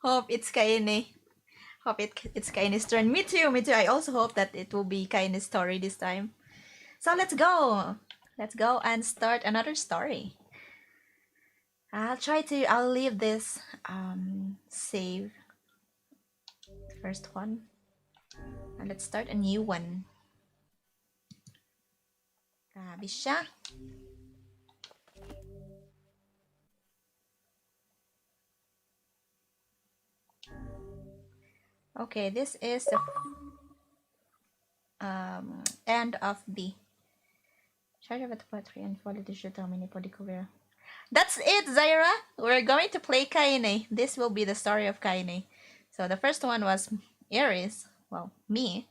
Hope it's Kaine. Hope it's Kaine's turn. Me too, me too. I also hope that it will be Kaine's story this time. So let's go. Let's go and start another story. I'll leave this save first one. And let's start a new one. Grabe siya. Okay, this is the end of the charge of the poetry and follow the shoot how many podikover. That's it, Zaira. We're going to play Kaine. This will be the story of Kaine. So the first one was Aries, well, me,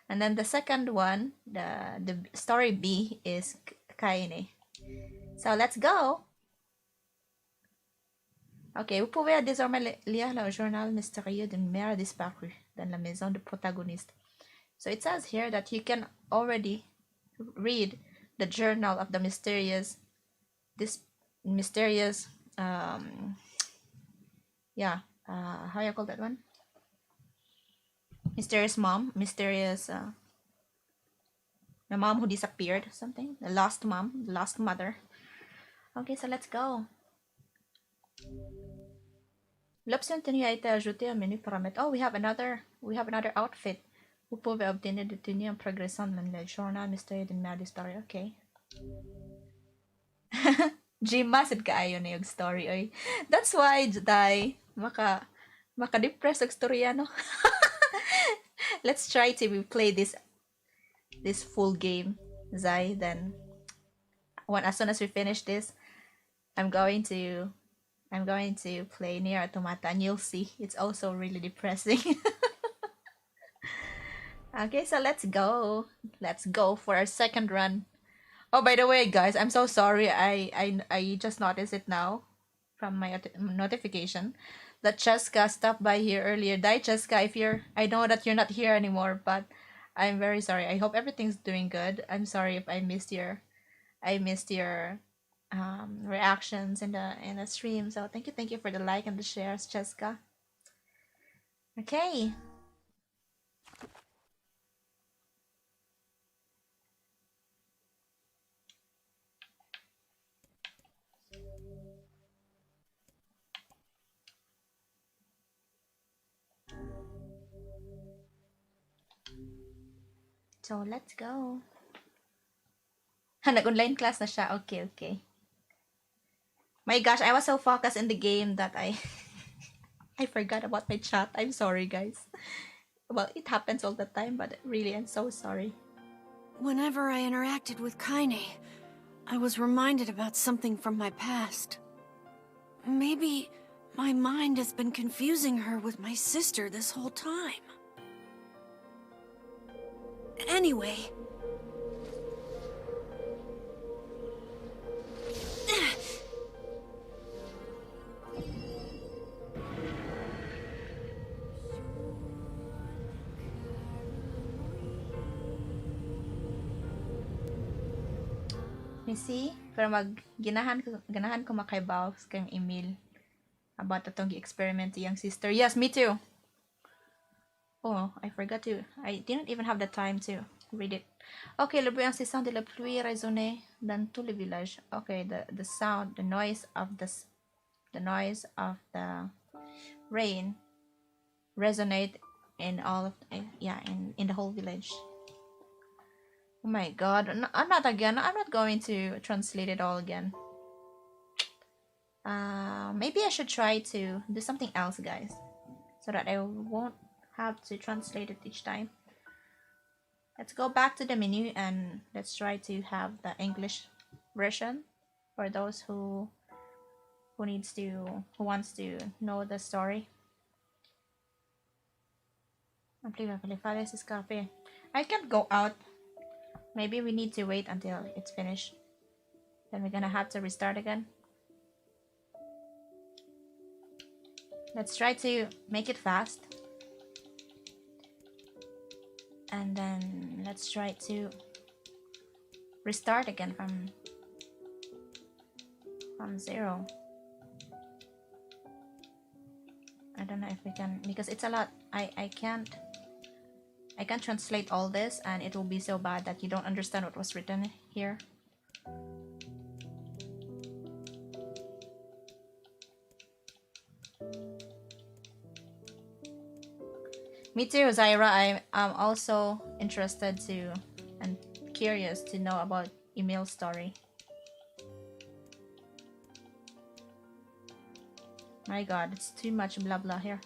and then the second one, the story B is Kaine. So let's go. Ok, vous pouvez désormais lire le journal mystérieux d'une mère disparue dans la maison du protagoniste. So it says here that you can already read the journal of the mysterious, how you call that one? Mysterious mom, the mom who disappeared, something, the lost mom, lost mother. Okay, so let's go. L'option tenue a été ajoutée au menu paramètres. Oh, we have another outfit. Vous pouvez obtenir des tenues en progressant dans le journal mystérieux d'une mère disparue. Okay. Jima, sad kaayo na yung story, oy. That's why, Dai, maka-depress ang storya, no? Let's try to play this full game, Zai. Then, as soon as we finish this, I'm going to play NieR Automata, and you'll see it's also really depressing. Okay, so let's go for our second run. Oh, by the way, guys, I'm so sorry. I just noticed it now from my notification that Cheska stopped by here earlier. Dai, Cheska, I know that you're not here anymore, but I'm very sorry. I hope everything's doing good. I'm sorry if I missed your reactions in the stream. So thank you for the like and the shares, Cheska. Okay. So let's go. Nag-online class na siya. Okay. My gosh, I was so focused in the game that I forgot about my chat. I'm sorry, guys. Well, it happens all the time, but really, I'm so sorry. Whenever I interacted with Kaine, I was reminded about something from my past. Maybe my mind has been confusing her with my sister this whole time. Anyway... See, pero ganahan ko makaibaw kang email about itong experiment yung sister. Yes, me too. Oh, I didn't even have the time to read it. Okay, le bruit incessant de la pluie résonnait dans tout le village. Okay, the noise of the rain resonate in all of in the whole village. Oh my god, I'm not going to translate it all again. Maybe I should try to do something else, guys, so that I won't have to translate it each time. Let's go back to the menu and let's try to have the English version for those who wants to know the story. I can't go out. Maybe we need to wait until it's finished. Then we're gonna have to restart again. Let's try to make it fast. And then let's try to restart again from zero. I don't know if we can, because it's a lot. I can't translate all this, and it will be so bad that you don't understand what was written here. Me too, Zyra. I'm also interested to and curious to know about Emil's story. My god, it's too much blah blah here.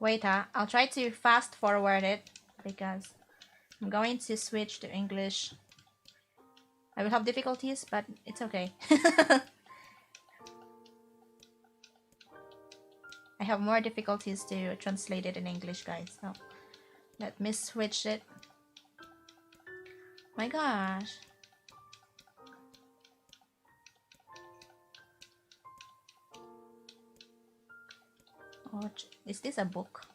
Wait, I'll try to fast forward it because I'm going to switch to English. I will have difficulties, but it's okay. I have more difficulties to translate it in English, guys. So let me switch it. My gosh. Oh, is this a book?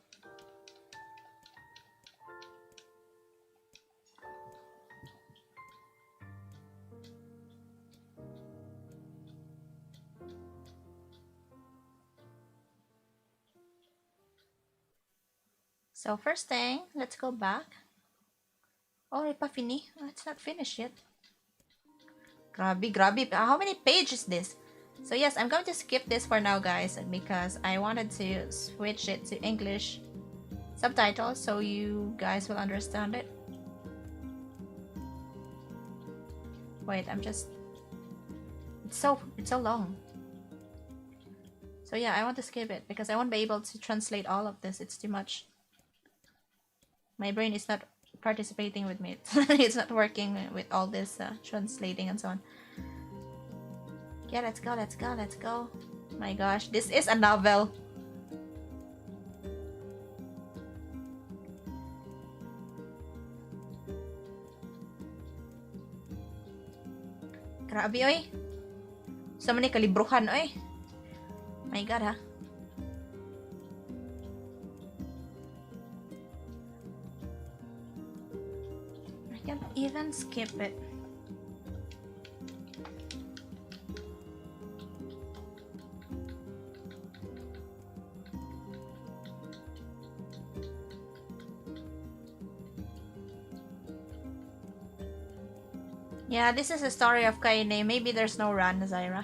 So first thing, let's go back. Oh, it's not finished yet. Grabe, grabe. How many pages is this? So yes, I'm going to skip this for now, guys, because I wanted to switch it to English subtitles so you guys will understand it. Wait, it's so long. So yeah, I want to skip it because I won't be able to translate all of this. It's too much. My brain is not participating with me. It's not working with all this translating and so on. Yeah, let's go, let's go, let's go. My gosh, this is a novel. Grabe, oy. Sa man ni kalibruhan, oy. My god, ha. I can't even skip it. Yeah, this is a story of Kaine. Maybe there's no run, Zyra.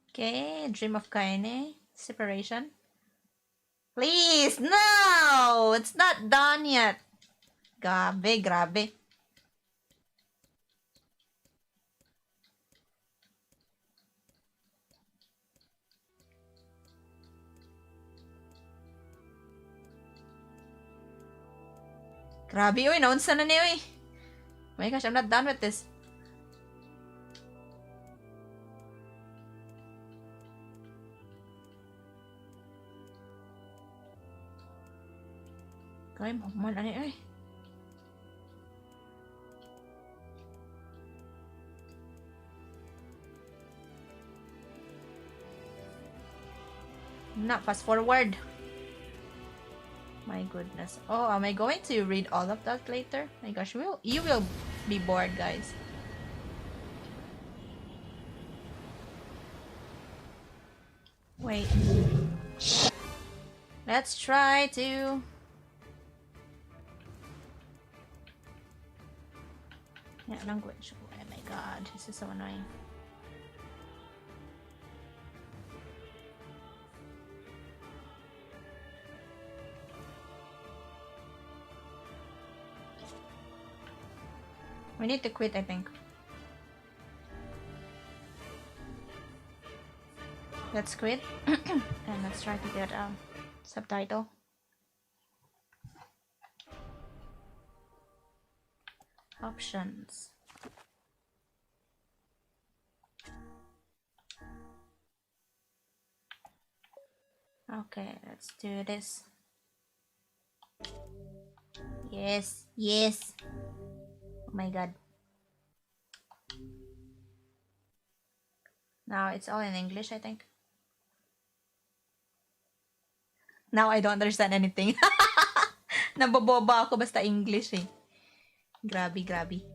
Okay, Dream of Kaine. Separation. Please, no! It's not done yet. Grabe, grabe. Grabe, uy. Naunsa na niya, uy. Oh my gosh, I'm not done with this. Kaya mo, man, ano, uy. Not fast forward. My goodness. Oh, am I going to read all of that later? My gosh, you will be bored, guys. Wait. Let's try to... Yeah, language. Oh my god, this is so annoying. We need to quit, I think. Let's quit. And let's try to get a subtitle. Options. Okay, let's do this. Yes, yes. Oh my god. Now it's all in English, I think. Now I don't understand anything. Naboboba ako basta English eh. Grabe, grabe.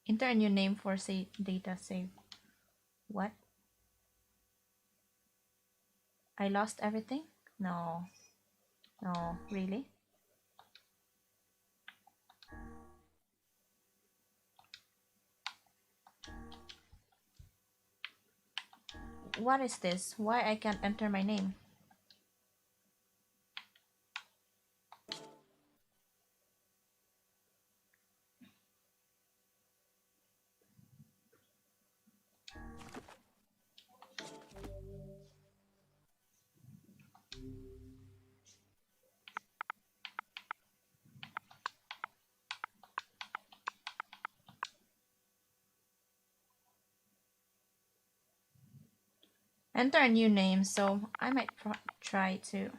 Enter a new name for data save. What? I lost everything? No. No, really? What is this? Why I can't enter my name? Enter a new name, so I might try to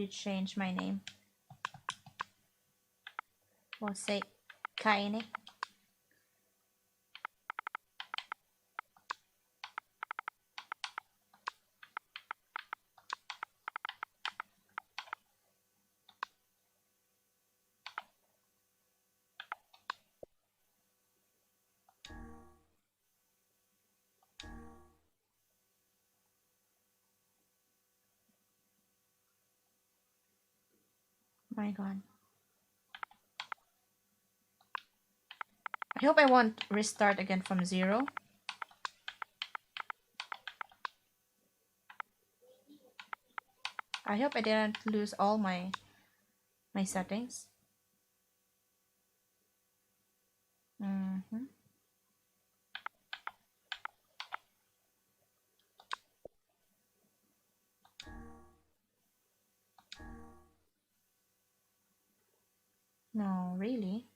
change my name. We'll say Kaine. My god. I hope I won't restart again from 0. I hope I didn't lose all my settings. No, really?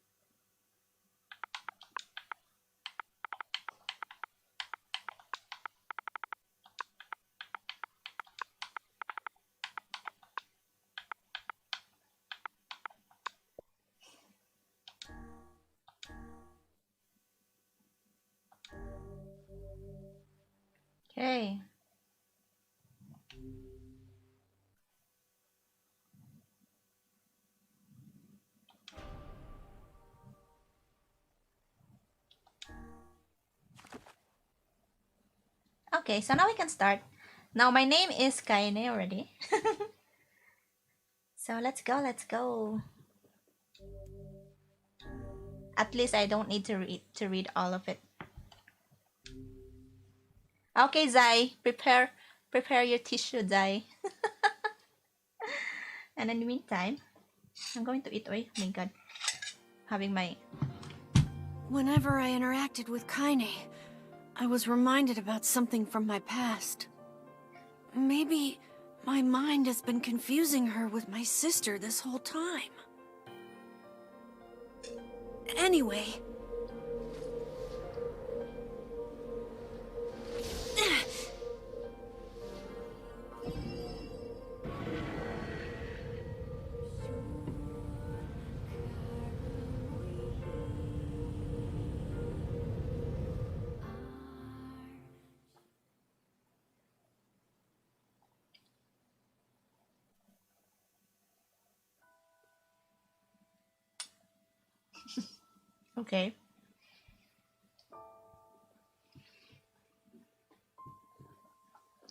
Okay. Okay, so now we can start. Now my name is Kaine already. So let's go, let's go. At least I don't need to read all of it. Okay, Zai, prepare your tissue, Zai. And in the meantime, I'm going to eat. Oh my god. Having my... Whenever I interacted with Kaine, I was reminded about something from my past. Maybe my mind has been confusing her with my sister this whole time. Anyway... Okay.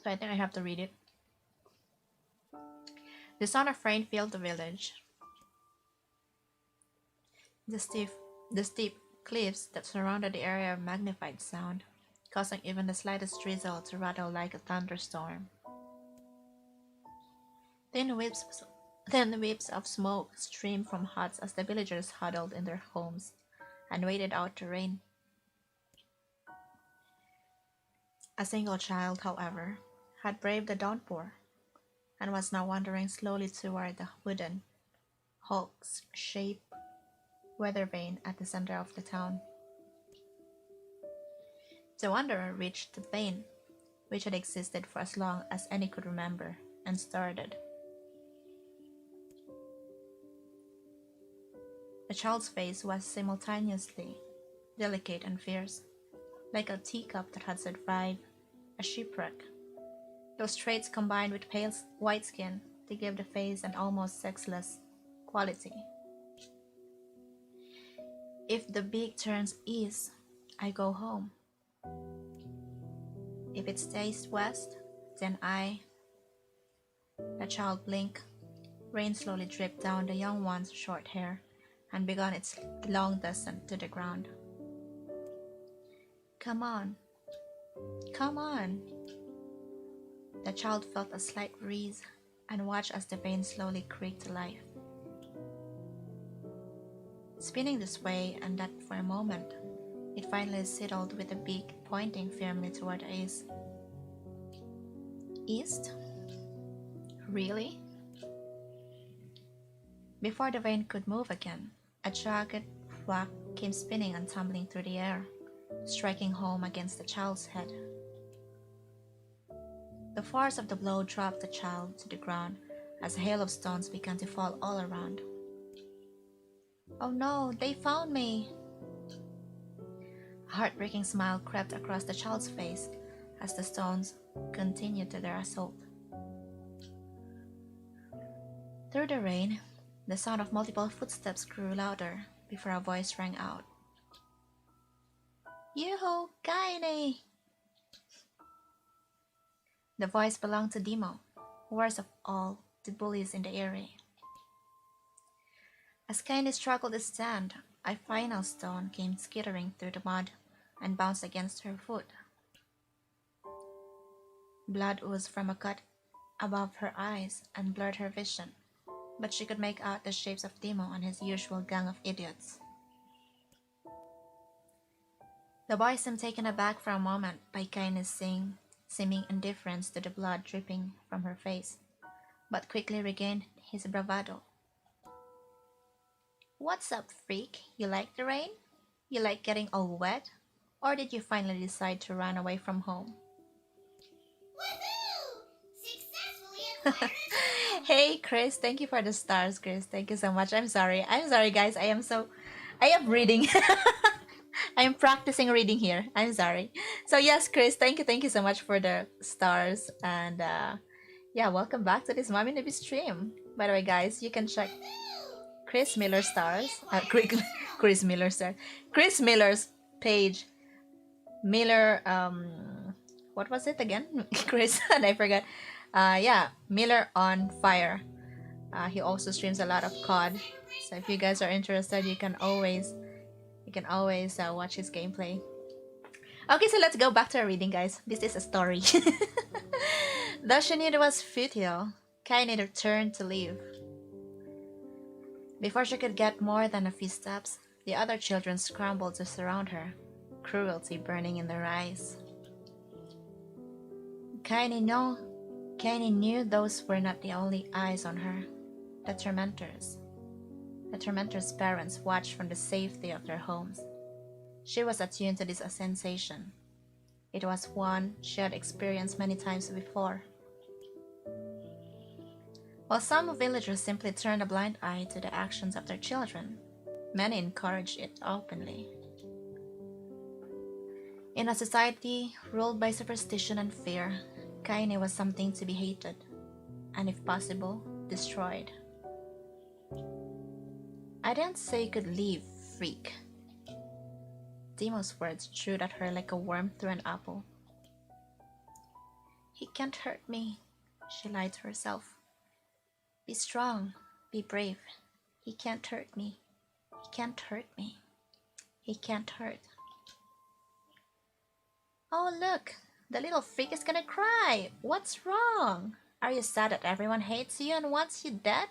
So I think I have to read it. The sound of rain filled the village. The steep cliffs that surrounded the area magnified sound, causing even the slightest drizzle to rattle like a thunderstorm. Thin whips of smoke streamed from huts as the villagers huddled in their homes and waited out the rain. A single child, however, had braved the downpour and was now wandering slowly toward the wooden, hulk-shaped weather vane at the center of the town. The wanderer reached the vane, which had existed for as long as any could remember, and started. The child's face was simultaneously delicate and fierce, like a teacup that had survived a shipwreck. Those traits combined with pale white skin to give the face an almost sexless quality. If the beak turns east, I go home. If it stays west, then The child blinked. Rain slowly dripped down the young one's short hair and began its long descent to the ground. Come on. Come on. The child felt a slight breeze and watched as the vein slowly creaked to life. Spinning this way and that for a moment, it finally settled with the beak pointing firmly toward the east. East? Really? Before the vein could move again, a jagged rock came spinning and tumbling through the air, striking home against the child's head. The force of the blow dropped the child to the ground as a hail of stones began to fall all around. Oh no, they found me! A heartbreaking smile crept across the child's face as the stones continued to their assault. Through the rain, the sound of multiple footsteps grew louder before a voice rang out. Yoo-hoo, Kaine! The voice belonged to Demo, worst of all, the bullies in the area. As Kaine struggled to stand, a final stone came skittering through the mud and bounced against her foot. Blood oozed from a cut above her eyes and blurred her vision, but she could make out the shapes of Demo and his usual gang of idiots. The boy seemed taken aback for a moment by Kaine's seeming indifference to the blood dripping from her face, but quickly regained his bravado. What's up, freak? You like the rain? You like getting all wet? Or did you finally decide to run away from home? Hey Chris, thank you for the stars, Chris. Thank you so much. I'm sorry guys. I am reading. I am practicing reading here. I'm sorry. So yes, Chris, thank you so much for the stars. And yeah, welcome back to this Mommy Newbie stream. By the way, guys, you can check Chris Miller stars. Chris Miller star. Chris Miller's page. Miller what was it again? Chris, and I forgot. Yeah, Miller on Fire. He also streams a lot of COD. So if you guys are interested, you can always watch his gameplay. Okay, so let's go back to our reading, guys. This is a story. Though she knew it was futile, Kaine turned to leave. Before she could get more than a few steps, the other children scrambled to surround her, cruelty burning in their eyes. Kaine knew those were not the only eyes on her. The tormentors' parents watched from the safety of their homes. She was attuned to this sensation. It was one she had experienced many times before. While some villagers simply turned a blind eye to the actions of their children, many encouraged it openly. In a society ruled by superstition and fear, Kaine was something to be hated, and if possible, destroyed. I didn't say you could leave, freak. Demo's words chewed at her like a worm through an apple. He can't hurt me, she lied to herself. Be strong, be brave. He can't hurt me. He can't hurt me. He can't hurt. Oh look, the little freak is gonna cry. What's wrong? Are you sad that everyone hates you and wants you dead?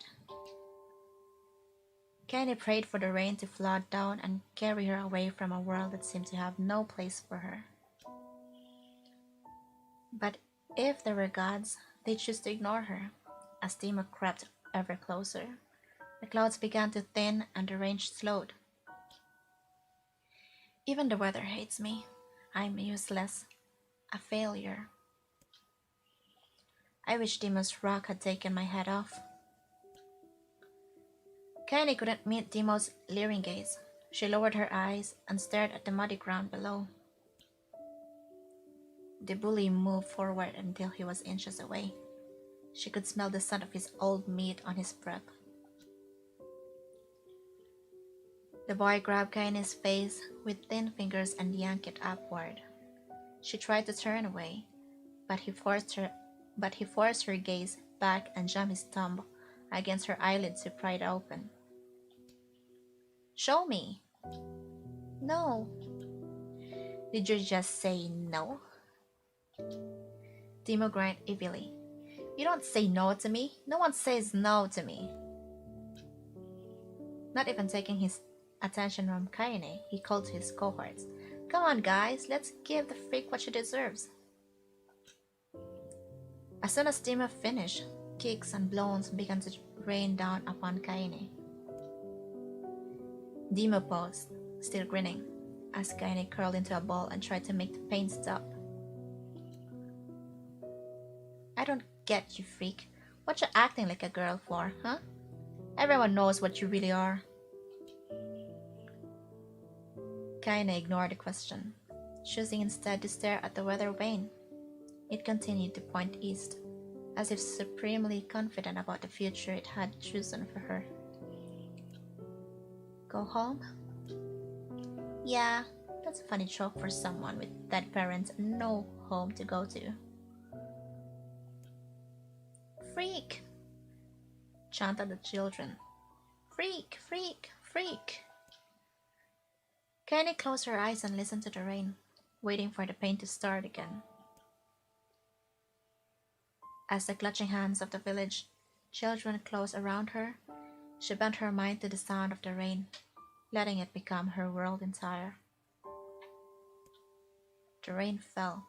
Kaine prayed for the rain to flood down and carry her away from a world that seemed to have no place for her. But if there were gods, they chose to ignore her. As Demo crept ever closer, the clouds began to thin and the rain slowed. Even the weather hates me. I'm useless. A failure. I wish Demo's rock had taken my head off. Kaine couldn't meet Demo's leering gaze. She lowered her eyes and stared at the muddy ground below. The bully moved forward until he was inches away. She could smell the scent of his old meat on his breath. The boy grabbed Kaine's face with thin fingers and yanked it upward. She tried to turn away, but he forced her gaze back and jammed his thumb against her eyelids to pry it open. Show me. No. Did you just say no? Timo grinned evilly. You don't say no to me. No one says no to me. Not even taking his attention from Kaine, he called to his cohorts. Come on, guys, let's give the freak what she deserves. As soon as Timo finished, kicks and blows began to rain down upon Kaine. Dimo paused, still grinning, as Kaine curled into a ball and tried to make the pain stop. I don't get you, freak. What you acting like a girl for, huh? Everyone knows what you really are. Kaine ignored the question, choosing instead to stare at the weather vane. It continued to point east, as if supremely confident about the future it had chosen for her. Go home? Yeah, that's a funny joke for someone with dead parents and no home to go to. Freak! Chanted the children. Freak, freak, freak! Kaine closed her eyes and listened to the rain, waiting for the pain to start again. As the clutching hands of the village children closed around her, she bent her mind to the sound of the rain, letting it become her world entire. The rain fell,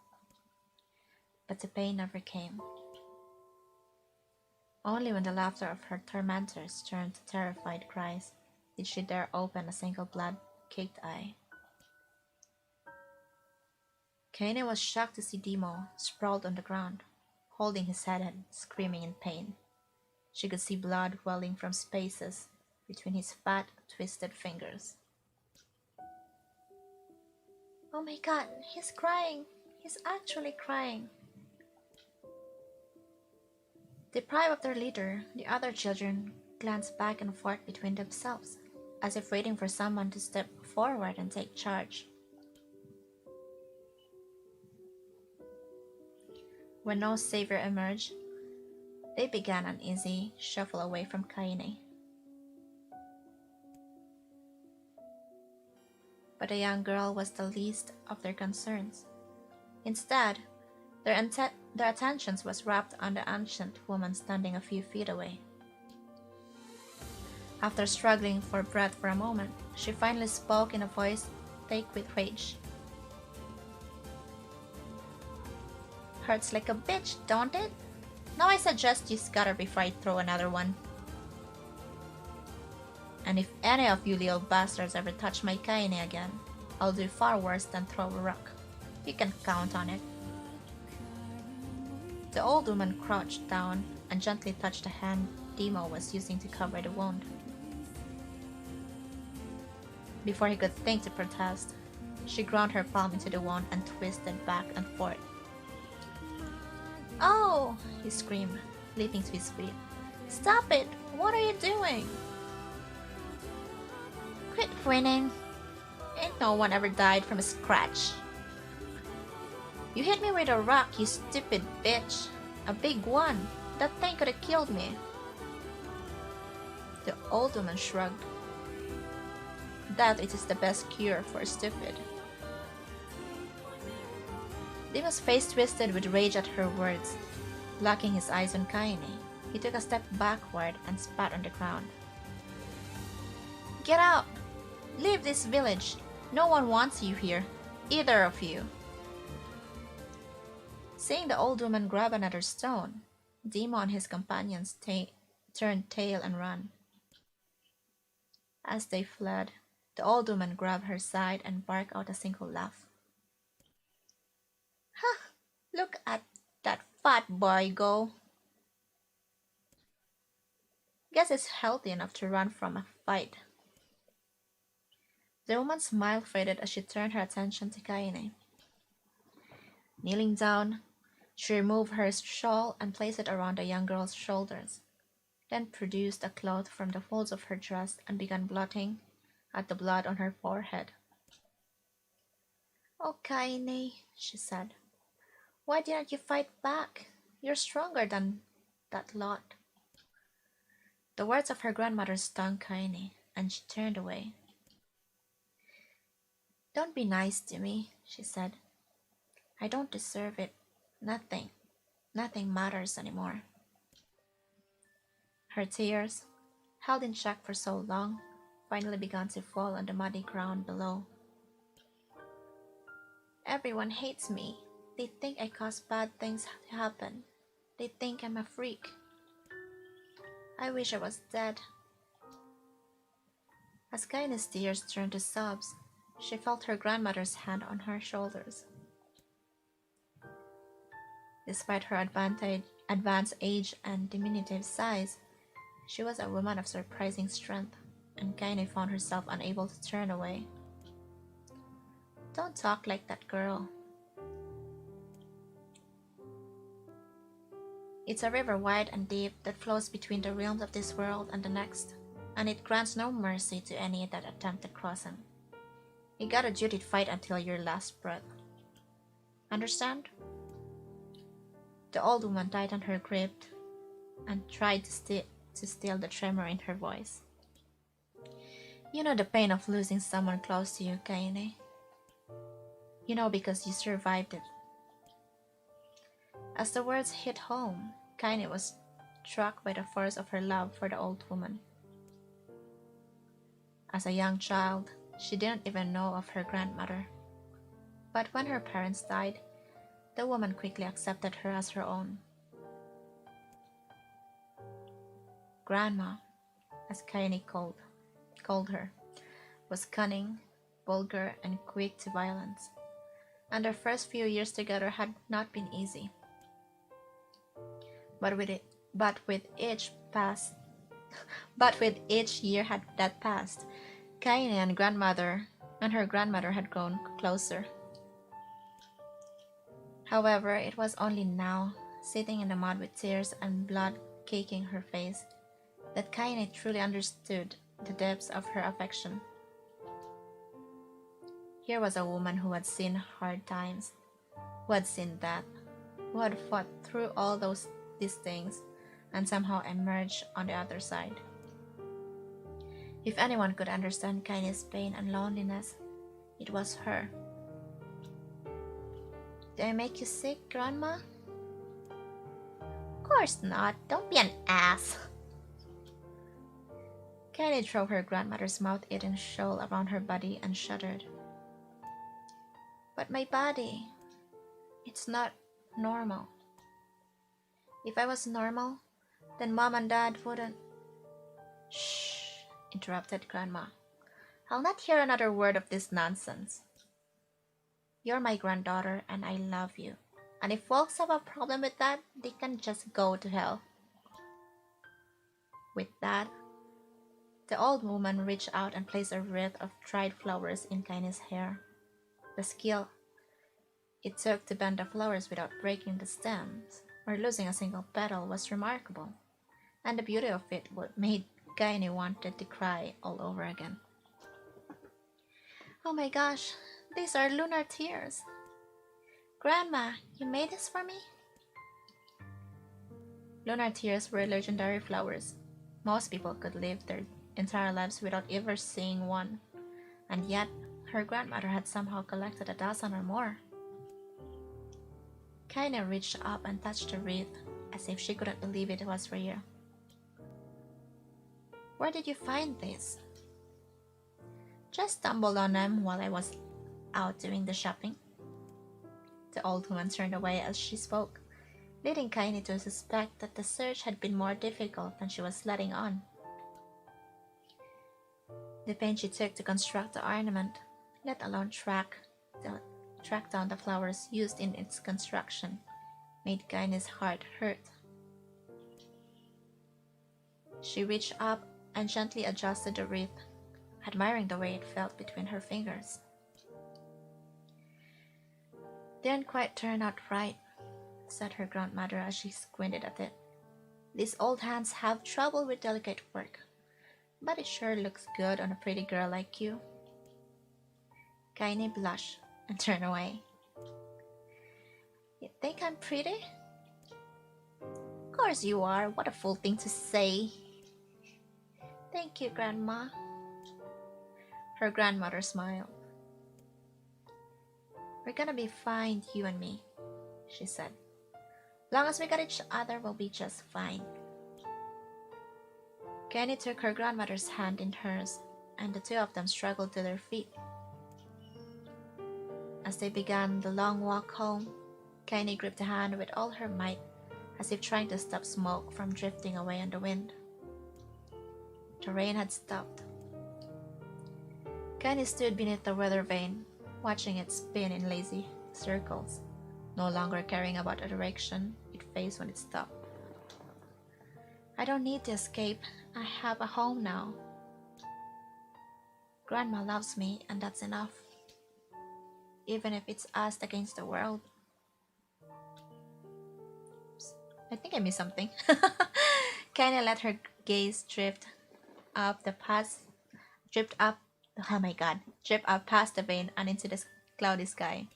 but the pain never came. Only when the laughter of her tormentors turned to terrified cries did she dare open a single blood-caked eye. Kaine was shocked to see Dimo sprawled on the ground, holding his head and screaming in pain. She could see blood welling from spaces between his fat, twisted fingers. Oh my god, he's crying! He's actually crying! Deprived of their leader, the other children glanced back and forth between themselves, as if waiting for someone to step forward and take charge. When no savior emerged, they began an easy shuffle away from Kaine. But the young girl was the least of their concerns. Instead, their attention was wrapped on the ancient woman standing a few feet away. After struggling for breath for a moment, she finally spoke in a voice thick with rage. Hurts like a bitch, don't it? Now I suggest you scatter before I throw another one. And if any of you little bastards ever touch my Kaine again, I'll do far worse than throw a rock. You can count on it. The old woman crouched down and gently touched the hand Dimo was using to cover the wound. Before he could think to protest, she ground her palm into the wound and twisted back and forth. Oh! He screamed, leaping to his feet. Stop it! What are you doing? Quit grinning. Ain't no one ever died from a scratch. You hit me with a rock, you stupid bitch. A big one. That thing could have killed me. The old woman shrugged. That it is the best cure for a stupid. Dimo's face twisted with rage at her words. Locking his eyes on Kaine, he took a step backward and spat on the ground. Get out! Leave this village! No one wants you here. Either of you. Seeing the old woman grab another stone, Dimo and his companions turned tail and ran. As they fled, the old woman grabbed her side and barked out a single laugh. Ha! Look at that fat boy go! Guess he's healthy enough to run from a fight. The woman's smile faded as she turned her attention to Kaine. Kneeling down, she removed her shawl and placed it around the young girl's shoulders, then produced a cloth from the folds of her dress and began blotting at the blood on her forehead. "Oh, Kaine," she said, "why didn't you fight back? You're stronger than that lot." The words of her grandmother stung Kaine, and she turned away. "Don't be nice to me," she said. "I don't deserve it. Nothing matters anymore." Her tears, held in check for so long, finally began to fall on the muddy ground below. "Everyone hates me. They think I cause bad things to happen. They think I'm a freak. I wish I was dead." As Kaine's tears turned to sobs, she felt her grandmother's hand on her shoulders. Despite her advanced age and diminutive size, she was a woman of surprising strength, and Kaine found herself unable to turn away. "Don't talk like that, girl. It's a river wide and deep that flows between the realms of this world and the next, and it grants no mercy to any that attempt to cross him. You got a duty to fight until your last breath. Understand?" The old woman tightened her grip and tried to still the tremor in her voice. "You know the pain of losing someone close to you, Kaine. You know because you survived it." As the words hit home, Kaine was struck by the force of her love for the old woman. As a young child, she didn't even know of her grandmother. But when her parents died, the woman quickly accepted her as her own. Grandma, as Kaine called her, was cunning, vulgar, and quick to violence, and their first few years together had not been easy. But with each year that passed, Kaine and her grandmother had grown closer. However, it was only now, sitting in the mud with tears and blood caking her face, that Kaine truly understood the depths of her affection. Here was a woman who had seen hard times, who had seen death, who had fought through all these things and somehow emerged on the other side. If anyone could understand Kaine's pain and loneliness, it was her. "Do I make you sick, Grandma?" "Of course not. Don't be an ass." Kaine drove her grandmother's mouth-eaten shawl around her body and shuddered. "But my body, it's not normal. If I was normal, then Mom and Dad wouldn't..." "Shh," interrupted Grandma. "I'll not hear another word of this nonsense. You're my granddaughter and I love you. And if folks have a problem with that, they can just go to hell." With that, the old woman reached out and placed a wreath of dried flowers in Kaine's hair. The skill it took to bend the flowers without breaking the stems or losing a single petal was remarkable, and the beauty of it made Kaine wanted to cry all over again. "Oh my gosh, these are lunar tears. Grandma, you made this for me?" Lunar tears were legendary flowers. Most people could live their entire lives without ever seeing one, and yet her grandmother had somehow collected a dozen or more. Kaine reached up and touched the wreath, as if she couldn't believe it was real. "Where did you find this?" "Just stumbled on them while I was out doing the shopping." The old woman turned away as she spoke, leading Kaine to suspect that the search had been more difficult than she was letting on. The pain she took to construct the ornament, let alone track down the flowers used in its construction, made Kaine's heart hurt. She reached up and gently adjusted the wreath, admiring the way it felt between her fingers. "Didn't quite turn out right," said her grandmother as she squinted at it. "These old hands have trouble with delicate work, but it sure looks good on a pretty girl like you." Kaine blushed and turned away. "You think I'm pretty?" "Of course you are. What a fool thing to say." "Thank you, Grandma." Her grandmother smiled. "We're gonna be fine, you and me," she said. "Long as we got each other, we'll be just fine." Kenny took her grandmother's hand in hers, and the two of them struggled to their feet. As they began the long walk home, Kenny gripped the hand with all her might, as if trying to stop smoke from drifting away on the wind. The rain had stopped. Kenny stood beneath the weather vane, watching it spin in lazy circles, no longer caring about the direction it faced when it stopped. "I don't need to escape. I have a home now. Grandma loves me, and that's enough. Even if it's us against the world." Oops, I think I missed something. Kenny let her gaze drift up past the vane and into the cloudy sky.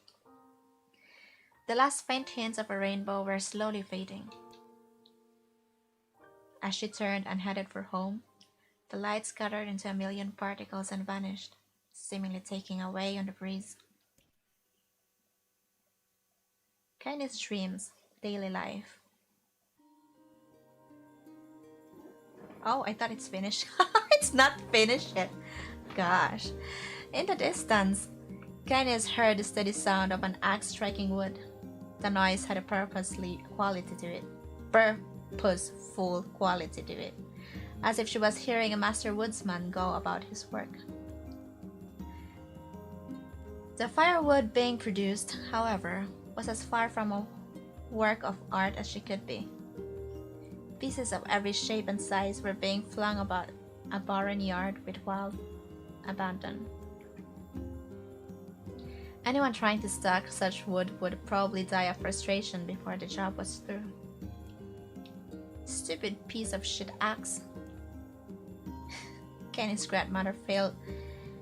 The last faint hints of a rainbow were slowly fading. As she turned and headed for home, the light scattered into a million particles and vanished, seemingly taking away on the breeze. Kenny's dreams, daily life. Oh, I thought it's finished. It's not finished yet. Gosh. In the distance, Kenny heard the steady sound of an axe striking wood. The noise had a purposeful quality to it, as if she was hearing a master woodsman go about his work. The firewood being produced, however, was as far from a work of art as she could be. Pieces of every shape and size were being flung about a barren yard with wild abandon. Anyone trying to stack such wood would probably die of frustration before the job was through. "Stupid piece of shit axe." Kenny's grandmother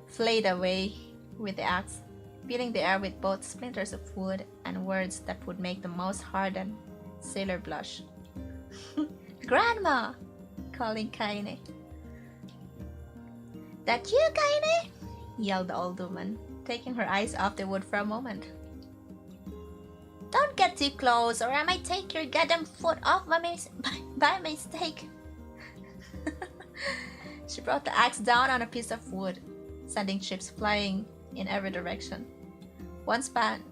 flayed away with the axe, filling the air with both splinters of wood and words that would make the most hardened sailor blush. "Grandma!" calling Kaine. "That you, Kaine?" yelled the old woman, taking her eyes off the wood for a moment. "Don't get too close, or I might take your goddamn foot off by mistake." She brought the axe down on a piece of wood, sending chips flying in every direction. One spun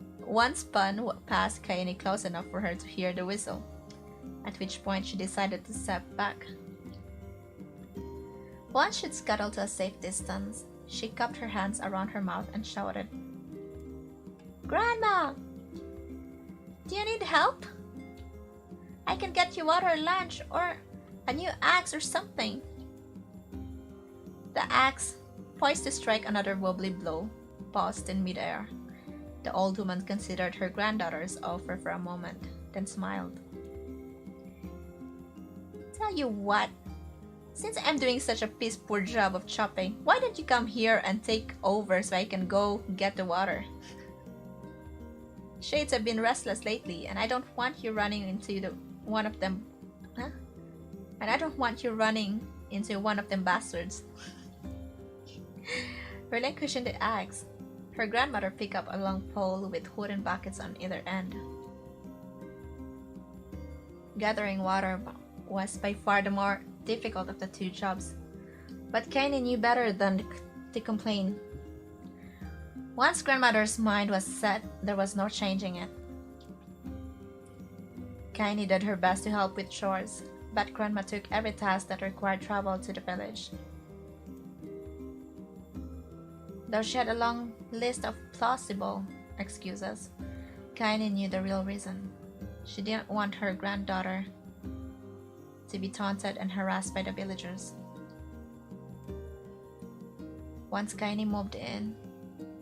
past Kaine close enough for her to hear the whistle, at which point she decided to step back. Once she'd scuttled to a safe distance, she cupped her hands around her mouth and shouted, "Grandma! Do you need help? I can get you water or lunch, or a new axe or something." The axe, poised to strike another wobbly blow, paused in midair. The old woman considered her granddaughter's offer for a moment, then smiled. "Tell you what, since I'm doing such a piss-poor job of chopping, why don't you come here and take over so I can go get the water? Shades have been restless lately, and I don't want you running into one of them bastards." Relinquishing the axe, her grandmother picked up a long pole with wooden buckets on either end. Gathering water was by far the more difficult of the two jobs, but Kaine knew better than to complain. Once grandmother's mind was set, there was no changing it. Kaine did her best to help with chores, but grandma took every task that required travel to the village. Though she had a long list of plausible excuses, Kaine knew the real reason. She didn't want her granddaughter to be taunted and harassed by the villagers. Once Kaini moved in,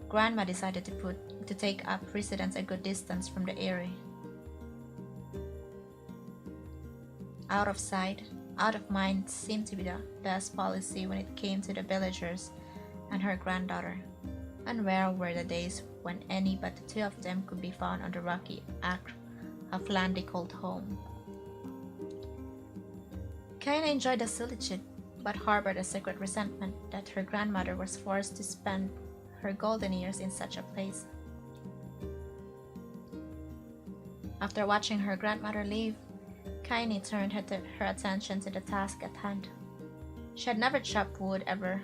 Grandma decided to take up residence a good distance from the area. Out of sight, out of mind seemed to be the best policy when it came to the villagers and her granddaughter. And where were the days when any but the two of them could be found on the rocky acre of land they called home? Kaina enjoyed the solitude, but harbored a secret resentment that her grandmother was forced to spend her golden years in such a place. After watching her grandmother leave, Kaini turned her attention to the task at hand. She had never chopped wood ever.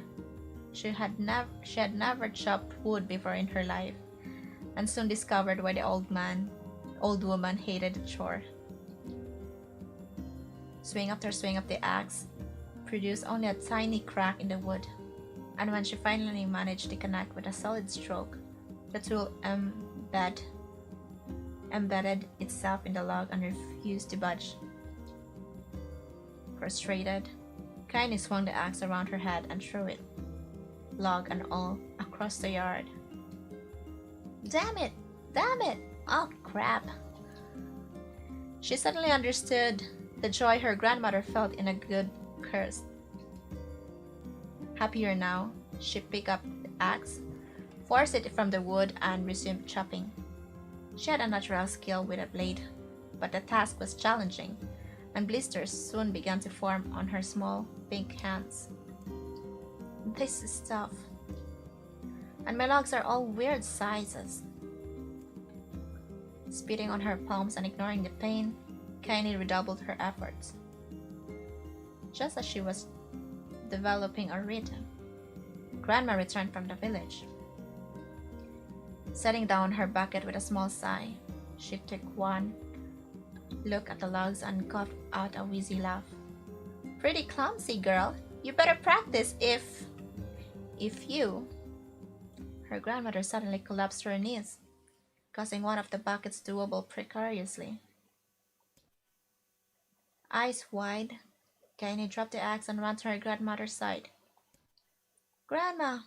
She had never chopped wood before in her life, and soon discovered why the old woman hated the chore. Swing after swing of the axe produced only a tiny crack in the wood, and when she finally managed to connect with a solid stroke, the tool embedded itself in the log and refused to budge. Frustrated, Kaini swung the axe around her head and threw it, log and all, across the yard. Damn it! Damn it! Oh crap! She suddenly understood the joy her grandmother felt in a good curse. Happier now, she picked up the axe, forced it from the wood, and resumed chopping. She had a natural skill with a blade, but the task was challenging, and blisters soon began to form on her small, pink hands. This is tough. And my logs are all weird sizes. Spitting on her palms and ignoring the pain, Kaini redoubled her efforts. Just as she was developing a rhythm, Grandma returned from the village. Setting down her bucket with a small sigh, she took one look at the logs and coughed out a wheezy laugh. Pretty clumsy, girl. You better practice if you... Her grandmother suddenly collapsed to her knees, causing one of the buckets to wobble precariously. Eyes wide, Kaini dropped the axe and ran to her grandmother's side. Grandma!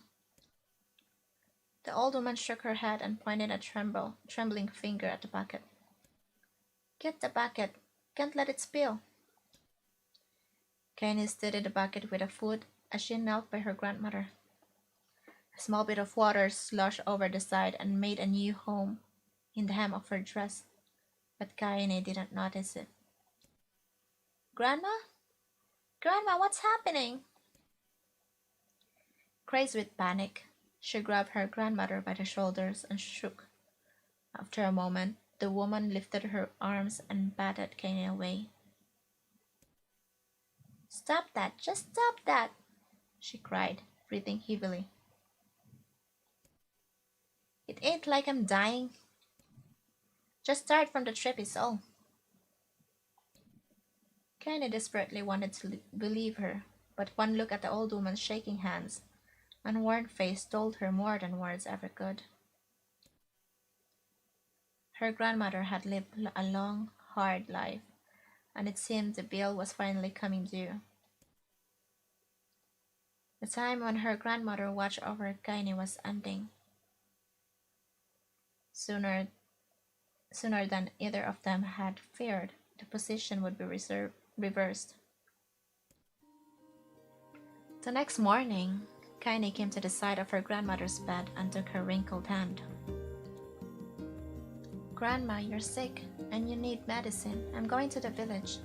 The old woman shook her head and pointed a trembling finger at the bucket. Get the bucket. Can't let it spill. Kaini steadied the bucket with a foot as she knelt by her grandmother. A small bit of water sloshed over the side and made a new home in the hem of her dress, but Kaini didn't notice it. Grandma? Grandma, what's happening? Crazed with panic, she grabbed her grandmother by the shoulders and shook. After a moment, the woman lifted her arms and batted Kaini away. Stop that! Just stop that! She cried, breathing heavily. It ain't like I'm dying. Just tired from the trip is all. Kaini desperately wanted to believe her, but one look at the old woman's shaking hands and worn face told her more than words ever could. Her grandmother had lived a long, hard life, and it seemed the bill was finally coming due. The time when her grandmother watched over Kaini was ending. Sooner than either of them had feared, the position would be reversed. The next morning, Kaini came to the side of her grandmother's bed and took her wrinkled hand. Grandma, you're sick, and you need medicine. I'm going to the village.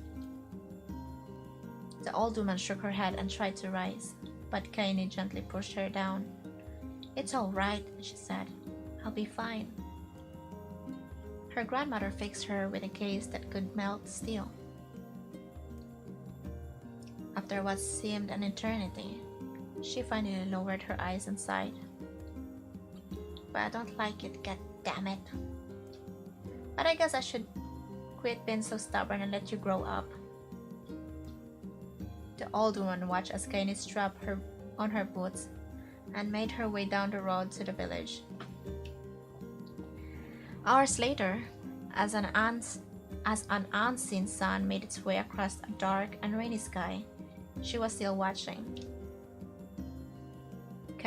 The old woman shook her head and tried to rise, but Kaini gently pushed her down. It's all right, she said. I'll be fine. Her grandmother fixed her with a gaze that could melt steel. After what seemed an eternity, she finally lowered her eyes and sighed. But I don't like it, god damn it. But I guess I should quit being so stubborn and let you grow up. The old woman watched as Kaini strapped her on her boots and made her way down the road to the village. Hours later, as an unseen sun made its way across a dark and rainy sky, she was still watching.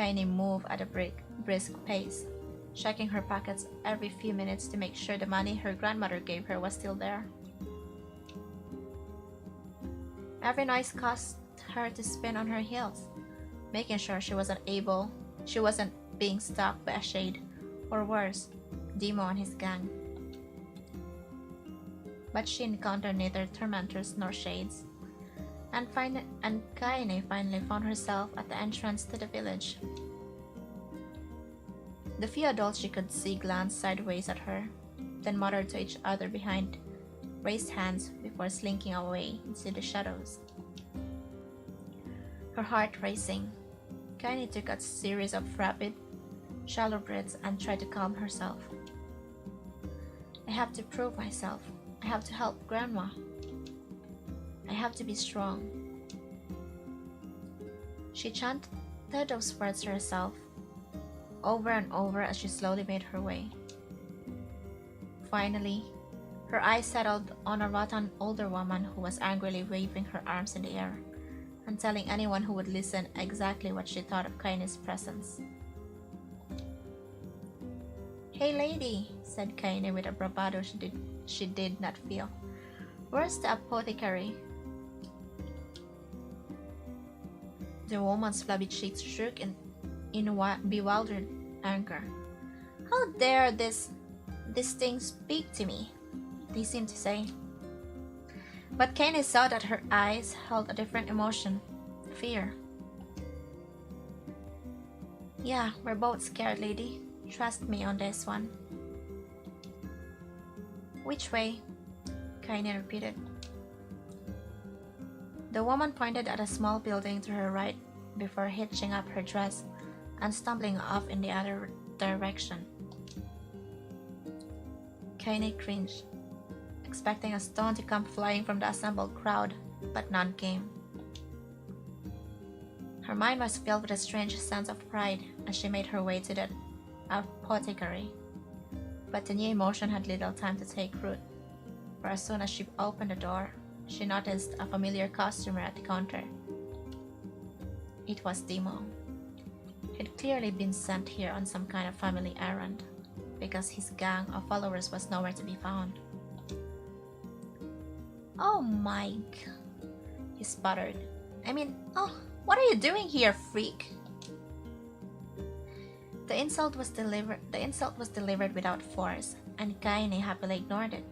Kaine moved at a brisk pace, checking her pockets every few minutes to make sure the money her grandmother gave her was still there. Every noise caused her to spin on her heels, making sure she wasn't being stalked by a shade, or worse, Demo and his gang. But she encountered neither tormentors nor shades, and Kaine finally found herself at the entrance to the village. The few adults she could see glanced sideways at her, then muttered to each other behind raised hands before slinking away into the shadows. Her heart racing, Kaine took a series of rapid, shallow breaths and tried to calm herself. I have to prove myself. I have to help Grandma. I have to be strong. She chanted those words to herself, over and over as she slowly made her way. Finally, her eyes settled on a rotten older woman who was angrily waving her arms in the air and telling anyone who would listen exactly what she thought of Kaine's presence. "Hey lady," said Kaine with a bravado she did not feel. "Where's the apothecary?" The woman's flabby cheeks shook in bewildered anger. "How dare this thing speak to me?" they seemed to say. But Kaine saw that her eyes held a different emotion, fear. "Yeah, we're both scared, lady. Trust me on this one." "Which way?" Kaine repeated. The woman pointed at a small building to her right before hitching up her dress and stumbling off in the other direction. Kaine cringed, expecting a stone to come flying from the assembled crowd, but none came. Her mind was filled with a strange sense of pride as she made her way to the apothecary, but the new emotion had little time to take root, for as soon as she opened the door, she noticed a familiar customer at the counter. It was Demo. He'd clearly been sent here on some kind of family errand, because his gang of followers was nowhere to be found. "Oh my," he sputtered. What are you doing here, freak?" The insult was delivered without force, and Kaine happily ignored it.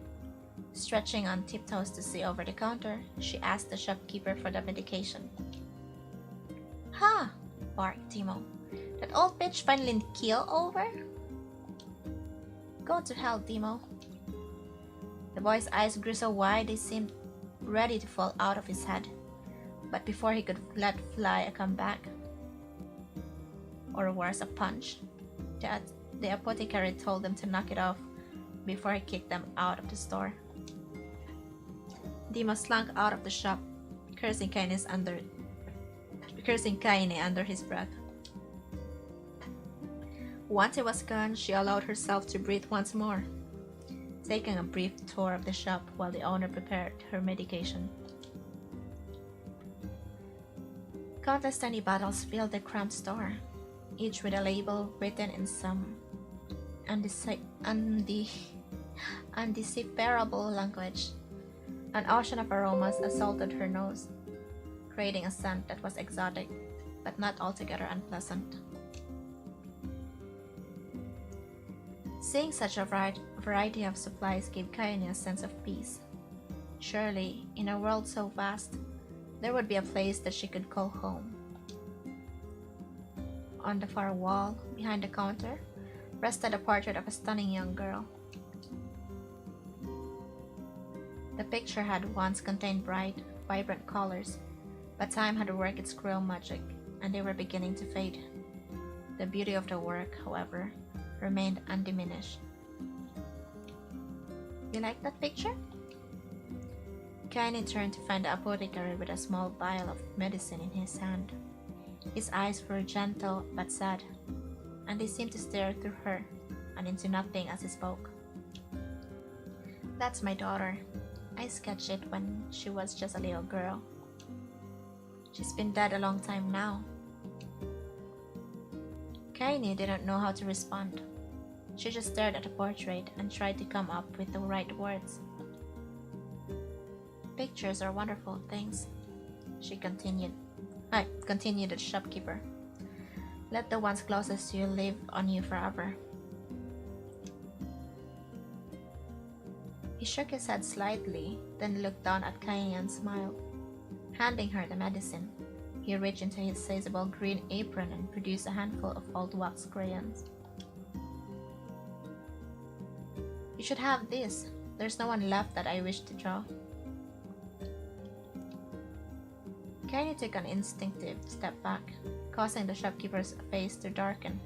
Stretching on tiptoes to see over the counter, she asked the shopkeeper for the medication. "Ha!" barked Demo. "That old bitch finally keel over?" "Go to hell, Demo." The boy's eyes grew so wide they seemed ready to fall out of his head, but before he could let fly a comeback, or worse, a punch, the apothecary told them to knock it off before he kicked them out of the store. Demo slunk out of the shop, cursing Kaine under his breath. Once he was gone, she allowed herself to breathe once more, taking a brief tour of the shop while the owner prepared her medication. Countless tiny bottles filled the cramped store, each with a label written in some undecipherable language. An ocean of aromas assaulted her nose, creating a scent that was exotic, but not altogether unpleasant. Seeing such a variety of supplies gave Kaine a sense of peace. Surely, in a world so vast, there would be a place that she could call home. On the far wall, behind the counter, rested a portrait of a stunning young girl. The picture had once contained bright, vibrant colors, but time had worked its cruel magic, and they were beginning to fade. The beauty of the work, however, remained undiminished. "You like that picture?" Kaine turned to find the apothecary with a small vial of medicine in his hand. His eyes were gentle but sad, and they seemed to stare through her and into nothing as he spoke. "That's my daughter. I sketched it when she was just a little girl. She's been dead a long time now." Kaine didn't know how to respond. She just stared at the portrait and tried to come up with the right words. Pictures are wonderful things, she continued. Continued the shopkeeper. Let the ones closest to you live on you forever. He shook his head slightly, then looked down at Kaine and smiled. Handing her the medicine, he reached into his sizable green apron and produced a handful of old wax crayons. You should have this. There's no one left that I wish to draw. Kaine took an instinctive step back, causing the shopkeeper's face to darken.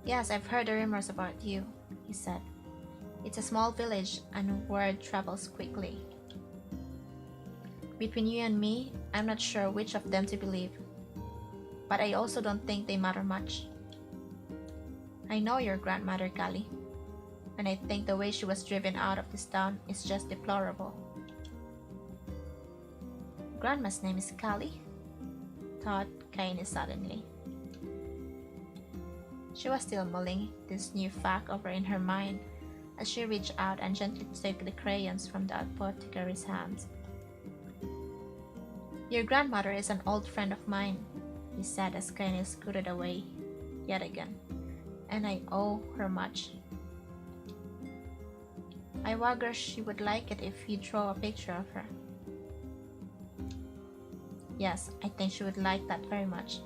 Yes, I've heard the rumors about you, he said. It's a small village and word travels quickly. Between you and me, I'm not sure which of them to believe. But I also don't think they matter much. I know your grandmother, Kali, and I think the way she was driven out of this town is just deplorable. Grandma's name is Kali? Thought Kaine suddenly. She was still mulling this new fact over in her mind as she reached out and gently took the crayons from the apothecary's hands. Your grandmother is an old friend of mine, he said as Kaine scooted away yet again, and I owe her much. I wonder she would like it if you draw a picture of her. Yes, I think she would like that very much.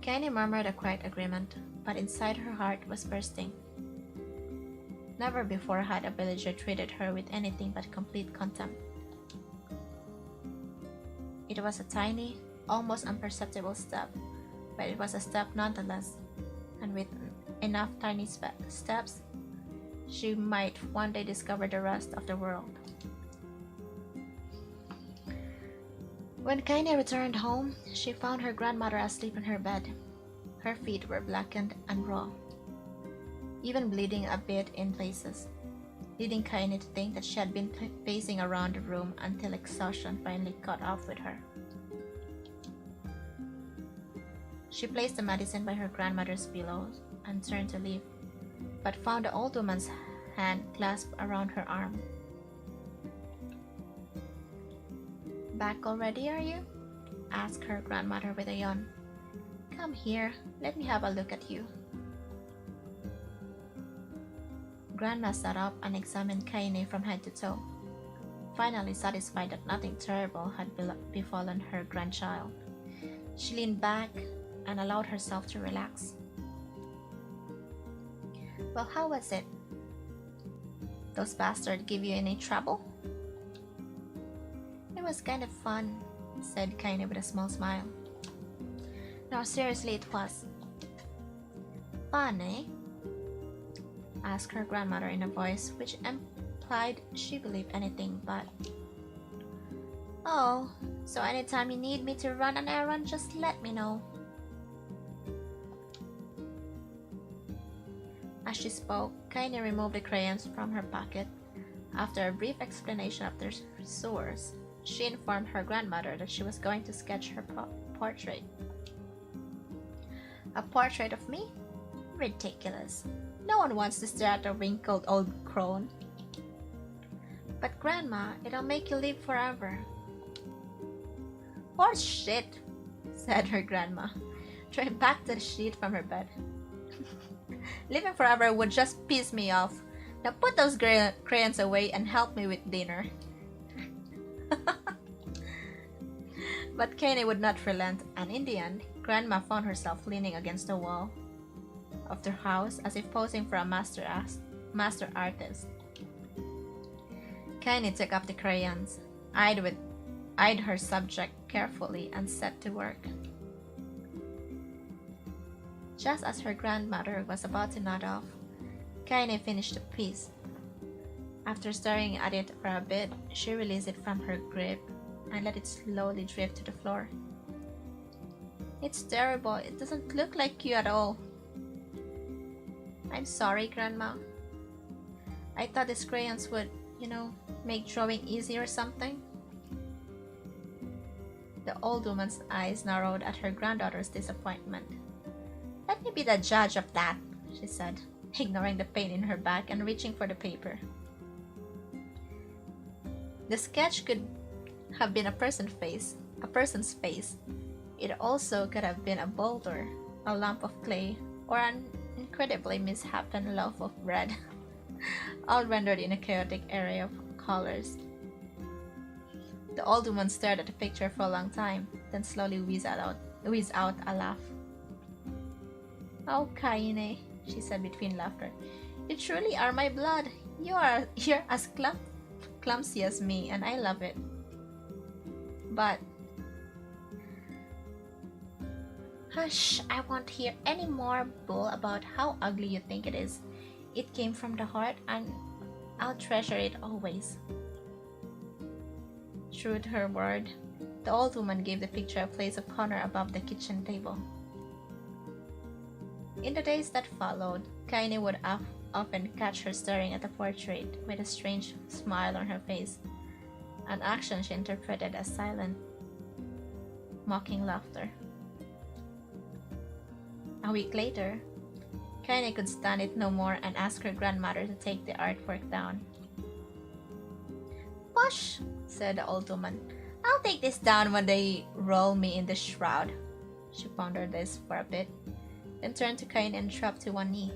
Kaine murmured a quiet agreement, but inside her heart was bursting. Never before had a villager treated her with anything but complete contempt. It was a tiny, almost imperceptible step, but it was a step nonetheless, and with enough tiny steps, she might one day discover the rest of the world. When Kaine returned home, she found her grandmother asleep in her bed. Her feet were blackened and raw, even bleeding a bit in places, leading Kaine to think that she had been pacing around the room until exhaustion finally caught up with her. She placed the medicine by her grandmother's pillows and turned to leave, but found the old woman's hand clasped around her arm. Back already, are you? Asked her grandmother with a yawn. Come here, let me have a look at you. Grandma sat up and examined Kaine from head to toe, finally satisfied that nothing terrible had befallen her grandchild. She leaned back and allowed herself to relax. Well, how was it? Those bastards give you any trouble? It was kind of fun, said Kaine with a small smile. No, seriously, it was. Fun, eh? Asked her grandmother in a voice which implied she believed anything but. Oh, so anytime you need me to run an errand, just let me know. As she spoke, Kaine removed the crayons from her pocket. After a brief explanation of their source, she informed her grandmother that she was going to sketch her portrait. A portrait of me? Ridiculous. No one wants to stare at a wrinkled old crone. But Grandma, it'll make you live forever. Horse shit, said her grandma, throwing back the sheet from her bed. Living forever would just piss me off. Now put those crayons away and help me with dinner. But Kaine would not relent, and in the end, Grandma found herself leaning against the wall of their house as if posing for a master artist. Kaine took up the crayons, eyed her subject carefully, and set to work. Just as her grandmother was about to nod off, Kaine finished the piece. After staring at it for a bit, she released it from her grip and let it slowly drift to the floor. It's terrible. It doesn't look like you at all. I'm sorry, Grandma. I thought these crayons would, make drawing easy or something. The old woman's eyes narrowed at her granddaughter's disappointment. "Let me be the judge of that," she said, ignoring the pain in her back and reaching for the paper. The sketch could have been a person's face. It also could have been a boulder, a lump of clay, or an incredibly misshapen loaf of bread, all rendered in a chaotic array of colors. The old woman stared at the picture for a long time, then slowly wheezed out a laugh. "Oh, Kaine," she said between laughter, "you truly are my blood. You're as clumsy as me, and I love it. But hush, I won't hear any more bull about how ugly you think it is. It came from the heart, and I'll treasure it always." True to her word, the old woman gave the picture a place of honor above the kitchen table. In the days that followed, Kaine would often catch her staring at the portrait with a strange smile on her face, an action she interpreted as silent, mocking laughter. A week later, Kaine could stand it no more and asked her grandmother to take the artwork down. "Push," said the old woman. "I'll take this down when they roll me in the shroud." She pondered this for a bit, then turned to Kaine and dropped to one knee.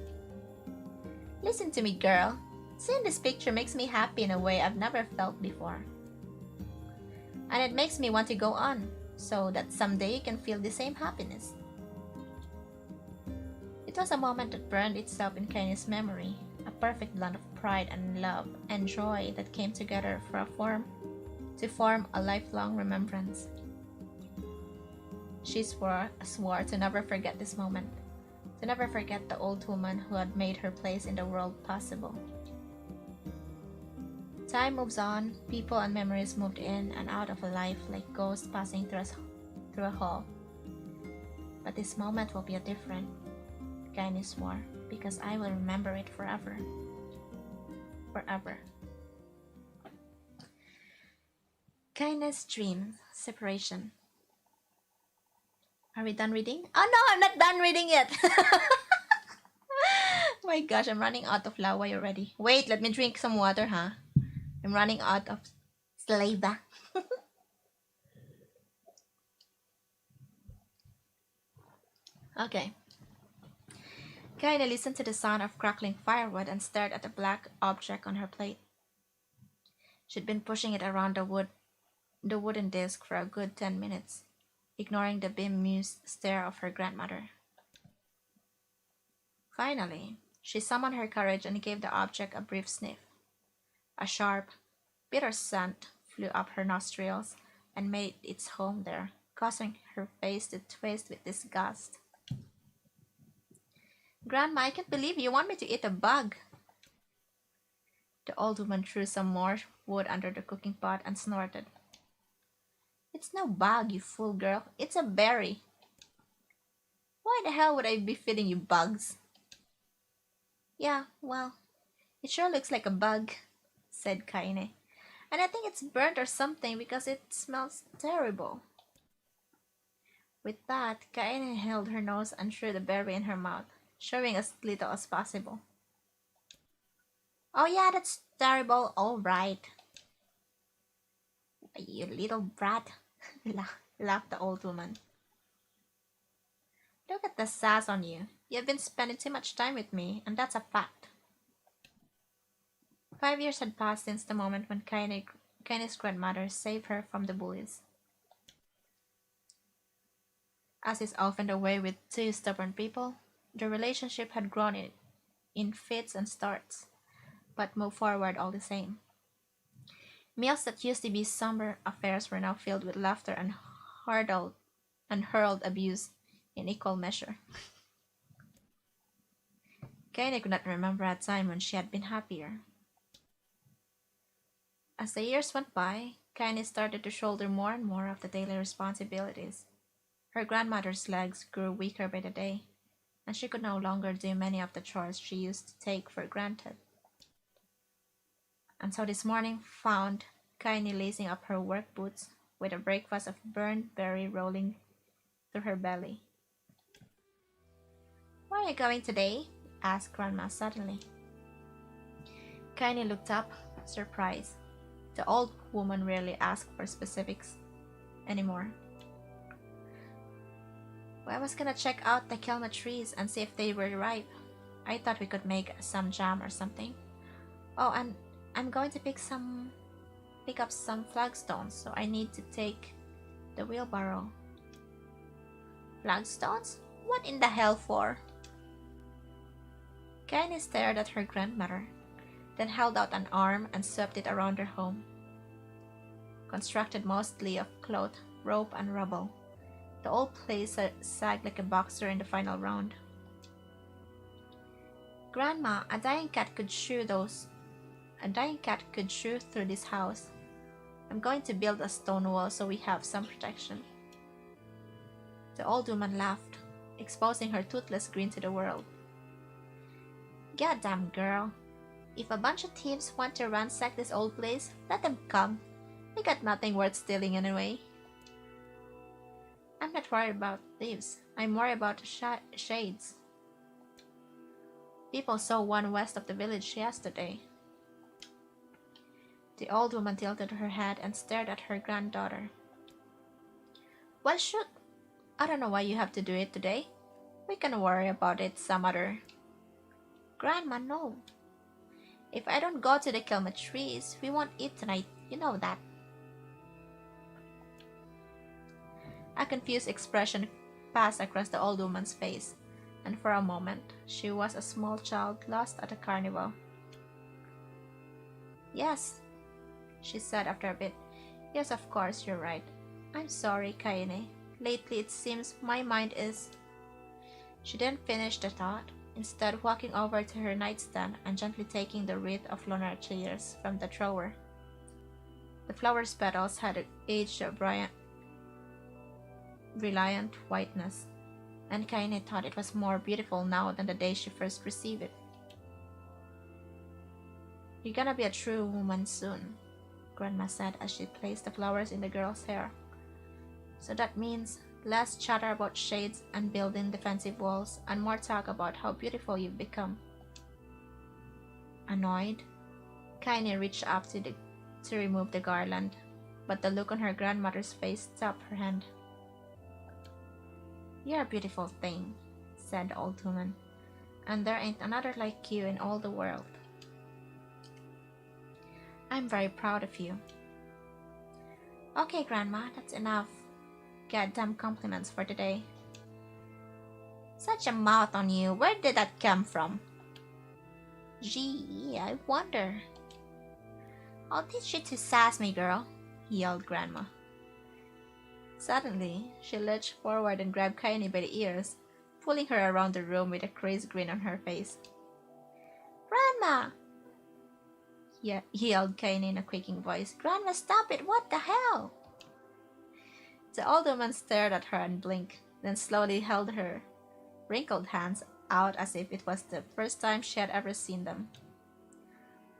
"Listen to me, girl. Seeing this picture makes me happy in a way I've never felt before. And it makes me want to go on, so that someday you can feel the same happiness." It was a moment that burned itself in Kaine's memory, a perfect blend of pride and love and joy that came together to form a lifelong remembrance. She swore to never forget this moment, to never forget the old woman who had made her place in the world possible. Time moves on, people and memories moved in and out of a life like ghosts passing through a hall. But this moment will be different, Kaine swore, because I will remember it forever. Forever. Kaine's dream, separation. Are we done reading? Oh no, I'm not done reading yet! My gosh, I'm running out of laway already. Wait, let me drink some water, huh? I'm running out of saliva. Okay. Kaine listened to the sound of crackling firewood and stared at the black object on her plate. She'd been pushing it around the wooden disc for a good 10 minutes, ignoring the bemused stare of her grandmother. Finally, she summoned her courage and gave the object a brief sniff. A sharp, bitter scent flew up her nostrils and made its home there, causing her face to twist with disgust. "Grandma, I can't believe you want me to eat a bug." The old woman threw some more wood under the cooking pot and snorted. "It's no bug, you fool girl. It's a berry. Why the hell would I be feeding you bugs?" "Yeah, well, it sure looks like a bug," said Kaine. "And I think it's burnt or something because it smells terrible." With that, Kaine held her nose and threw the berry in her mouth, showing as little as possible. "Oh yeah, that's terrible, all right. You little brat," laughed the old woman. "Look at the sass on you. You've been spending too much time with me, and that's a fact." 5 years had passed since the moment when Kaine's grandmother saved her from the bullies. As is often the way with two stubborn people, the relationship had grown in fits and starts, but moved forward all the same. Meals that used to be somber affairs were now filled with laughter and hurled abuse in equal measure. Kaine could not remember a time when she had been happier. As the years went by, Kaine started to shoulder more and more of the daily responsibilities. Her grandmother's legs grew weaker by the day, and she could no longer do many of the chores she used to take for granted. And so this morning found Kaine lacing up her work boots, with a breakfast of burnt berry rolling through her belly. "Where are you going today?" asked Grandma suddenly. Kaine looked up, surprised. The old woman rarely asked for specifics anymore. "Well, I was gonna check out the kelma trees and see if they were ripe. I thought we could make some jam or something. Oh, and I'm going to pick up some flagstones, so I need to take the wheelbarrow." "Flagstones? What in the hell for?" Kaine stared at her grandmother, then held out an arm and swept it around her home. Constructed mostly of cloth, rope, and rubble, the old place sagged like a boxer in the final round. "Grandma, a dying cat could chew through this house. I'm going to build a stone wall so we have some protection." The old woman laughed, exposing her toothless grin to the world. "Goddamn girl. If a bunch of thieves want to ransack this old place, let them come. We got nothing worth stealing anyway." "I'm not worried about thieves. I'm worried about the shades. People saw one west of the village yesterday." The old woman tilted her head and stared at her granddaughter. "Well, shoot. I don't know why you have to do it today. We can worry about it some other." "Grandma, no. If I don't go to the kelma trees, we won't eat tonight. You know that." A confused expression passed across the old woman's face, and for a moment, she was a small child lost at a carnival. "Yes," she said after a bit. "Yes, of course, you're right. I'm sorry, Kaine. Lately, it seems my mind is..." She didn't finish the thought, instead walking over to her nightstand and gently taking the wreath of lunar tears from the drawer. The flower's petals had aged a brilliant whiteness, and Kaine thought it was more beautiful now than the day she first received it. "You're gonna be a true woman soon," Grandma said as she placed the flowers in the girl's hair. "So that means less chatter about shades and building defensive walls, and more talk about how beautiful you've become." Annoyed, Kaine reached up to remove the garland, but the look on her grandmother's face stopped her hand. "You're a beautiful thing," said the old woman, "and there ain't another like you in all the world. I'm very proud of you." "Okay, Grandma, that's enough. Goddamn compliments for today." "Such a mouth on you. Where did that come from?" "Gee, I wonder." "I'll teach you to sass me, girl," yelled Grandma. Suddenly, she lurched forward and grabbed Kaine by the ears, pulling her around the room with a crazed grin on her face. "Grandma!" yelled Kaine in a quaking voice. "Grandma, stop it! What the hell?" The old woman stared at her and blinked, then slowly held her wrinkled hands out as if it was the first time she had ever seen them.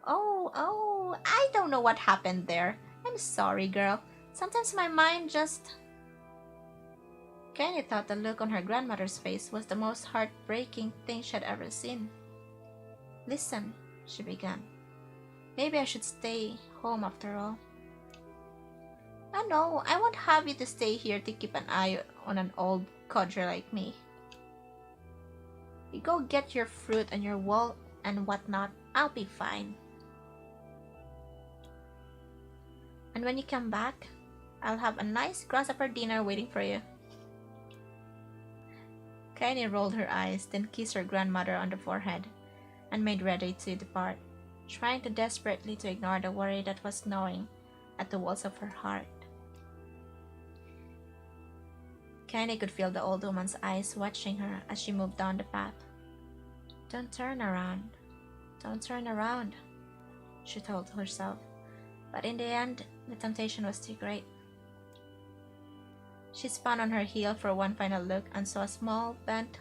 Oh, I don't know what happened there. I'm sorry, girl. Sometimes my mind just..." Kaine thought the look on her grandmother's face was the most heartbreaking thing she had ever seen. "Listen," she began. "Maybe I should stay home after all." No, I won't have you to stay here to keep an eye on an old codger like me. You go get your fruit and your wool and whatnot. I'll be fine. And when you come back, I'll have a nice grasshopper dinner waiting for you." Kaine rolled her eyes, then kissed her grandmother on the forehead, and made ready to depart, trying desperately to ignore the worry that was gnawing at the walls of her heart. Kaine could feel the old woman's eyes watching her as she moved down the path. "Don't turn around. Don't turn around," she told herself, but in the end, the temptation was too great. She spun on her heel for one final look and saw a small, bent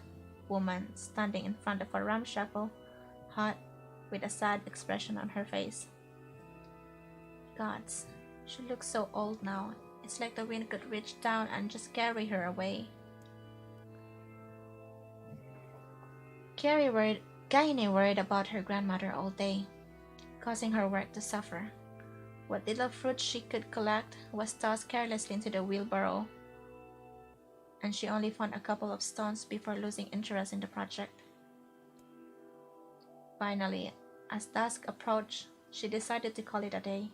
woman standing in front of a ramshackle hut with a sad expression on her face. Gods, she looked so old now, It's like the wind could reach down and just carry her away. Kaine worried about her grandmother all day, causing her work to suffer. What little fruit she could collect was tossed carelessly into the wheelbarrow, and she only found a couple of stones before losing interest in the project. Finally, as dusk approached, she decided to call it a day.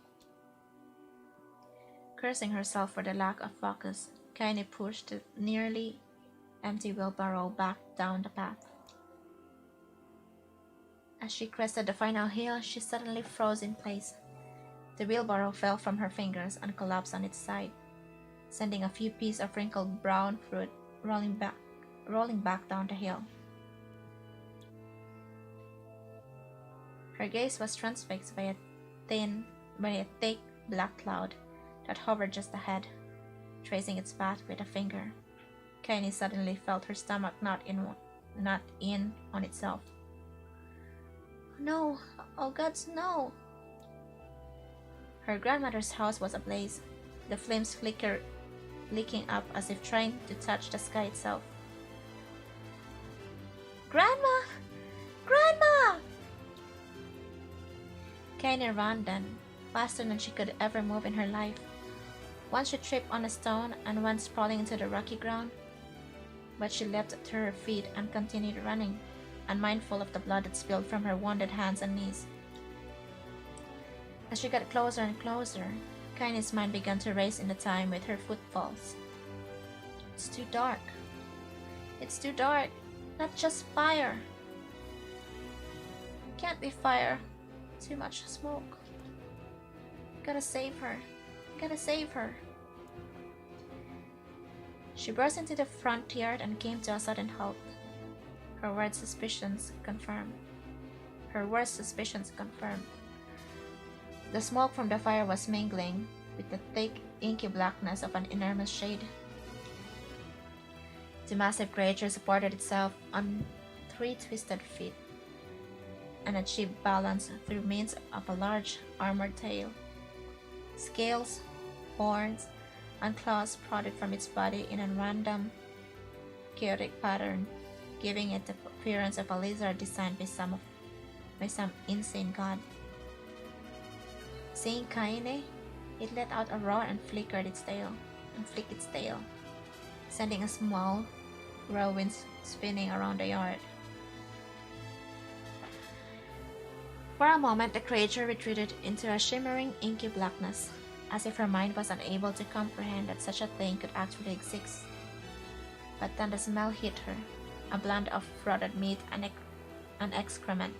Cursing herself for the lack of focus, Kaine pushed the nearly empty wheelbarrow back down the path. As she crested the final hill, she suddenly froze in place. The wheelbarrow fell from her fingers and collapsed on its side, sending a few pieces of wrinkled brown fruit rolling back down the hill. Her gaze was transfixed by a thick black cloud that hovered just ahead, tracing its path with a finger. Kaine suddenly felt her stomach not in on itself. No! Oh gods, no! Her grandmother's house was ablaze, the flames licking up as if trying to touch the sky itself. Grandma! Grandma! Kaine ran then, faster than she could ever move in her life. Once she tripped on a stone and went sprawling into the rocky ground, but she leapt to her feet and continued running, unmindful of the blood that spilled from her wounded hands and knees. As she got closer and closer, Kaine's mind began to race in the time with her footfalls. It's too dark. It's too dark. Not just fire. Can't be fire. Too much smoke. Gotta save her. Gotta save her. She burst into the front yard and came to a sudden halt. Her worst suspicions confirmed. The smoke from the fire was mingling with the thick, inky blackness of an enormous shade. The massive creature supported itself on 3 twisted feet and achieved balance through means of a large armored tail. Scales, horns, and claws prodded from its body in a random, chaotic pattern, giving it the appearance of a lizard designed by some insane god. Seeing Kaine, it let out a roar and flicked its tail, sending a small whirlwind spinning around the yard. For a moment, the creature retreated into a shimmering, inky blackness, as if her mind was unable to comprehend that such a thing could actually exist. But then the smell hit her, a blend of rotted meat and excrement,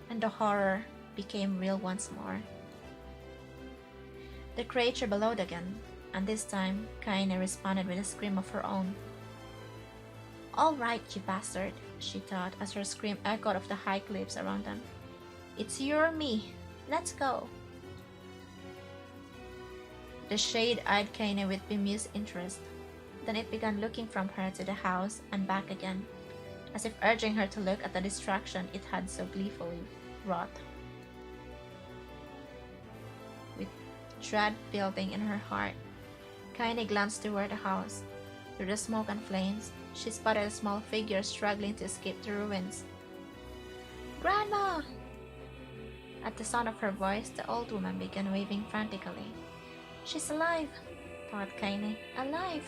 and the horror became real once more. The creature bellowed again, and this time Kaine responded with a scream of her own. "All right, you bastard," she thought as her scream echoed off the high cliffs around them. "It's you or me. Let's go." The shade eyed Kaine with bemused interest. Then it began looking from her to the house and back again, as if urging her to look at the distraction it had so gleefully wrought. With dread building in her heart, Kaine glanced toward the house. Through the smoke and flames, she spotted a small figure struggling to escape the ruins. "Grandma!" At the sound of her voice, the old woman began waving frantically. "She's alive!" thought Kaine. "Alive!"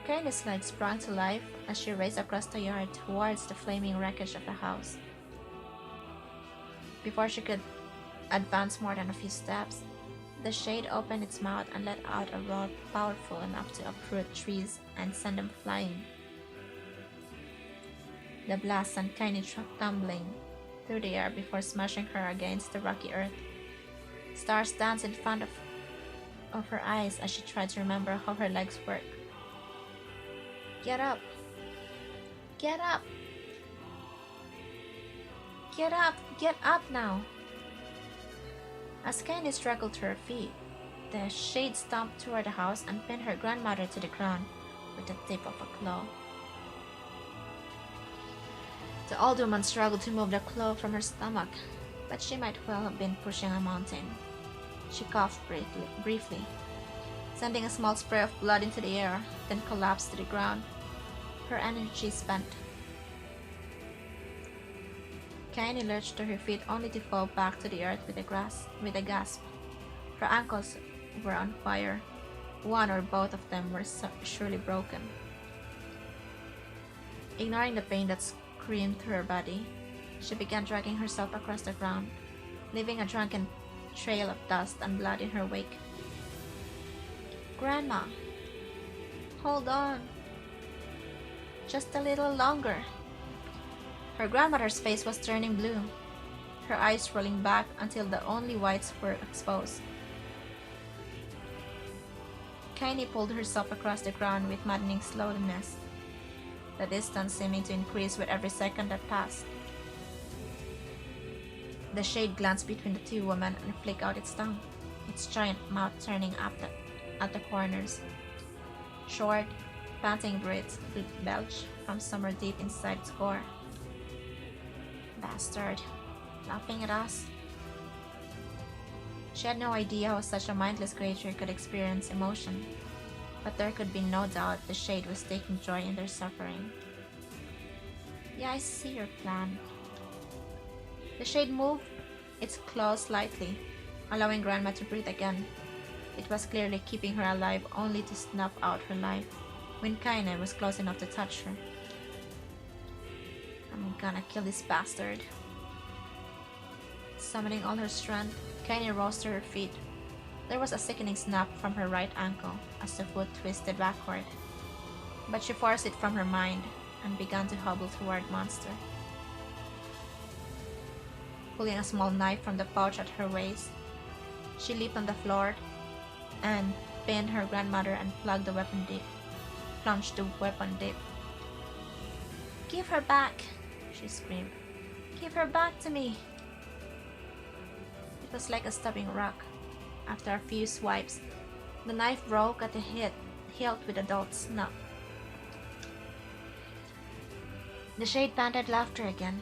Kaine's legs sprang to life as she raced across the yard towards the flaming wreckage of the house. Before she could advance more than a few steps, the shade opened its mouth and let out a roar powerful enough to uproot trees and send them flying. The blast sent Kaine tumbling through the air before smashing her against the rocky earth. Stars danced in front of her eyes as she tried to remember how her legs work. "Get up! Get up! Get up! Get up now!" As Kaine struggled to her feet, the shade stomped toward the house and pinned her grandmother to the ground with the tip of a claw. The old woman struggled to move the claw from her stomach, but she might well have been pushing a mountain. She coughed briefly. sending a small spray of blood into the air, then collapsed to the ground, her energy spent. Kaini lurched to her feet only to fall back to the earth with a gasp. Her ankles were on fire. One or both of them were surely broken. Ignoring the pain that screamed through her body, she began dragging herself across the ground, leaving a drunken trail of dust and blood in her wake. Grandma, hold on. Just a little longer. Her grandmother's face was turning blue, her eyes rolling back until the only whites were exposed. Kaini pulled herself across the ground with maddening slowness, the distance seeming to increase with every second that passed. The shade glanced between the two women and flicked out its tongue, its giant mouth turning up at the corners. Short, panting breaths would belch from somewhere deep inside its core. Bastard, laughing at us. She had no idea how such a mindless creature could experience emotion, but there could be no doubt the shade was taking joy in their suffering. Yeah, I see your plan. The shade moved its claws slightly, allowing Grandma to breathe again. It was clearly keeping her alive only to snuff out her life when Kaine was close enough to touch her. I'm gonna kill this bastard. Summoning all her strength, Kaine rose to her feet. There was a sickening snap from her right ankle as the foot twisted backward, but she forced it from her mind and began to hobble toward Monster. Pulling a small knife from the pouch at her waist, she leaped on the floor and pinned her grandmother and plunged the weapon deep. Give her back, she screamed. Give her back to me. It was like a stabbing rock. After a few swipes, the knife broke at the hilt with a dull snap. The shade panted laughter again,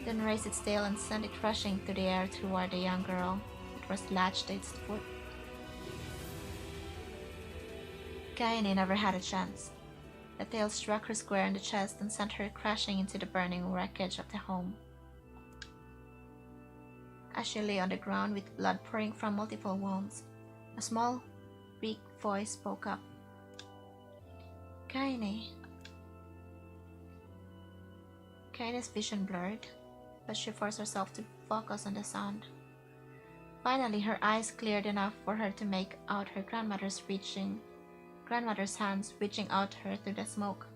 then raised its tail and sent it rushing through the air toward the young girl. It was latched to its foot. Kaine never had a chance. The tail struck her square in the chest and sent her crashing into the burning wreckage of the home. As she lay on the ground with blood pouring from multiple wounds, a small, weak voice spoke up. Kaine. Kaine's vision blurred, but she forced herself to focus on the sound. Finally, her eyes cleared enough for her to make out her grandmother's hands reaching out her through the smoke.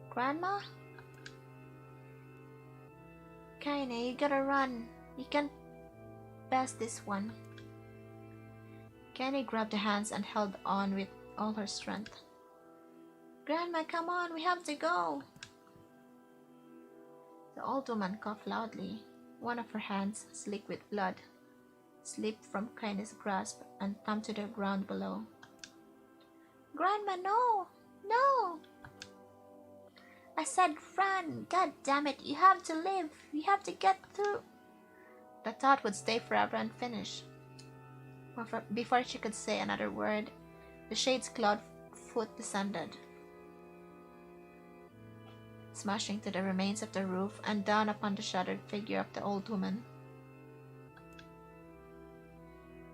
Grandma? Kaine, you gotta run. You can't pass this one. Kaine grabbed the hands and held on with all her strength. Grandma, come on, we have to go. The old woman coughed loudly. One of her hands, slick with blood, slipped from Kaine's grasp and thumped to the ground below. Grandma, no! No! I said run! God damn it, you have to live! You have to get through! The thought would stay forever unfinished. Before she could say another word, the shade's clawed foot descended, smashing to the remains of the roof and down upon the shattered figure of the old woman.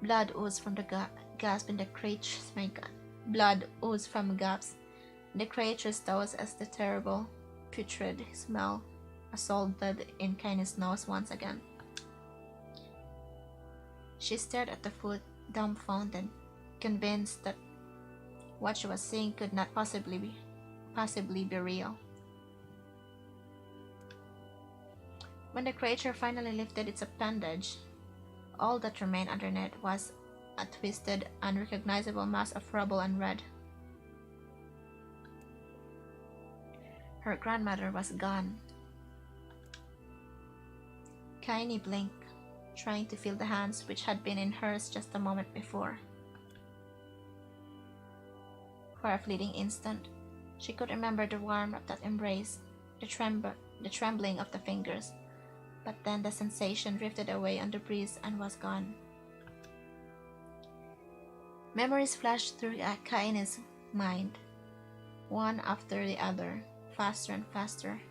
Blood oozed from the gasp in the creature's blood oozed from gaps in the creature's toes as the terrible, putrid smell assaulted in Kaine's nose once again. She stared at the foot, dumbfounded, convinced that what she was seeing could not possibly be real. When the creature finally lifted its appendage, all that remained underneath was a twisted, unrecognizable mass of rubble and red. Her grandmother was gone. Kaine blinked, trying to feel the hands which had been in hers just a moment before. For a fleeting instant, she could remember the warmth of that embrace, the trembling of the fingers, but then the sensation drifted away on the breeze and was gone. Memories flash through Kaine's mind, one after the other, faster and faster,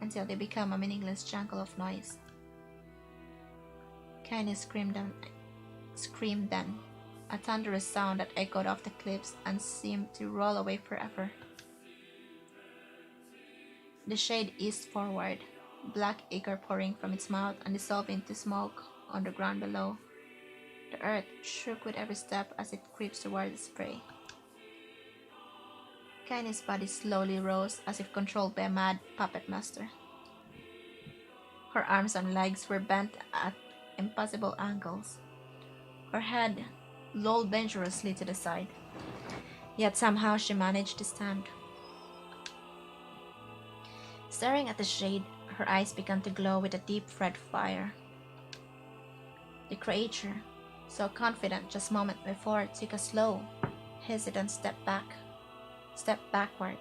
until they become a meaningless jungle of noise. Kaine screamed then, a thunderous sound that echoed off the cliffs and seemed to roll away forever. The shade eased forward, black ichor pouring from its mouth and dissolving into smoke on the ground below. The earth shook with every step as it creeps toward its prey. Kaine's body slowly rose as if controlled by a mad puppet master. Her arms and legs were bent at impossible angles. Her head lolled dangerously to the side. Yet somehow she managed to stand. Staring at the shade, her eyes began to glow with a deep red fire. The creature, so confident just a moment before, took a slow, hesitant step backward,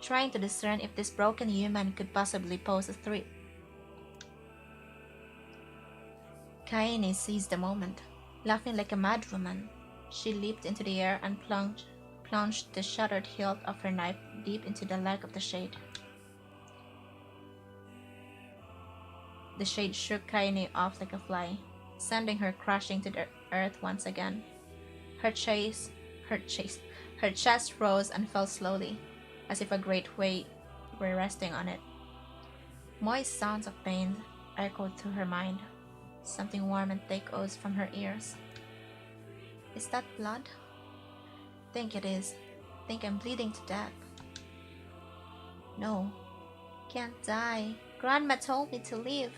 trying to discern if this broken human could possibly pose a threat. Kaine seized the moment. Laughing like a madwoman, she leaped into the air and plunged the shattered hilt of her knife deep into the leg of the shade. The shade shook Kaine off like a fly, sending her crashing to the earth once again. Her chest rose and fell slowly, as if a great weight were resting on it. Moist sounds of pain echoed through her mind. Something warm and thick oozed from her ears. Is that blood? Think it is. Think I'm bleeding to death. No. Can't die. Grandma told me to live.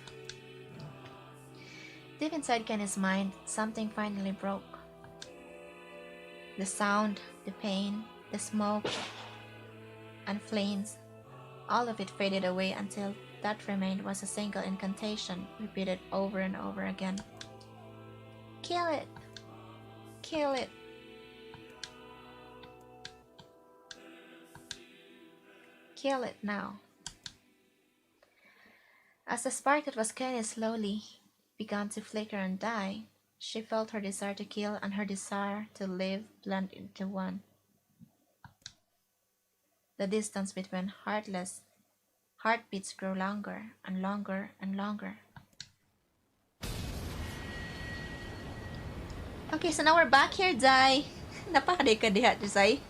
Deep inside Kenny's mind, something finally broke. The sound, the pain, the smoke, and flames, all of it faded away until that remained was a single incantation repeated over and over again. Kill it! Kill it! Kill it now. As the spark that was Kenny slowly began to flicker and die, she felt her desire to kill and her desire to live blend into one. The distance between heartbeats grew longer and longer and longer. Okay, so now we're back here, Jai. Napakaday ka diha, Jai.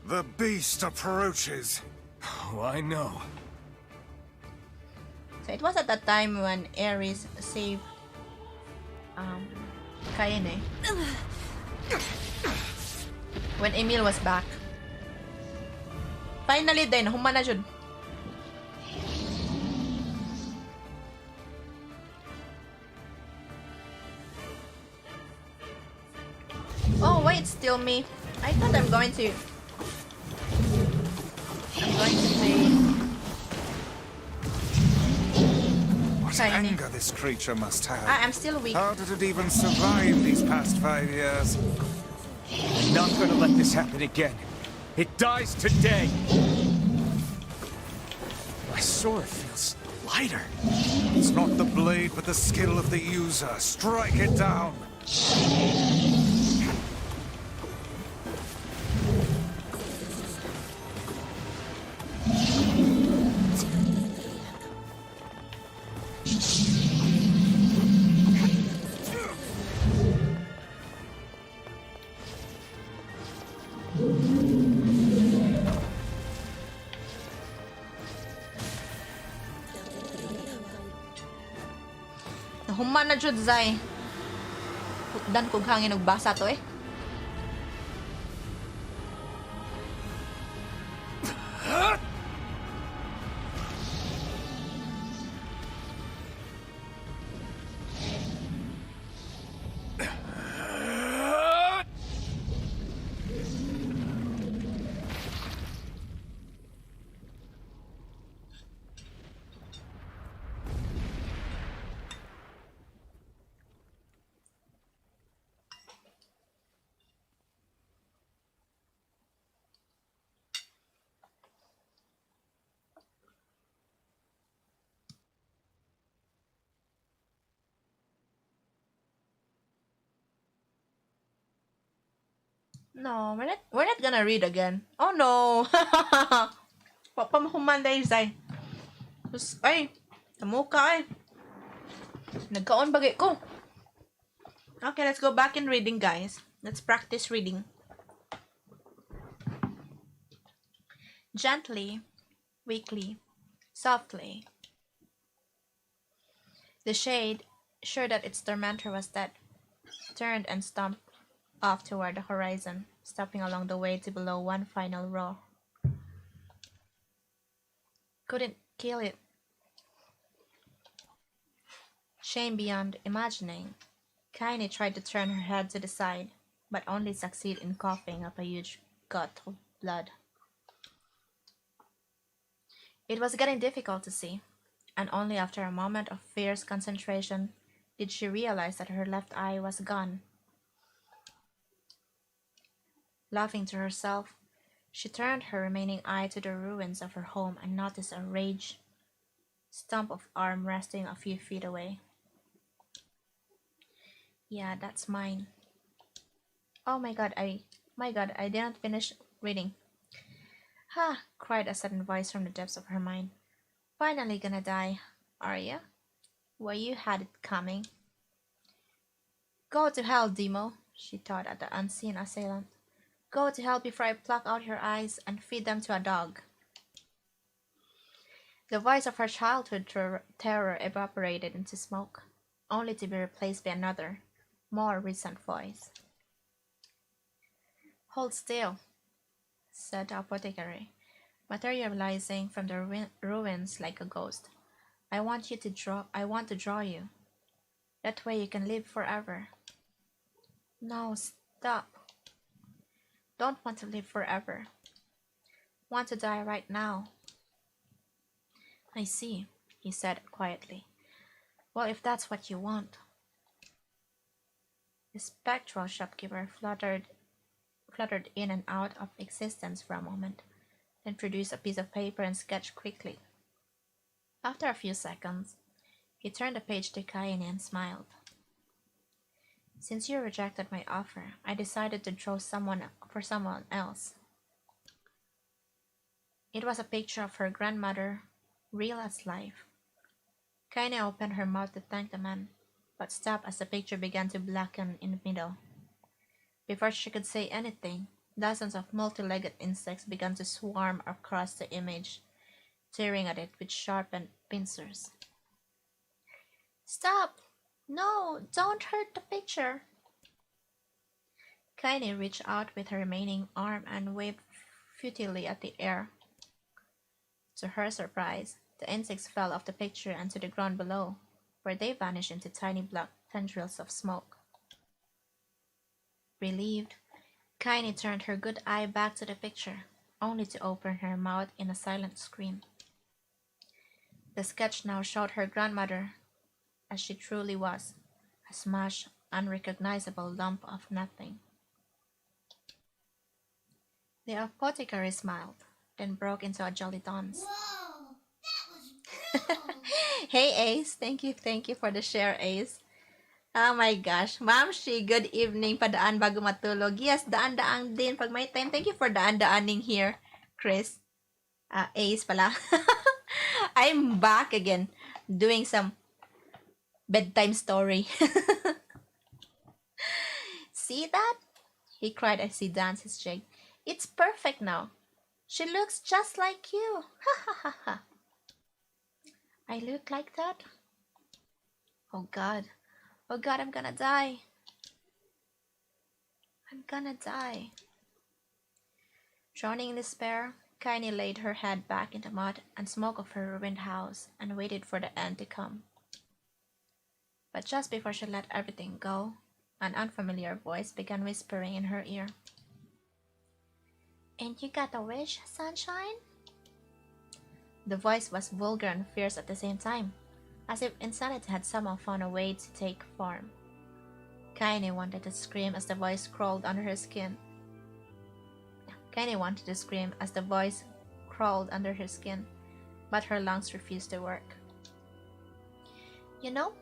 The beast approaches. Oh, I know. So it was at that time when Ares saved Kaine. When Emil was back. Finally then, human na jud. Oh wait, still me. I thought I'm going to play. What anger this creature must have. I'm still weak. How did it even survive these past 5 years? I'm not gonna let this happen again. It dies today. My sword feels lighter. It's not the blade, but the skill of the user. Strike it down. Human na jud, Zay. Hukdan kog hangin og basa to eh. No, we're not gonna read again. Oh no! Papamahuman dahil Zay. Ay, namuka ay. Nagkaon bagay ko. Okay, let's go back in reading, guys. Let's practice reading. Gently, weakly, softly. The shade, sure that its tormentor was dead, turned and stomped off toward the horizon, stopping along the way to below one final row. Couldn't kill it. Shame beyond imagining. Kaine tried to turn her head to the side, but only succeeded in coughing up a huge gut of blood. It was getting difficult to see, and only after a moment of fierce concentration did she realize that her left eye was gone. Laughing to herself, she turned her remaining eye to the ruins of her home and noticed a rage stump of arm resting a few feet away. Yeah, that's mine. Oh my god, I didn't finish reading. Ha! Cried a sudden voice from the depths of her mind. Finally gonna die, are you? Well, you had it coming. Go to hell, Demo, she thought at the unseen assailant. Go to hell before I pluck out your eyes and feed them to a dog. The voice of her childhood terror evaporated into smoke, only to be replaced by another, more recent voice. Hold still, said the apothecary, materializing from the ruins like a ghost. I want to draw you. That way you can live forever. No, stop. Don't want to live forever. Want to die right now. I see, he said quietly. Well, if that's what you want. The spectral shopkeeper fluttered in and out of existence for a moment, then produced a piece of paper and sketched quickly. After a few seconds, he turned the page to Kaine and smiled. Since you rejected my offer, I decided to draw for someone else. It was a picture of her grandmother, real as life. Kaine opened her mouth to thank the man, but stopped as the picture began to blacken in the middle. Before she could say anything, dozens of multi-legged insects began to swarm across the image, tearing at it with sharpened pincers. Stop! No, don't hurt the picture! Kaine reached out with her remaining arm and waved futilely at the air. To her surprise, the insects fell off the picture and to the ground below, where they vanished into tiny black tendrils of smoke. Relieved, Kaine turned her good eye back to the picture, only to open her mouth in a silent scream. The sketch now showed her grandmother as she truly was, a smashed, unrecognizable lump of nothing. The apothecary smiled, then broke into a jolly dance. Whoa, that was Hey Ace, thank you for the share, Ace. Oh my gosh, Ma'am Shi, good evening, padaan bago matulog. Yes, daan-daan din pag may time. Thank you for daan-daaning here, Chris. Ace pala. I'm back again, doing some bedtime story. See that? He cried as he danced his jig. It's perfect now. She looks just like you. Ha ha ha ha. I look like that? Oh God, I'm gonna die. I'm gonna die. Drowning in despair, Kaine laid her head back in the mud and smoke of her ruined house and waited for the end to come. But just before she let everything go, an unfamiliar voice began whispering in her ear. Ain't you got a wish, sunshine? The voice was vulgar and fierce at the same time, as if insanity had somehow found a way to take form. Kaine wanted to scream as the voice crawled under her skin. But her lungs refused to work. You know,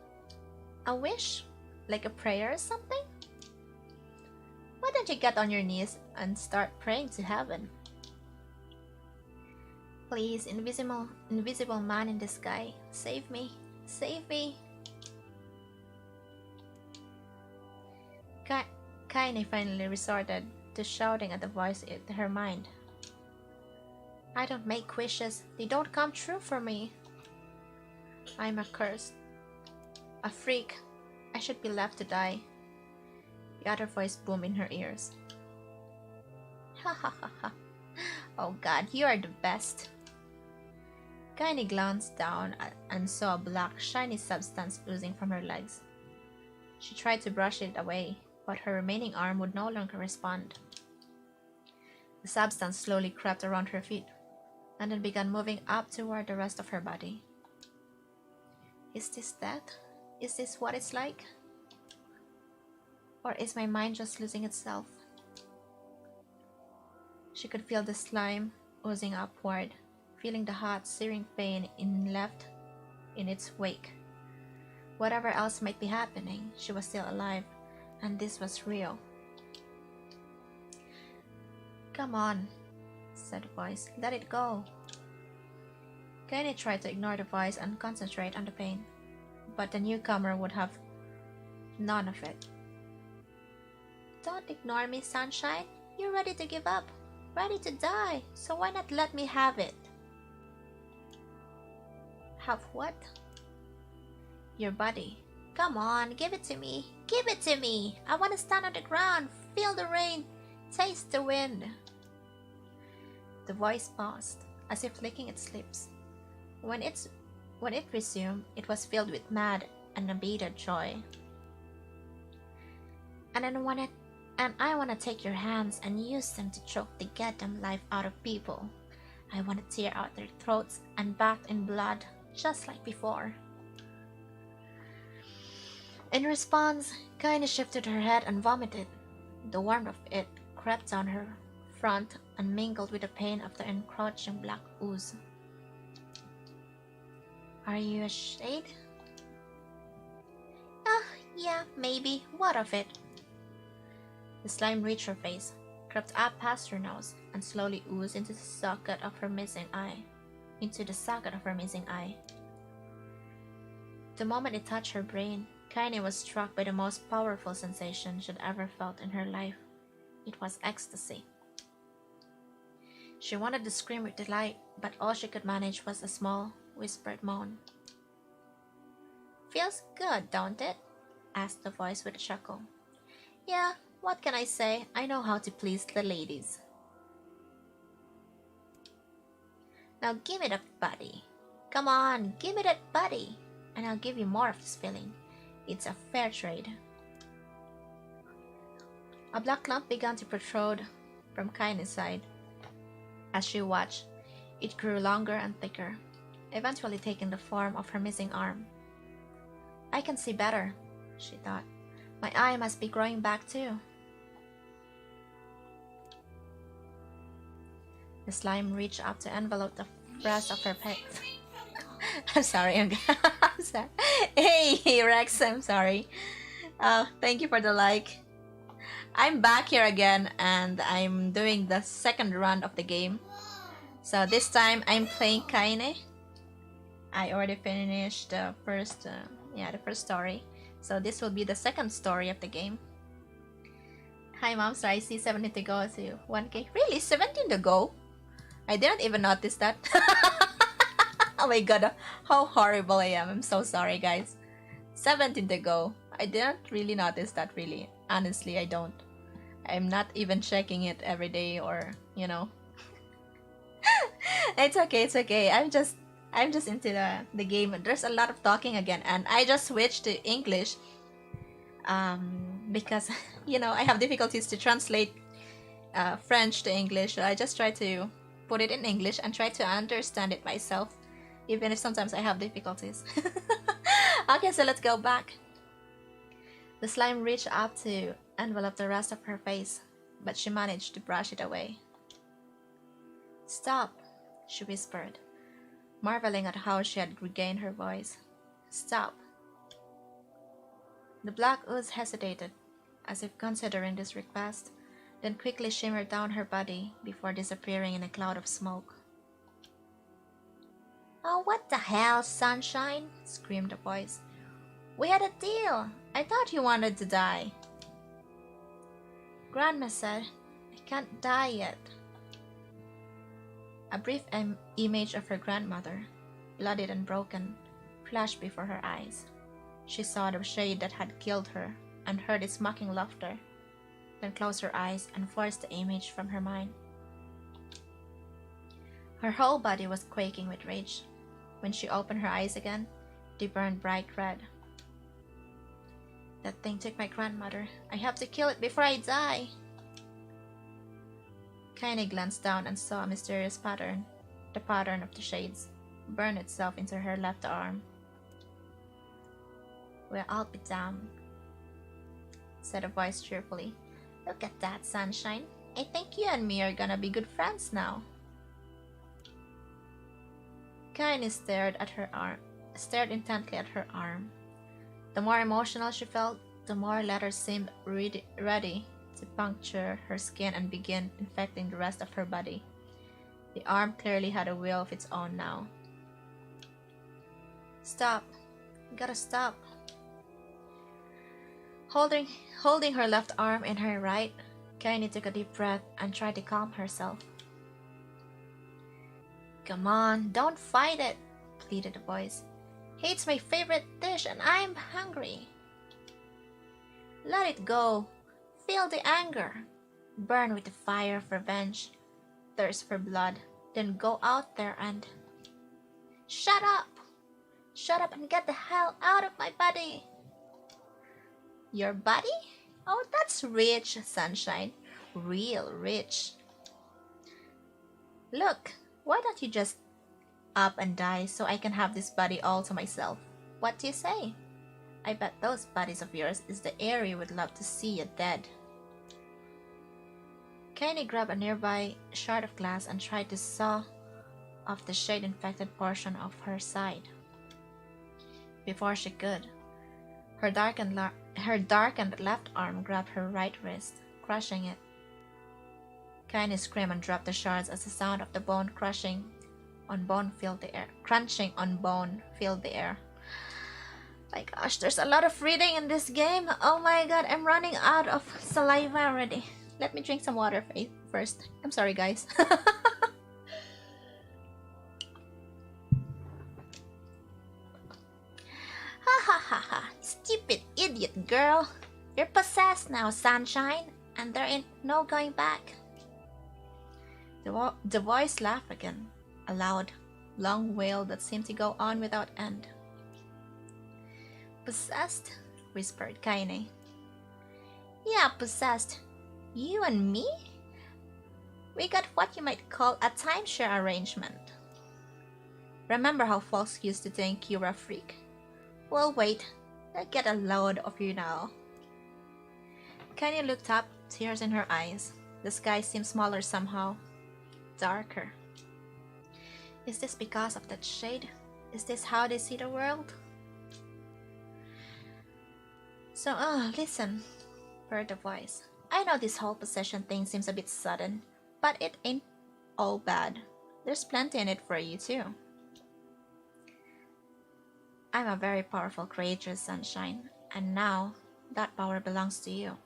a wish? Like a prayer or something? Why don't don't you get on your knees and start praying to heaven? Please, invisible man in the sky, save me, save me. Kaine finally resorted to shouting at the voice in her mind. I don't make wishes, they don't come true for me. I'm accursed. A freak. I should be left to die. The other voice boomed in her ears. Ha ha ha ha. Oh god, you are the best. Kaine glanced down and saw a black, shiny substance oozing from her legs. She tried to brush it away, but her remaining arm would no longer respond. The substance slowly crept around her feet, and then began moving up toward the rest of her body. Is this death? Is this what it's like? Or is my mind just losing itself? She could feel the slime oozing upward, feeling the hot, searing pain left in its wake. Whatever else might be happening, she was still alive, and this was real. Come on, said the voice. Let it go. Kaine tried to ignore the voice and concentrate on the pain, but the newcomer would have none of it. Don't ignore me, sunshine. You're ready to give up, ready to die, so why not let me have it? Have what? Your body. Come on, give it to me. Give it to me. I want to stand on the ground, feel the rain, taste the wind. The voice paused, as if licking its lips. When it resumed, it was filled with mad and unabated joy. And I want to take your hands and use them to choke the goddamn life out of people. I want to tear out their throats and bath in blood, just like before. In response, Kaine shifted her head and vomited. The warmth of it crept down her front and mingled with the pain of the encroaching black ooze. Are you a shade? Yeah, maybe. What of it? The slime reached her face, crept up past her nose, and slowly oozed into the socket of her missing eye. The moment it touched her brain, Kaine was struck by the most powerful sensation she'd ever felt in her life. It was ecstasy. She wanted to scream with delight, but all she could manage was a small, whispered moan. Feels good, don't it? Asked the voice with a chuckle. Yeah, what can I say? I know how to please the ladies. Now give me that body. Come on, give me that body, and I'll give you more of this feeling. It's a fair trade. A black lump began to protrude from Kaine's side. As she watched, it grew longer and thicker, eventually taking the form of her missing arm. I can see better, she thought. My eye must be growing back too. The slime reached up to envelope the breast of her pet. I'm sorry, I'm sorry. Hey, Rex, I'm sorry. Thank you for the like. I'm back here again, and I'm doing the second run of the game. So this time, I'm playing Kaine. I already finished the first story. So this will be the second story of the game. Hi, Mom. So I see 17 to go to 1K. Really? 17 to go? I didn't even notice that. Oh my god, how horrible I am. I'm so sorry, guys. 17 to go. I didn't really notice that, really. Honestly, I don't. I'm not even checking it every day, or, you know. It's okay, it's okay. I'm just into the game. There's a lot of talking again, and I just switched to English because, you know, I have difficulties to translate French to English. So I just try to put it in English and try to understand it myself, even if sometimes I have difficulties. Okay, so let's go back. The slime reached up to envelop the rest of her face, but she managed to brush it away. Stop, she whispered, marveling at how she had regained her voice. Stop. The black ooze hesitated, as if considering this request, then quickly shimmered down her body before disappearing in a cloud of smoke. "Oh, what the hell, Sunshine?" screamed the voice. "We had a deal. I thought you wanted to die." Grandma said, "I can't die yet." A brief image of her grandmother, bloodied and broken, flashed before her eyes. She saw the shade that had killed her and heard its mocking laughter, then closed her eyes and forced the image from her mind. Her whole body was quaking with rage. When she opened her eyes again, they burned bright red. "That thing took my grandmother. I have to kill it before I die." Kaine glanced down and saw a mysterious pattern, the pattern of the shades, burn itself into her left arm. "Well, I'll be damned," said a voice cheerfully. "Look at that, Sunshine. I think you and me are gonna be good friends now." Kaine stared intently at her arm. The more emotional she felt, the more letters seemed ready to puncture her skin and begin infecting the rest of her body. The arm clearly had a will of its own now. "Stop. You gotta stop." Holding her left arm in her right, Kaine took a deep breath and tried to calm herself. "Come on, don't fight it," pleaded the voice. "It's my favorite dish and I'm hungry." "Let it go. Feel the anger. Burn with the fire of revenge. Thirst for blood. Then go out there and..." "Shut up! Shut up and get the hell out of my body!" "Your body? Oh, that's rich, Sunshine. Real rich. Look, why don't you just up and die so I can have this body all to myself? What do you say? I bet those bodies of yours is the area you would love to see you dead." Kaine grabbed a nearby shard of glass and tried to saw off the shade-infected portion of her side. Before she could, her darkened left arm grabbed her right wrist, crushing it. Kaine screamed and dropped the shards as the sound of the bone crunching on bone filled the air. My gosh, there's a lot of reading in this game. Oh my god, I'm running out of saliva already. Let me drink some water first. I'm sorry, guys. Ha ha ha ha. Stupid idiot girl. You're possessed now, Sunshine, and there ain't no going back. The voice laughed again, a loud, long wail that seemed to go on without end. "Possessed?" whispered Kaine. "Yeah, possessed. You and me? We got what you might call a timeshare arrangement. Remember how folks used to think you were a freak? Well, wait. I'll get a load of you now." Kaine looked up, tears in her eyes. The sky seemed smaller somehow, darker. Is this because of that shade? Is this how they see the world? "So, listen," purred the voice. "I know this whole possession thing seems a bit sudden, but it ain't all bad. There's plenty in it for you, too. I'm a very powerful creature, Sunshine, and now that power belongs to you.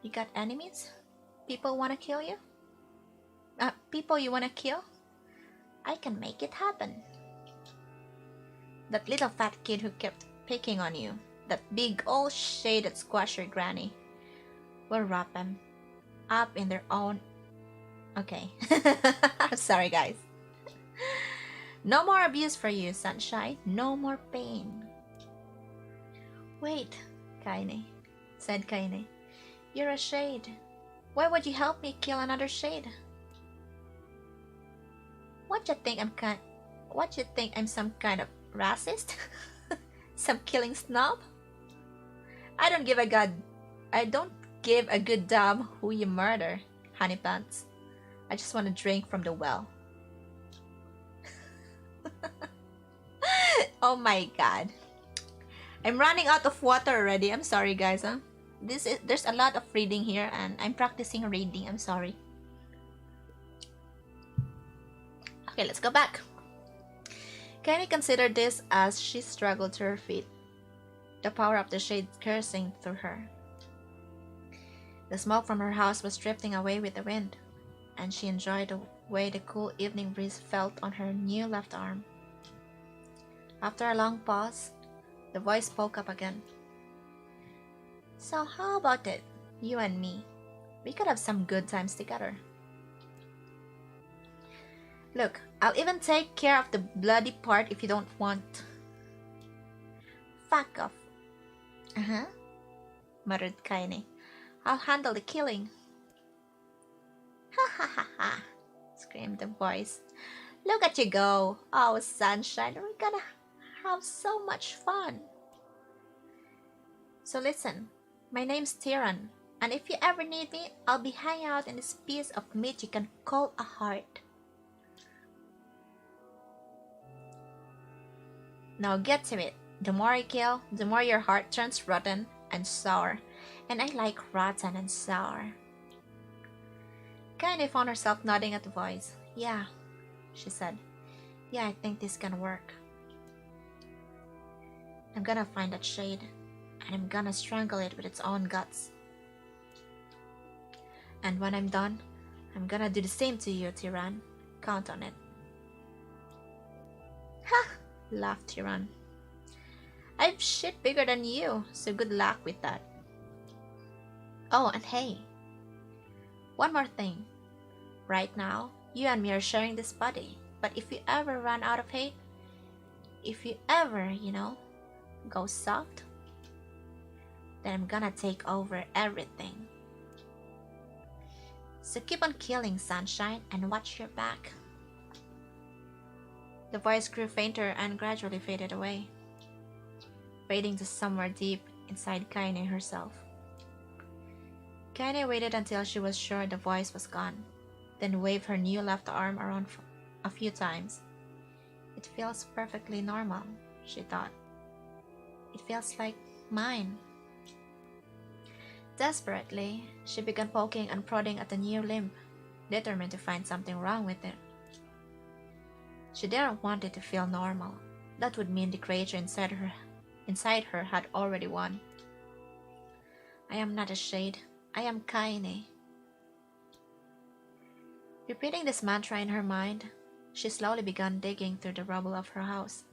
You got enemies? People wanna kill you? People you wanna kill? I can make it happen. That little fat kid who kept picking on you, that big old shade that squashed your granny, we'll wrap them up in their own..." Okay. I'm sorry, guys. "No more abuse for you, Sunshine. No more pain." "Wait, Kaine," said Kaine. "You're a shade. Why would you help me kill another shade? What you think I'm some kind of racist? Some killing snob? I don't give a good damn who you murder, honey pants. I just want to drink from the well." Oh my god. I'm running out of water already. I'm sorry, guys, huh? there's a lot of reading here, and I'm practicing reading. I'm sorry. Okay, let's go back. Kenny considered this as she struggled to her feet, the power of the shade coursing through her. The smoke from her house was drifting away with the wind, and she enjoyed the way the cool evening breeze felt on her new left arm. After a long pause, the voice spoke up again. So how about it, you and me? We could have some good times together. Look, I'll even take care of the bloody part if you don't want. Fuck off. Uh-huh, muttered Kaine. I'll handle the killing. Ha ha ha ha, screamed the voice. Look at you go. Oh, sunshine, we're gonna have so much fun. So listen, my name's Tyran, and if you ever need me, I'll be hanging out in this piece of meat you can call a heart. Now get to it. The more I kill, the more your heart turns rotten and sour, and I like rotten and sour. Kaine found herself nodding at the voice. Yeah, she said. Yeah, I think this can work. I'm gonna find that shade, and I'm gonna strangle it with its own guts. And when I'm done, I'm gonna do the same to you, Tyran. Count on it. Ha! Laughed Tyran. I've shit bigger than you, so good luck with that. Oh, and hey, one more thing. Right now, you and me are sharing this body, but if you ever run out of hate, if you ever, go soft, then I'm gonna take over everything. So keep on killing, sunshine, and watch your back. The voice grew fainter and gradually faded away, fading to somewhere deep inside Kaine herself. Kaine waited until she was sure the voice was gone, then waved her new left arm around a few times. It feels perfectly normal, she thought. It feels like mine. Desperately, she began poking and prodding at the new limb, determined to find something wrong with it. She didn't want it to feel normal. That would mean the creature inside her had already won. I am not a shade. I am Kaine. Repeating this mantra in her mind, she slowly began digging through the rubble of her house,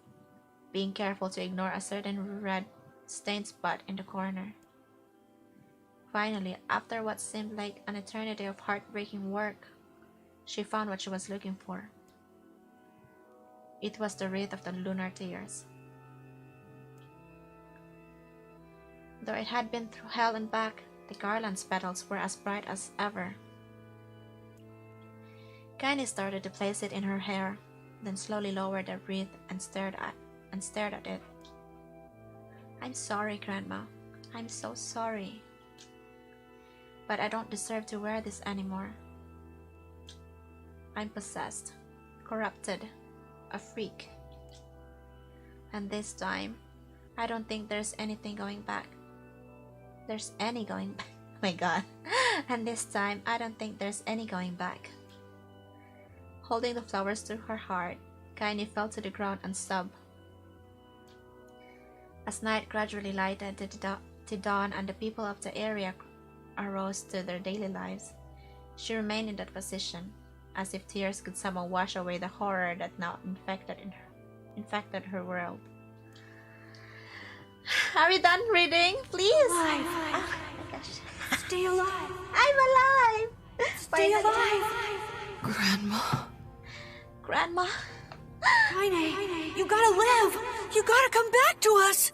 being careful to ignore a certain red stained spot in the corner. Finally, after what seemed like an eternity of heartbreaking work, she found what she was looking for. It was the wreath of the lunar tears. Though it had been through hell and back, the garland's petals were as bright as ever. Kaine started to place it in her hair, then slowly lowered the wreath and stared at it. I'm sorry, Grandma. I'm so sorry. But I don't deserve to wear this anymore. I'm possessed, corrupted, a freak. And this time, I don't think there's anything going back. There's any going back. Oh my god. And this time, I don't think there's any going back. Holding the flowers to her heart, Kaine fell to the ground and sobbed. As night gradually lightened to dawn and the people of the area arose to their daily lives, she remained in that position, as if tears could somehow wash away the horror that now infected her world. Are we done reading? Please? Alive. Oh my gosh. Stay alive. I'm alive! Stay alive. Grandma. Kaine, you gotta live. You gotta come back to us.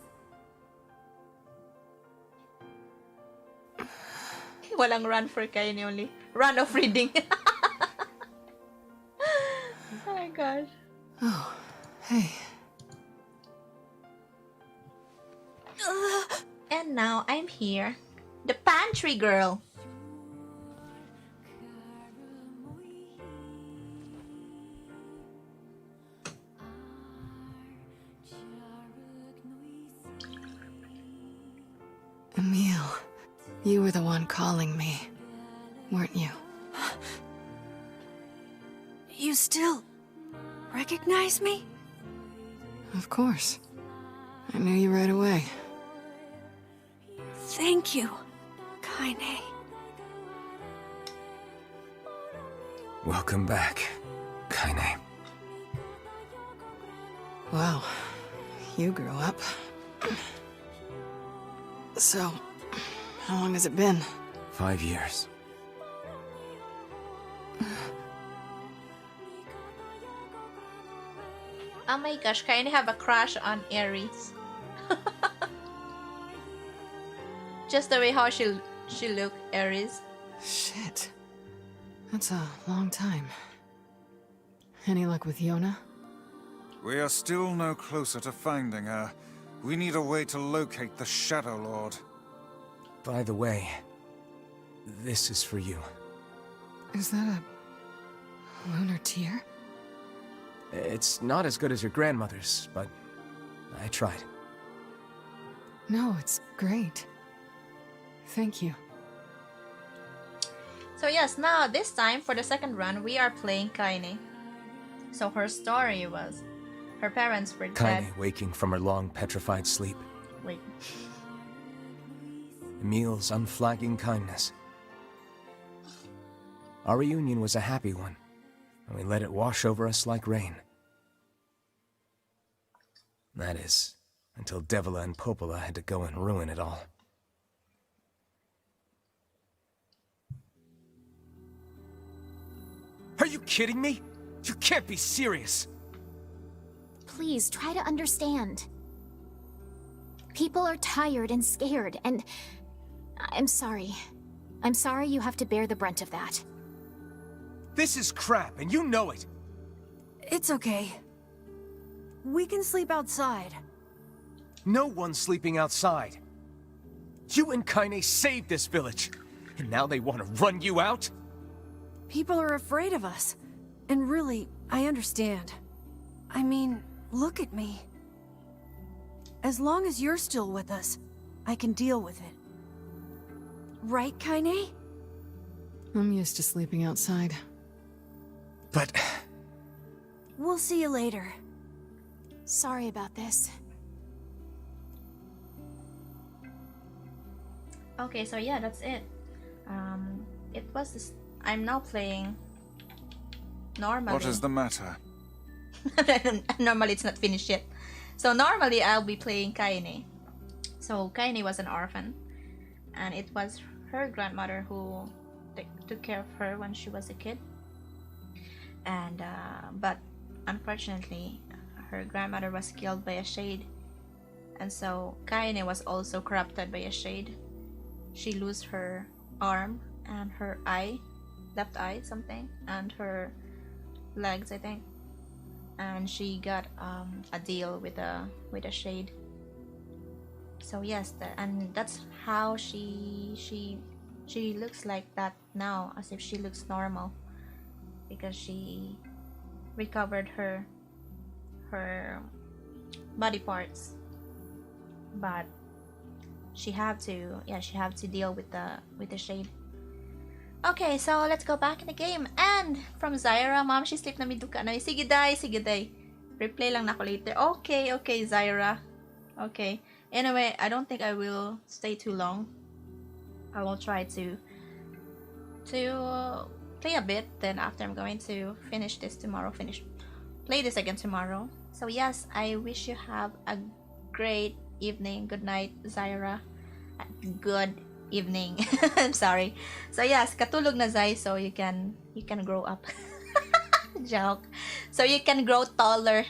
Walang run for Kaine, only run of reading. Oh my gosh. Oh, hey. And now I'm here, the pantry girl. Emil. You were the one calling me, weren't you? You still recognize me? Of course. I knew you right away. Thank you, Kaine. Welcome back, Kaine. Wow, you grew up. So, how long has it been? 5 years. Oh my gosh, Kaine have a crush on Aries. Just the way how she look, Aries. Shit. That's a long time. Any luck with Yonah? We are still no closer to finding her. We need a way to locate the Shadow Lord. By the way, this is for you. Is that a lunar tear? It's not as good as your grandmother's, but I tried. No, it's great. Thank you. So yes, now this time for the second run, we are playing Kaine. So her story was, her parents were dead. Kaine waking from her long petrified sleep. Wait. Emil's unflagging kindness. Our reunion was a happy one, and we let it wash over us like rain. That is, until Devila and Popola had to go and ruin it all. Are you kidding me? You can't be serious! Please, try to understand. People are tired and scared, and I'm sorry. I'm sorry you have to bear the brunt of that. This is crap, and you know it! It's okay. We can sleep outside. No one's sleeping outside. You and Kaine saved this village, and now they want to run you out? People are afraid of us. And really, I understand. I mean, look at me. As long as you're still with us, I can deal with it. Right, Kaine? I'm used to sleeping outside. But... We'll see you later. Sorry about this. Okay, so yeah, that's it. It was this. I'm now playing normally. What is the matter? Normally it's not finished yet. So normally I'll be playing Kaine. So Kaine was an orphan, and it was her grandmother who took care of her when she was a kid. And but unfortunately, her grandmother was killed by a shade, and so Kaine was also corrupted by a shade. She lost her arm and her eye, left eye something, and her legs, I think. And she got a deal with a shade. So yes, and that's how she looks like that now, as if she looks normal, because she recovered her body parts, but she have to deal with the shade. Okay, so let's go back in the game. And from Zyra, mom, she sleep na miduka na. Sige day. Replay lang na ako later. Okay, Zyra. Okay. Anyway, I don't think I will stay too long. I will try to play a bit. Then after, I'm going to finish this tomorrow. Play this again tomorrow. So yes, I wish you have a great evening. Good night, Zyra. Good evening. I'm sorry. So yes, katulog na Zay, so you can grow up. Joke. So you can grow taller.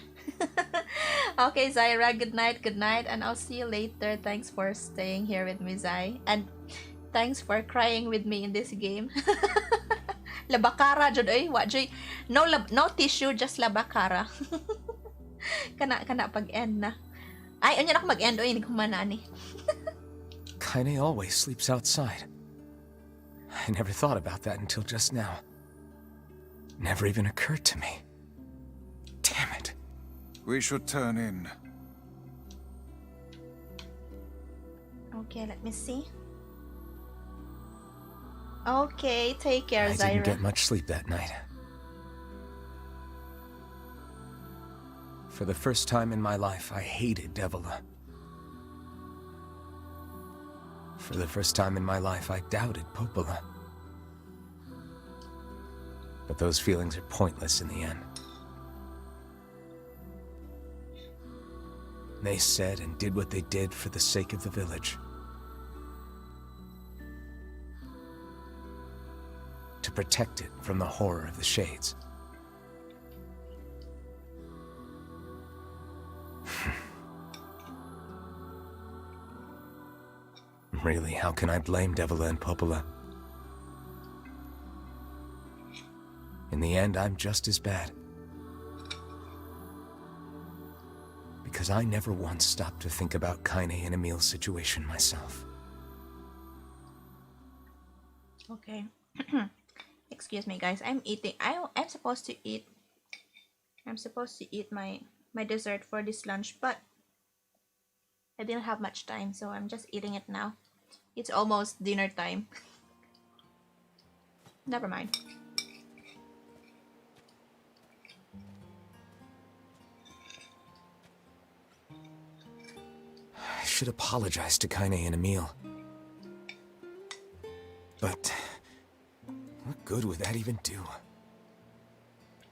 Okay, Zyra, good night, and I'll see you later. Thanks for staying here with me, Zay, and thanks for crying with me in this game. Labakara jud ay wa joy. No tissue, just labakara. kana pag end na. Ay unya na ako mag-end oy, hindi ko manani. Kaine always sleeps outside. I never thought about that until just now. Never even occurred to me. Damn it. We should turn in. Okay, let me see. Okay, take care, I Zyra. didn't get much sleep that night. For the first time in my life, I hated Devila. For the first time in my life, I doubted Popola. But those feelings are pointless in the end. They said and did what they did for the sake of the village. To protect it from the horror of the Shades. Really, how can I blame Devila and Popola? In the end, I'm just as bad. Because I never once stopped to think about Kaine and Emil's situation myself. Okay. Excuse me, guys. I'm eating. I'm supposed to eat. I'm supposed to eat my dessert for this lunch, but I didn't have much time, so I'm just eating it now. It's almost dinner time. Never mind. I should apologize to Kaine and Emil. But what good would that even do?